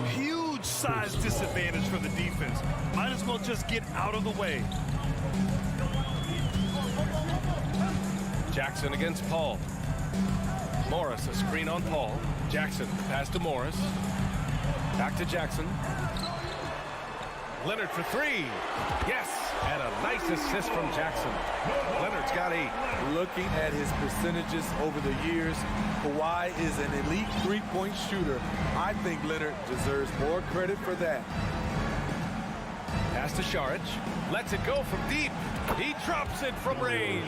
Huge size disadvantage for the defense. Might as well just get out of the way. Jackson against Paul. Morris, a screen on Paul. Jackson, pass to Morris. Back to Jackson. Leonard for 3. Yes, and a nice assist from Jackson. Leonard's got 8. Looking at his percentages over the years, Kawhi is an elite three-point shooter. I think Leonard deserves more credit for that. Pass to Saric. Lets it go from deep. He drops it from range.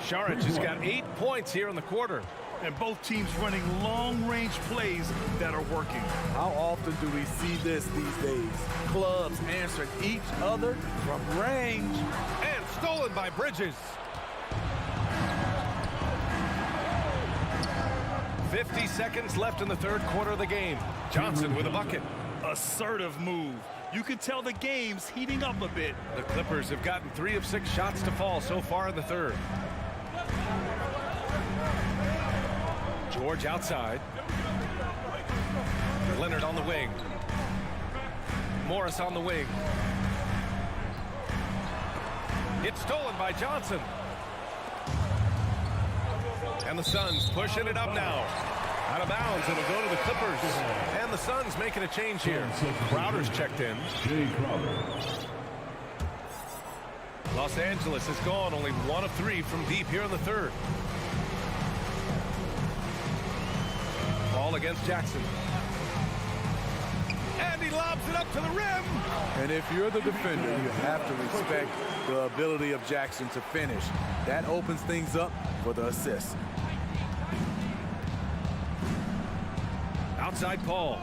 Saric has got 8 points here in the quarter. And both teams running long-range plays that are working. How often do we see this these days? Clubs answering each other from range. And stolen by Bridges. 50 seconds left in the third quarter of the game. Johnson with a bucket. Assertive move. You can tell the game's heating up a bit. The Clippers have gotten 3 of 6 shots to fall so far in the third. George outside. Leonard on the wing. Morris on the wing. It's stolen by Johnson. And the Suns pushing it up now. Out of bounds, it'll go to the Clippers. And the Suns making a change here. Crowder's checked in. Los Angeles has gone only 1 of 3 from deep here in the third. Ball against Jackson. And he lobs it up to the rim. And if you're the defender, you have to respect the ability of Jackson to finish. That opens things up for the assist. Outside Paul.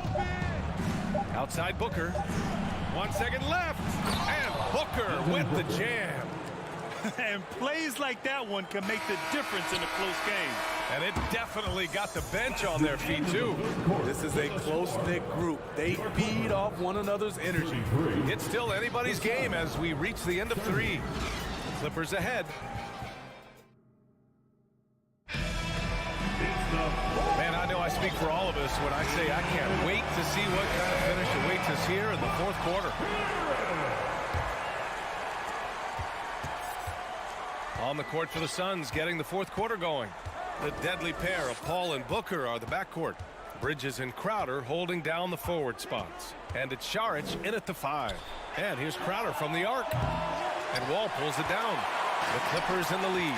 Outside Booker. 1 second left. And Booker with the jam. And plays like that one can make the difference in a close game. And it definitely got the bench on their feet, too. This is a close-knit group. They feed off one another's energy. It's still anybody's game as we reach the end of 3. Clippers ahead. Man, I know I speak for all of us when I say I can't wait to see what kind of finish awaits us here in the fourth quarter. On the court for the Suns, getting the fourth quarter going. The deadly pair of Paul and Booker are the backcourt. Bridges and Crowder holding down the forward spots. And it's Saric in at the 5. And here's Crowder from the arc. And Wall pulls it down. The Clippers in the lead.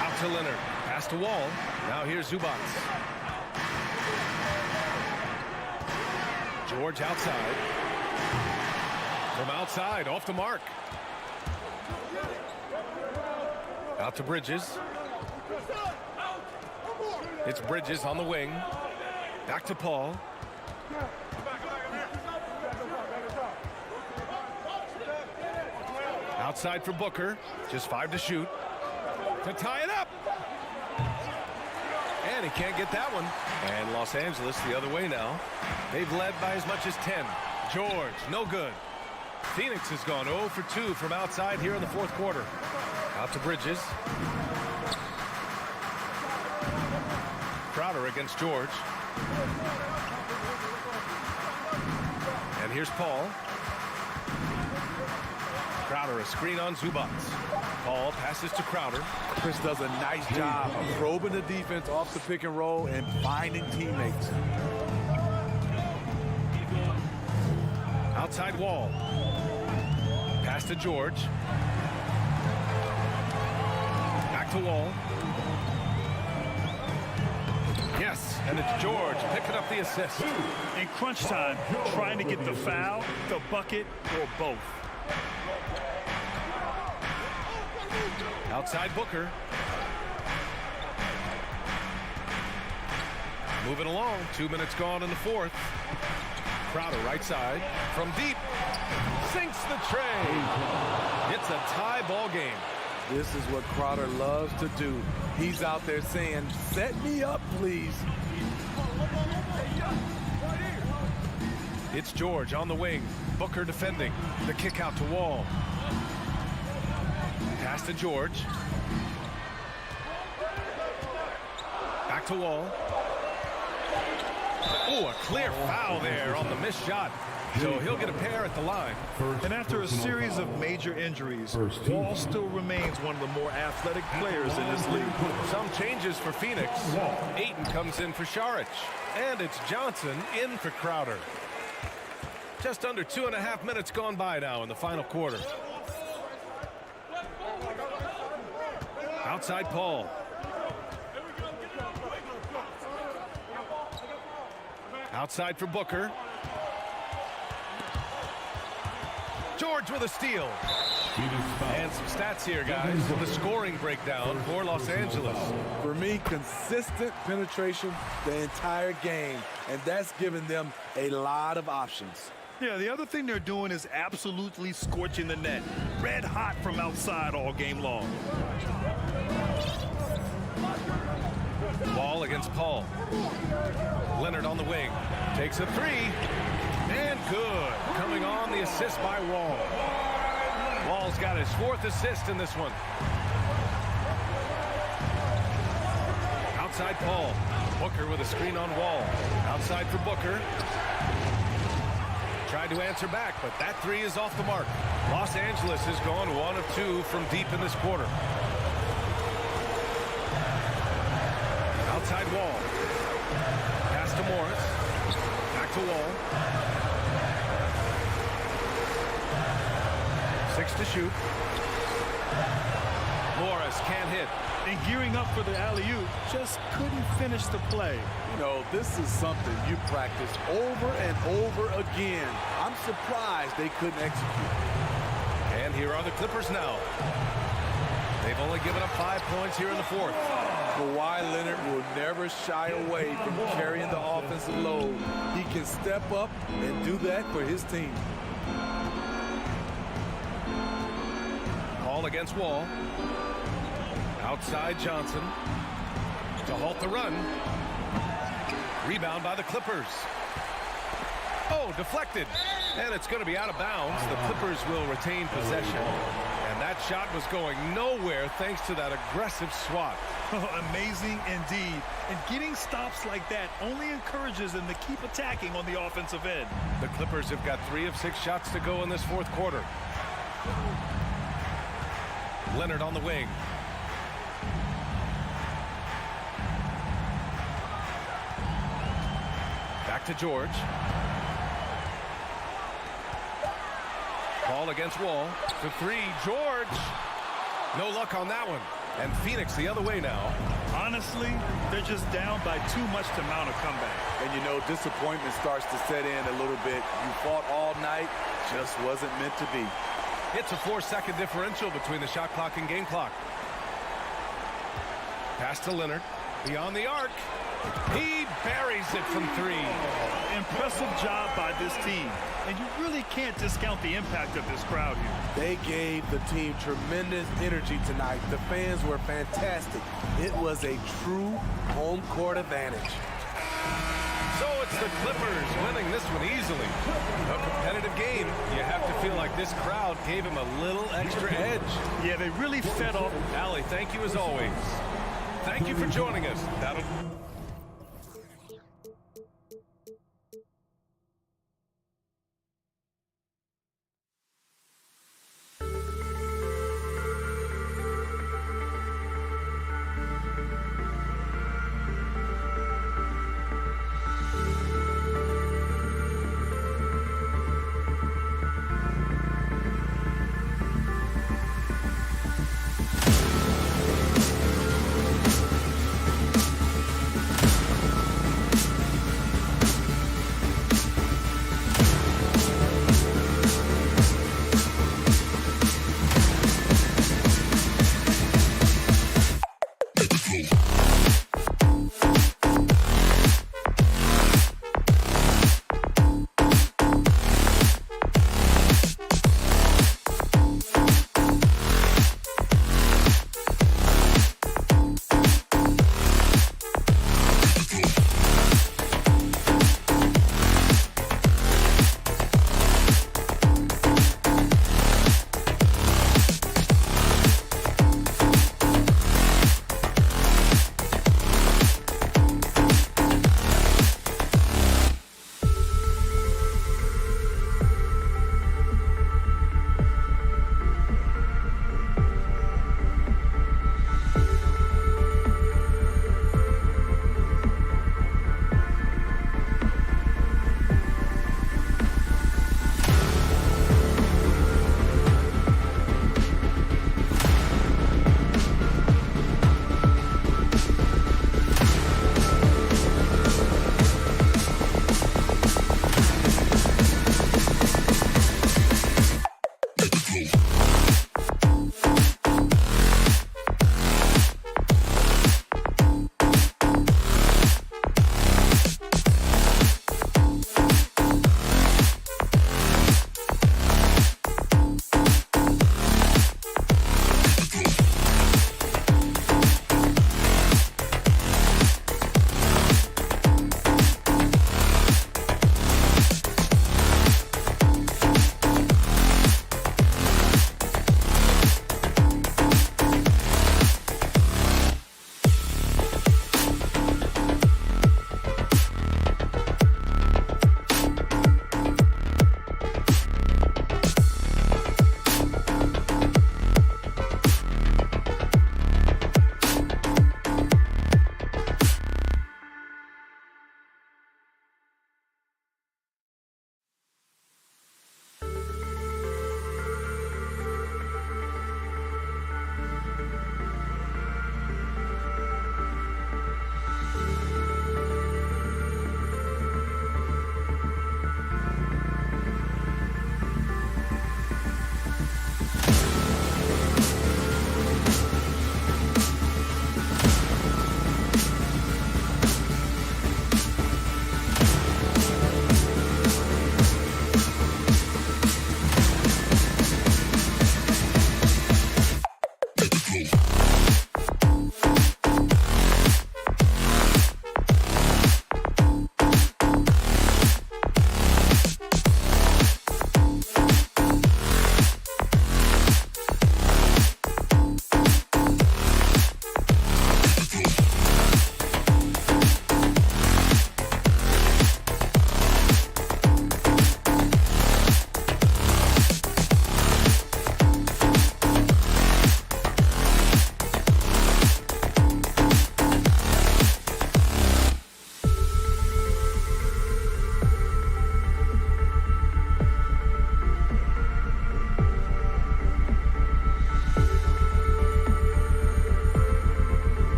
Out to Leonard. Pass to Wall. Now here's Zubac. George outside. From outside, off the mark. Out to Bridges. It's Bridges on the wing. Back to Paul. Outside for Booker. Just 5 to shoot. To tie it up. And he can't get that one. And Los Angeles the other way now. They've led by as much as 10. George, no good. Phoenix has gone 0 for 2 from outside here in the fourth quarter. Out to Bridges. Crowder against George. And here's Paul. Crowder, a screen on Zubats. Paul passes to Crowder. Chris does a nice job of probing the defense off the pick and roll and finding teammates. Outside Wall. Pass to George. Back to Wall. Yes, and it's George picking up the assist. In crunch time, trying to get the foul, the bucket, or both. Outside Booker. Moving along, 2 minutes gone in the fourth. Crowder right side from deep. Sinks the tray. It's a tie ball game. This is what Crowder loves to do. He's out there saying, set me up, please. It's George on the wing. Booker defending. The kick out to Wall. Pass to George. Back to Wall. Oh, a clear foul there on the missed shot. So he'll get a pair at the line. And after a series of major injuries, Wall still remains one of the more athletic players in this league. Some changes for Phoenix. Ayton comes in for Saric. And it's Johnson in for Crowder. Just under 2.5 minutes gone by now in the final quarter. Outside Paul. Outside for Booker. George with a steal. And some stats here, guys. The scoring breakdown for Los Angeles. For me, consistent penetration the entire game, and that's given them a lot of options. Yeah, the other thing they're doing is absolutely scorching the net. Red hot from outside all game long. Ball against Paul. Leonard on the wing. Takes a three. And good. Coming on the assist by Wall. Wall's got his 4th assist in this one. Outside Paul. Booker with a screen on Wall. Outside for Booker. Tried to answer back, but that three is off the mark. Los Angeles has gone 1 of 2 from deep in this quarter. Outside Wall. Pass to Morris. Back to Wall. 6 to shoot. Morris can't hit. And gearing up for the alley-oop, just couldn't finish the play. You know, this is something you practice over and over again. I'm surprised they couldn't execute. And here are the Clippers now. They've only given up 5 points here in the fourth. Kawhi Leonard will never shy away from carrying the offensive load. He can step up and do that for his team. Ball against Wall. Outside Johnson. To halt the run. Rebound by the Clippers. Oh, deflected. And it's going to be out of bounds. The Clippers will retain possession. And that shot was going nowhere thanks to that aggressive swat. Amazing indeed. And getting stops like that only encourages them to keep attacking on the offensive end. The Clippers have got 3 of 6 shots to go in this fourth quarter. Leonard on the wing. Back to George. Ball against Wall. For 3, George. No luck on that one. And Phoenix the other way now. Honestly, they're just down by too much to mount a comeback. And you know, disappointment starts to set in a little bit. You fought all night, just wasn't meant to be. It's a 4-second differential between the shot clock and game clock. Pass to Leonard. Beyond the arc. He buries it from 3. Impressive job by this team. And you really can't discount the impact of this crowd here. They gave the team tremendous energy tonight. The fans were fantastic. It was a true home court advantage. So it's the Clippers winning this one easily. A competitive game. You have to feel like this crowd gave him a little extra edge. Yeah, they really fed off. Allie, thank you as always. Thank you for joining us.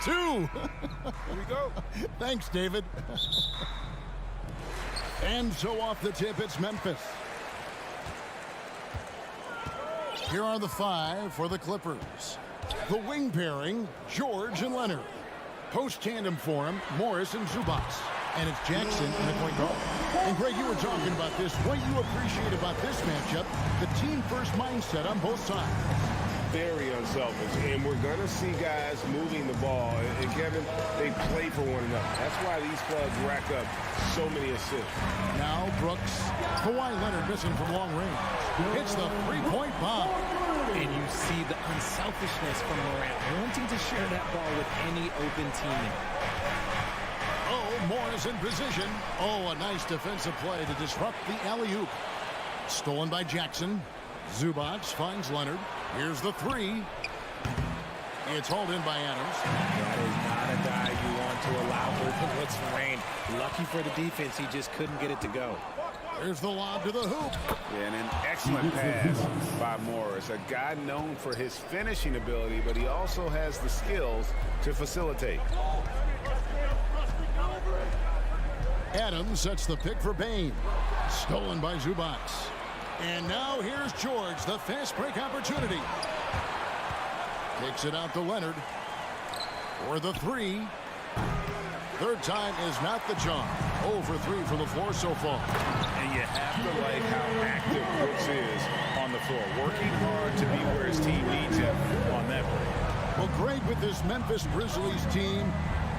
two. Here we go. Thanks, David. And so off the tip, it's Memphis. Here are the 5 for the Clippers. The wing pairing, George and Leonard. Post tandem for him, Morris and Zubac. And it's Jackson in the point guard. And Greg, you were talking about this. What you appreciate about this matchup, the team-first mindset on both sides. Very unselfish, and we're going to see guys moving the ball. And Kevin, they play for one another. That's why these clubs rack up so many assists. Now Brooks. Kawhi Leonard missing from long range. Hits the three-point bomb. And you see the unselfishness from Morant, wanting to share that ball with any open teammate. Oh, Morris in position. Oh, a nice defensive play to disrupt the alley-oop. Stolen by Jackson. Zubac finds Leonard. Here's the 3. It's hauled in by Adams. That is not a guy you want to allow open looks from Rain. Lucky for the defense, he just couldn't get it to go. There's the lob to the hoop. And an excellent pass by Morris. A guy known for his finishing ability, but he also has the skills to facilitate. Adams sets the pick for Bane. Stolen by Zubac. And now here's George, the fast break opportunity. Takes it out to Leonard. For the 3. Third time is not the charm. 0 for 3 for the floor so far. And you have to like how active Brooks is on the floor. Working hard to be where his team needs him on that break. Well, Greg, with this Memphis Grizzlies team,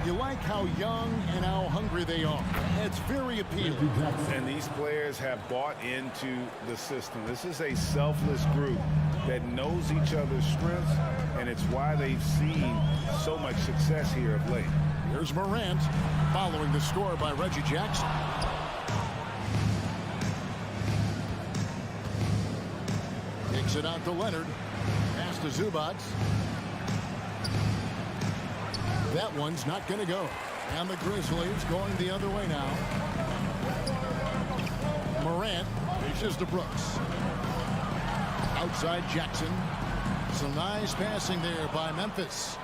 you like how young and how hungry they are. It's very appealing. And these players have bought into the system. This is a selfless group that knows each other's strengths, and it's why they've seen so much success here of late. Here's Morant following the score by Reggie Jackson. Takes it out to Leonard. Pass to Zubac. That one's not going to go. And the Grizzlies going the other way now. Morant reaches to Brooks. Outside Jackson. Some nice passing there by Memphis.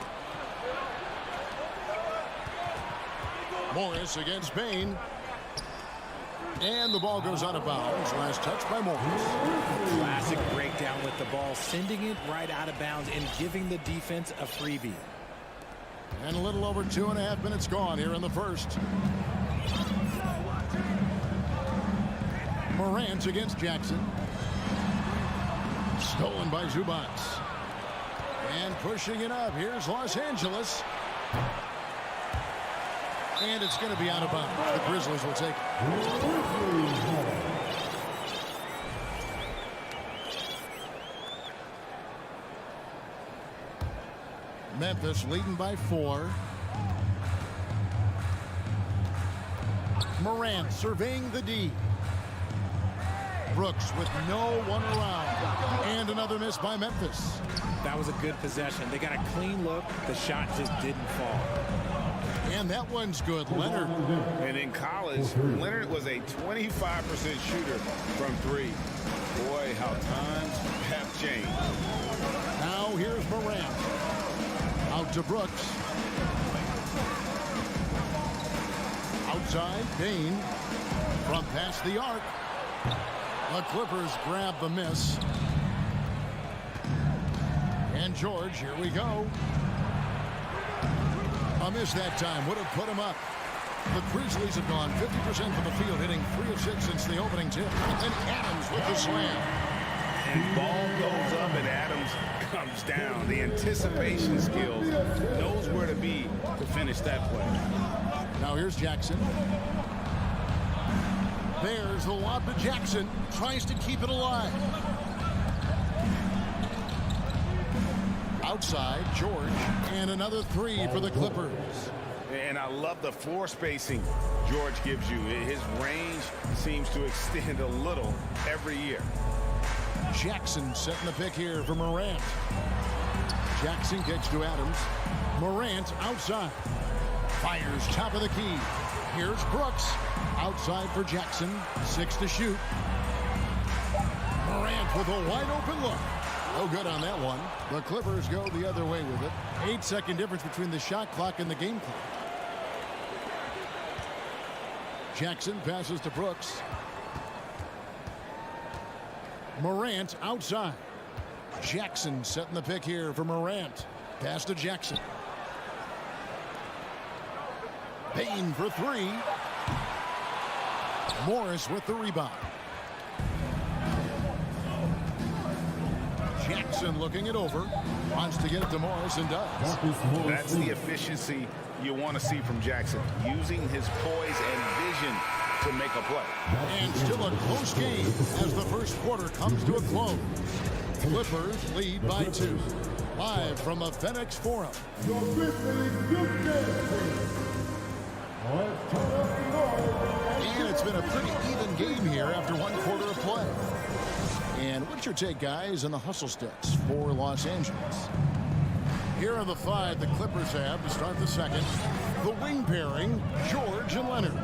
Morris against Bane. And the ball goes out of bounds. Last touch by Morris. Classic breakdown with the ball, sending it right out of bounds and giving the defense a freebie. And a little over 2.5 minutes gone here in the first. Morant against Jackson. Stolen by Zubac. And pushing it up. Here's Los Angeles. And it's going to be out of bounds. The Grizzlies will take it. Memphis leading by 4. Morant surveying the D. Brooks with no one around. And another miss by Memphis. That was a good possession. They got a clean look. The shot just didn't fall. And that one's good. Leonard. And in college, Leonard was a 25% shooter from 3. Boy, how times have changed. Now here's Morant. Out to Brooks. Outside, Bane. From past the arc. The Clippers grab the miss. And George, here we go. A miss that time would have put him up. The Grizzlies have gone 50% from the field, hitting 3 of 6 since the opening tip. And Adams with the slam. And ball goes up and Adams comes down. The anticipation skills, knows where to be to finish that play. Now here's Jackson. There's the lob to Jackson. Tries to keep it alive. Outside, George. And another 3 for the Clippers. And I love the floor spacing George gives you. His range seems to extend a little every year. Jackson setting the pick here for Morant. Jackson kicks to Adams. Morant outside. Fires top of the key. Here's Brooks. Outside for Jackson. 6 to shoot. Morant with a wide open look. No good on that one. The Clippers go the other way with it. 8-second difference between the shot clock and the game clock. Jackson passes to Brooks. Morant outside. Jackson setting the pick here for Morant. Pass to Jackson. Payne for three. Morris with the rebound. Jackson looking it over. Wants to get it to Morris and does. That's the efficiency you want to see from Jackson. Using his poise and vision to make a play. And still a close game as the first quarter comes to a close. Clippers lead by 2. Live from the FedEx Forum. And it's been a pretty even game here after one quarter of play. And what's your take, guys, on the hustle sticks for Los Angeles? Here are the 5 the Clippers have to start the second. The wing pairing, George and Leonard.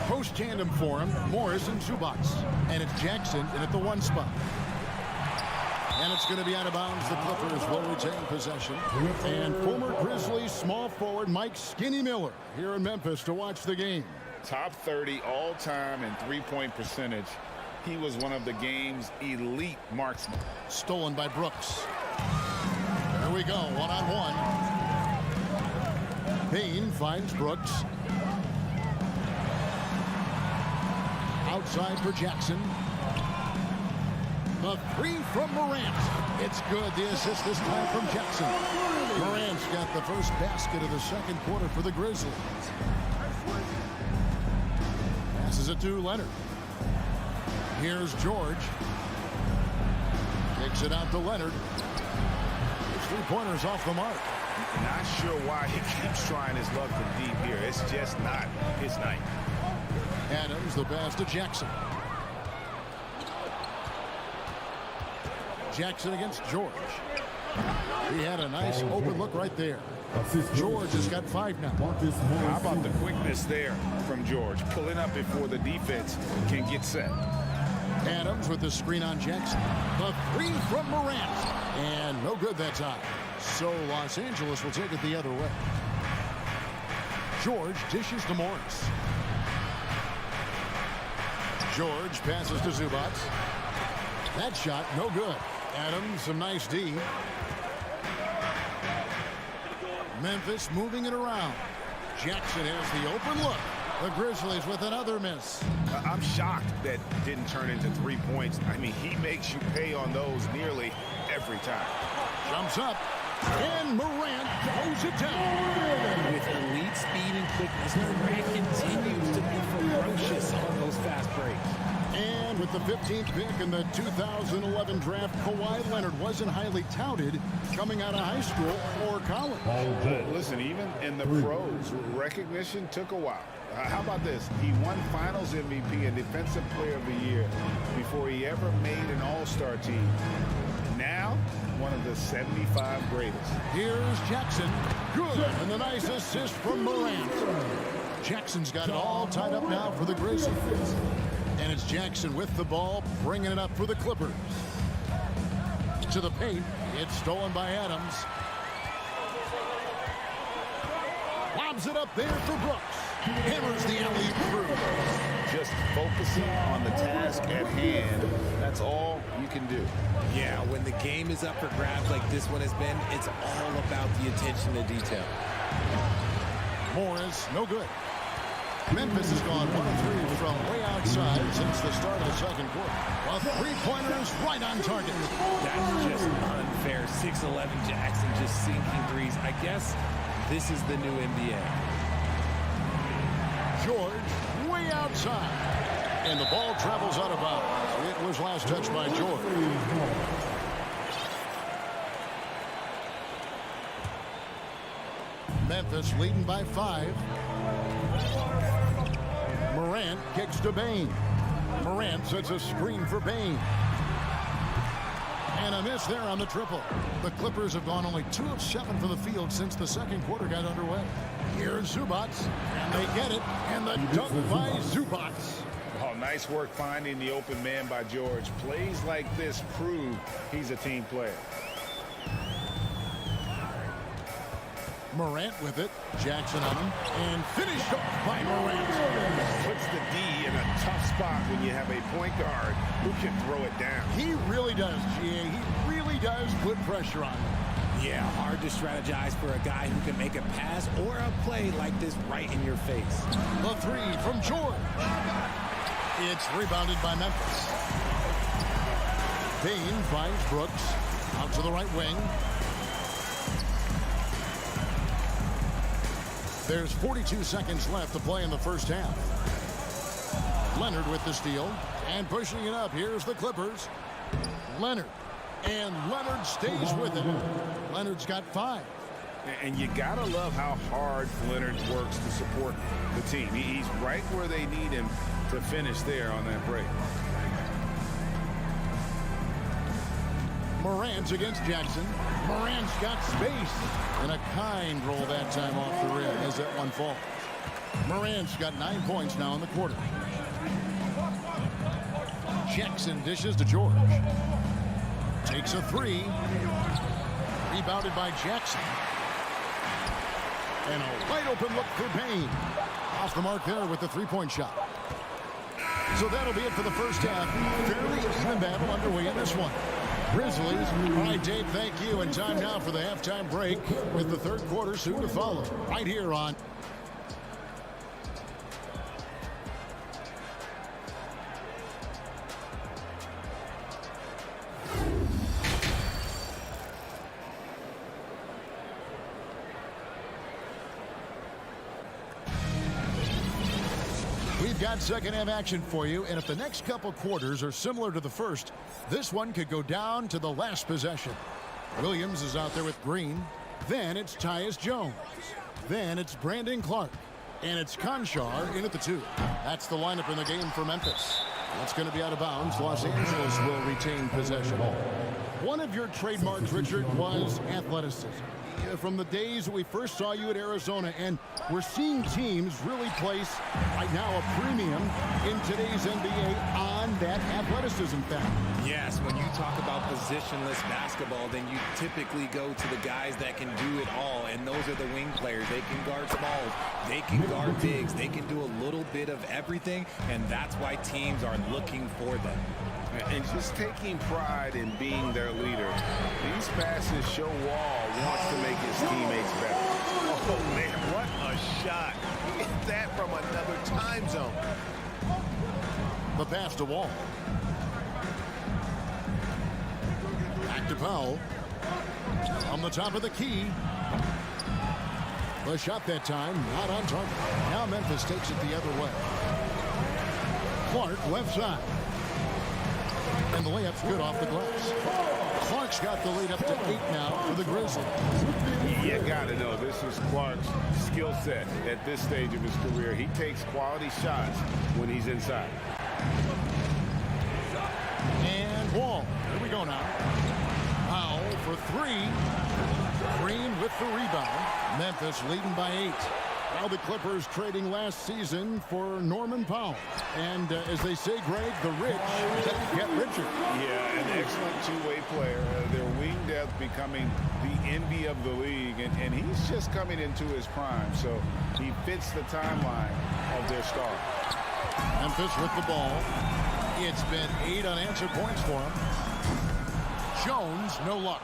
Post tandem for him, Morris and Zubac. And it's Jackson in at the 1 spot. And it's going to be out of bounds. The Clippers will retain possession. And former Grizzlies small forward Mike Skinny Miller here in Memphis to watch the game. Top 30 all-time in three-point percentage. He was one of the game's elite marksmen. Stolen by Brooks. Here we go, one-on-one. Payne finds Brooks. Outside for Jackson. The 3 from Morant. It's good. The assist this time from Jackson. Morant's got the first basket of the second quarter for the Grizzlies. Passes it to Leonard. Here's George. Kicks it out to Leonard. His 3-pointers off the mark. Not sure why he keeps trying his luck from deep here. It's just not his night. Adams, the pass to Jackson. Jackson against George. He had a nice open look right there. George has got 5 now. How about the quickness there from George? Pulling up before the defense can get set. Adams with the screen on Jackson. The 3 from Morant. And no good that time. So Los Angeles will take it the other way. George dishes to Morris. George passes to Zubac. That shot, no good. Adams, some nice D. Memphis moving it around. Jackson has the open look. The Grizzlies with another miss. I'm shocked that didn't turn into 3 points. I mean, he makes you pay on those nearly every time. Jumps up, and Morant throws it down. With elite speed and quickness, Morant continues to be ferocious on those fast breaks. And with the 15th pick in the 2011 draft, Kawhi Leonard wasn't highly touted coming out of high school or college. Listen, even in the pros, recognition took a while. How about this? He won Finals MVP and Defensive Player of the Year before he ever made an All-Star team. Now, one of the 75 greatest. Here's Jackson. Good. And the nice assist from Morant. Jackson's got it all tied up now for the Grizzlies. And it's Jackson with the ball, bringing it up for the Clippers. To the paint. It's stolen by Adams. Lobs it up there for Brooks. Hammers the alley through. Just focusing on the task at hand. That's all you can do. Yeah, when the game is up for grabs like this one has been, it's all about the attention to detail. Morris, no good. Memphis has gone 1 of 3 from way outside since the start of the second quarter. Well, 3-pointers right on target. That's just unfair. 6'11" Jackson just sinking threes. I guess this is the new NBA. George way outside. And the ball travels out of bounds. It was last touched by George. Memphis leading by 5. Morant kicks to Bane. Morant sets a screen for Bane. And a miss there on the triple. The Clippers have gone only 2 of 7 from the field since the second quarter got underway. Here's Zubac, and they get it, and the dunk by Zubac. Oh, nice work finding the open man by George. Plays like this prove he's a team player. Morant with it. Jackson on him. And finished off by Morant. Puts the D in a tough spot when you have a point guard who can throw it down. He really does, GA. He really does put pressure on him. Yeah, hard to strategize for a guy who can make a pass or a play like this right in your face. The three from George. It's rebounded by Memphis. Payne finds Brooks. Out to the right wing. There's 42 seconds left to play in the first half. Leonard with the steal. And pushing it up. Here's the Clippers. Leonard. And Leonard stays with it. Leonard's got 5. And you got to love how hard Leonard works to support the team. He's right where they need him to finish there on that break. Morant against Jackson. Morant's got space. And a kind roll that time off the rim as that one falls. Morant's got 9 points now in the quarter. Jackson dishes to George. Takes a 3. Rebounded by Jackson. And a wide open look for Payne. Off the mark there with the 3-point shot. So that'll be it for the first half. Fairly even battle underway in this one. Grizzlies. All right, Dave, thank you. And time now for the halftime break with the third quarter soon to follow. Right here on We've got second half action for you, and if the next couple quarters are similar to the first, this one could go down to the last possession. Williams is out there with Green. Then it's Tyus Jones. Then it's Brandon Clark. And it's Conchar in at the 2. That's the lineup in the game for Memphis. That's going to be out of bounds. Los Angeles will retain possession. One of your trademarks, Richard, was athleticism. From the days that we first saw you at Arizona, and we're seeing teams really place right now a premium in today's NBA on that athleticism factor. Yes, when you talk about positionless basketball, then you typically go to the guys that can do it all, and those are the wing players. They can guard smalls, they can guard bigs, they can do a little bit of everything, and that's why teams are looking for them. And just taking pride in being their leader. These passes show Wall wants to make his teammates better. Oh, man, what a shot. Get that from another time zone. The pass to Wall. Back to Powell. On the top of the key. The shot that time, not on target. Now Memphis takes it the other way. Clark, left side. And the layup's good off the glass. Clark's got the lead up to 8 now for the Grizzlies. You got to know this is Clark's skill set at this stage of his career. He takes quality shots when he's inside. And Wall. Here we go now. Powell for 3. Green with the rebound. Memphis leading by 8. Now the Clippers trading last season for Norman Powell. And as they say, Greg, the rich get richer. Yeah, an excellent two-way player. Their wing depth becoming the envy of the league. And he's just coming into his prime. So he fits the timeline of their star. Memphis with the ball. It's been 8 unanswered points for him. Jones, no luck.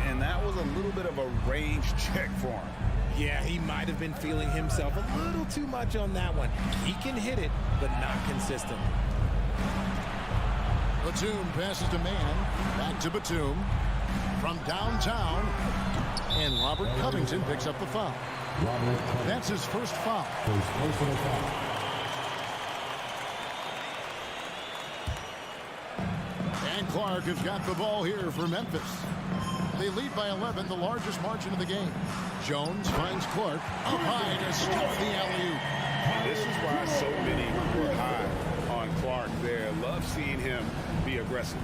And that was a little bit of a range check for him. Yeah, he might have been feeling himself a little too much on that one. He can hit it, but not consistent. Batum passes to Man. Back to Batum. From downtown. And Robert Covington picks up the foul. That's his first foul. And Clark has got the ball here for Memphis. They lead by 11, the largest margin of the game. Jones finds Clark up high to stuff the alley-oop. This is why so many were high on Clark there. Love seeing him be aggressive.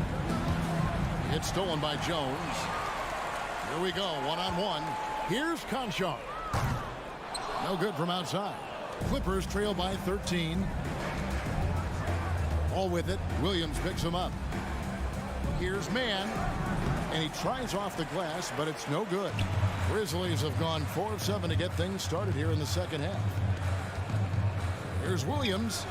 It's stolen by Jones. Here we go, one-on-one. Here's Conchar. No good from outside. Clippers trail by 13. All with it. Williams picks him up. Here's Mann. And he tries off the glass, but it's no good. Grizzlies have gone 4 of 7 to get things started here in the second half. Here's Williams.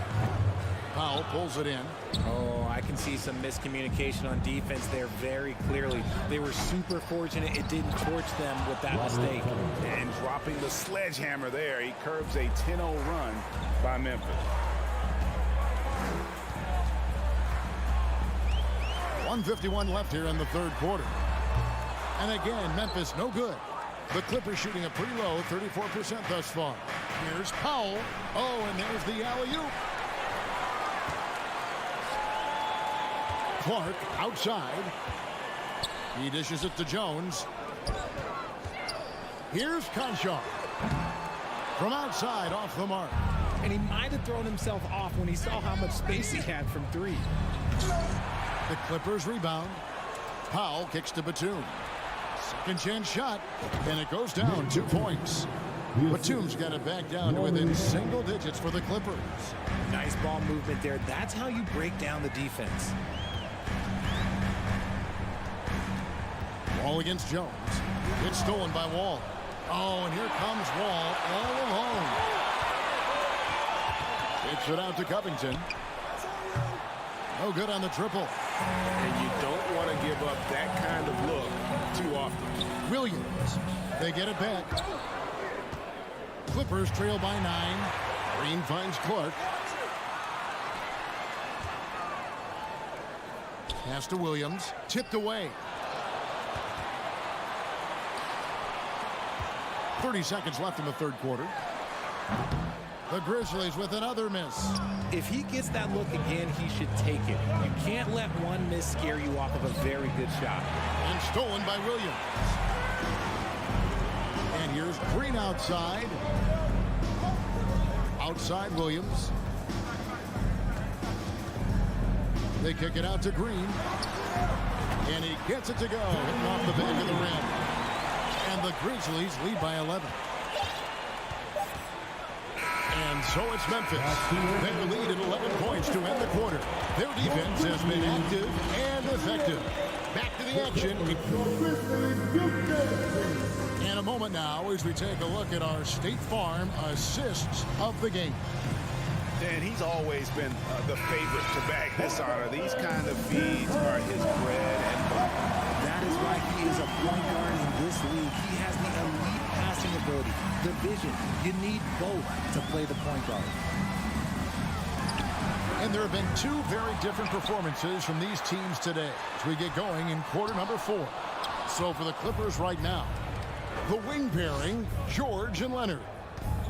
Powell pulls it in. Oh, I can see some miscommunication on defense there very clearly. They were super fortunate it didn't torch them with that mistake. And dropping the sledgehammer there, he curbs a 10-0 run by Memphis. 1:51 left here in the third quarter. And again, Memphis no good. The Clippers shooting a pretty low 34% thus far. Here's Powell. Oh, and there's the alley-oop. Clark outside. He dishes it to Jones. Here's Conchar. From outside, off the mark. And he might have thrown himself off when he saw how much space he had from 3. The Clippers rebound. Powell kicks to Batum. Second chance shot, and it goes down 2 points. Batum's got it back down to within single digits for the Clippers. Nice ball movement there. That's how you break down the defense. Wall against Jones. It's stolen by Wall. Oh, and here comes Wall all alone. Kicks it out to Covington. No good on the triple. And you don't want to give up that kind of look too often. Williams. They get it back. Clippers trail by 9. Green finds Clark. Pass to Williams. Tipped away. 30 seconds left in the third quarter. The Grizzlies with another miss. If he gets that look again, he should take it. You can't let one miss scare you off of a very good shot. And stolen by Williams. And here's Green outside. Outside Williams. They kick it out to Green. And he gets it to go. Hitting off the back of the rim. And the Grizzlies lead by 11. And so it's Memphis. They lead at 11 points to end the quarter. Their defense has been active and effective. Back to the action. In a moment now as we take a look at our State Farm assists of the game. And he's always been the favorite to bag this honor. These kind of feeds are his bread and butter. That is why he is a point guard in this league. He has the elite passing ability, the vision. You need both to play the point guard. And there have been 2 very different performances from these teams today as we get going in quarter number 4. So for the Clippers right now, the wing pairing, George and Leonard.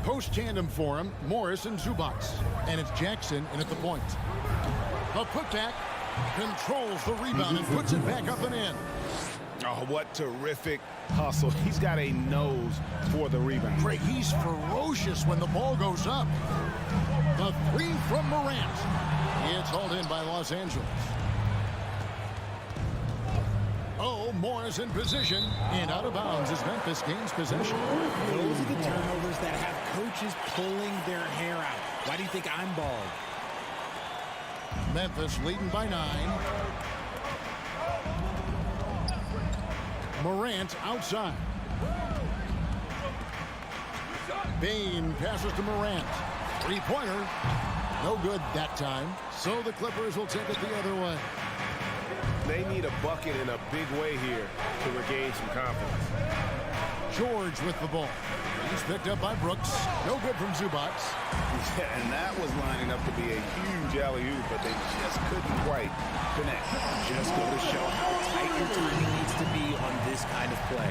Post tandem for him, Morris and Zubac. And it's Jackson in at the point. A putback, controls the rebound and puts it back up and in. Oh, what terrific hustle. He's got a nose for the rebound. Craig, he's ferocious when the ball goes up. The 3 from Morant. It's hauled in by Los Angeles. Oh, Morris in position and out of bounds as Memphis gains possession. Those are the turnovers that have coaches pulling their hair out. Why do you think I'm bald? Memphis leading by 9. Morant outside. Bain passes to Morant. 3-pointer. No good that time. So the Clippers will take it the other way. They need a bucket in a big way here to regain some confidence. George with the ball. He's picked up by Brooks. No good from Zubac. Yeah, and that was lining up to be a huge alley-oop, but they just couldn't quite connect. Just go to show how tight your timing needs to be on this kind of play.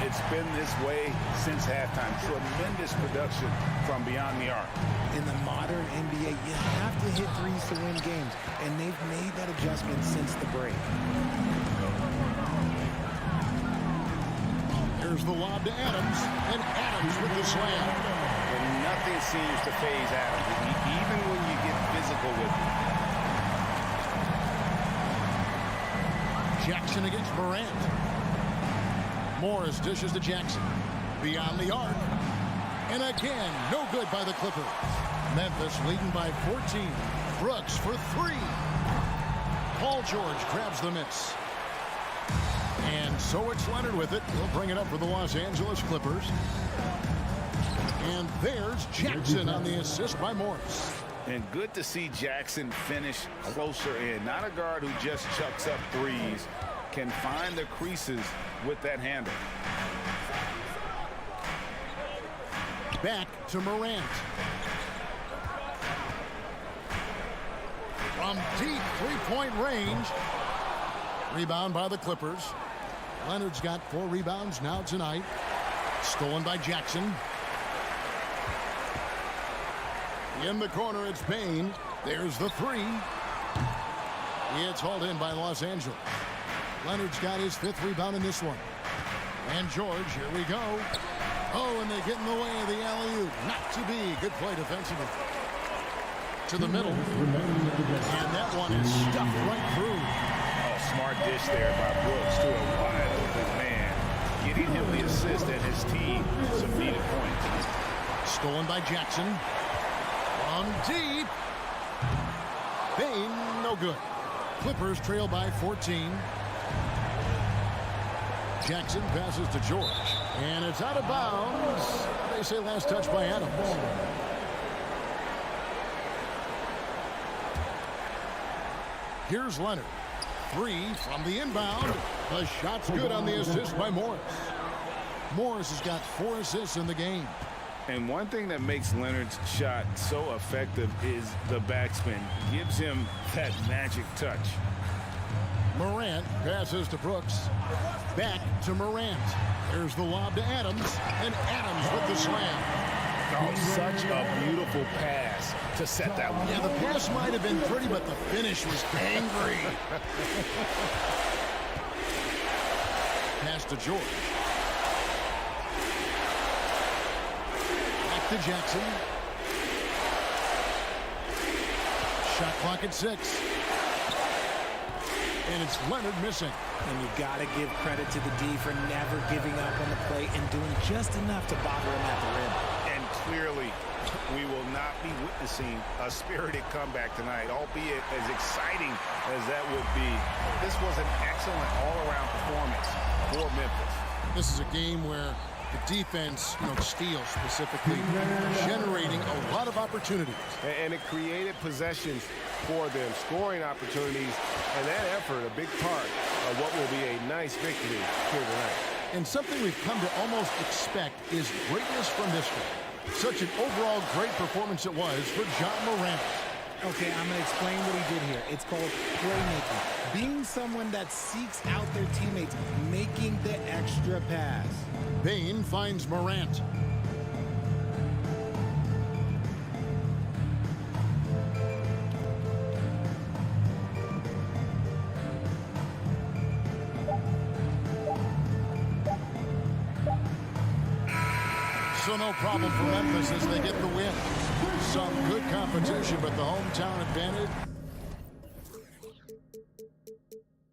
It's been this way since halftime. Tremendous production from beyond the arc. In the modern NBA, you have to hit threes to win games, and they've made that adjustment since the break. Here's the lob to Adams, and Adams with the slam. And nothing seems to faze Adams, even when you get physical with him. Jackson against Morant. Morris dishes to Jackson. Beyond the arc. And again, no good by the Clippers. Memphis leading by 14. Brooks for three. Paul George grabs the miss. And so it's Leonard with it. He'll bring it up for the Los Angeles Clippers. And there's Jackson on the assist by Morris. And good to see Jackson finish closer in. Not a guard who just chucks up threes. Can find the creases with that handle. Back to Morant. From deep three-point range. Rebound by the Clippers. Leonard's got 4 rebounds now tonight. Stolen by Jackson. In the corner, it's Payne. There's the three. It's hauled in by Los Angeles. Leonard's got his 5th rebound in this one. And George, here we go. Oh, and they get in the way of the alley-oop. Not to be. Good play defensively. To the middle. And that one is stuffed right through. Oh, smart dish there by Brooks to a wide open man. Getting him the assist and his team some needed points. Stolen by Jackson. From deep. Payne, no good. Clippers trail by 14. Jackson passes to George. And it's out of bounds. They say last touch by Adams. Here's Leonard. 3 from the inbound. The shot's good on the assist by Morris. Morris has got 4 assists in the game. And one thing that makes Leonard's shot so effective is the backspin. Gives him that magic touch. Morant passes to Brooks. Back to Morant. There's the lob to Adams. And Adams with the slam. Oh, such a beautiful pass to set that one. Yeah, the pass might have been pretty, but the finish was angry. Pass to George. To Jackson. Shot clock at 6. And it's Leonard missing. And you got to give credit to the D for never giving up on the play and doing just enough to bother him at the rim. And clearly, we will not be witnessing a spirited comeback tonight, albeit as exciting as that would be. This was an excellent all-around performance for Memphis. This is a game where the defense, steals specifically, generating a lot of opportunities. And it created possessions for them, scoring opportunities, and that effort, a big part of what will be a nice victory here tonight. And something we've come to almost expect is greatness from this game. Such an overall great performance it was for John Morant. Okay, I'm going to explain what he did here. It's called playmaking. Being someone that seeks out their teammates, making the extra pass. Payne finds Morant. So no problem for Memphis as they get the win. Some good competition, but the hometown advantage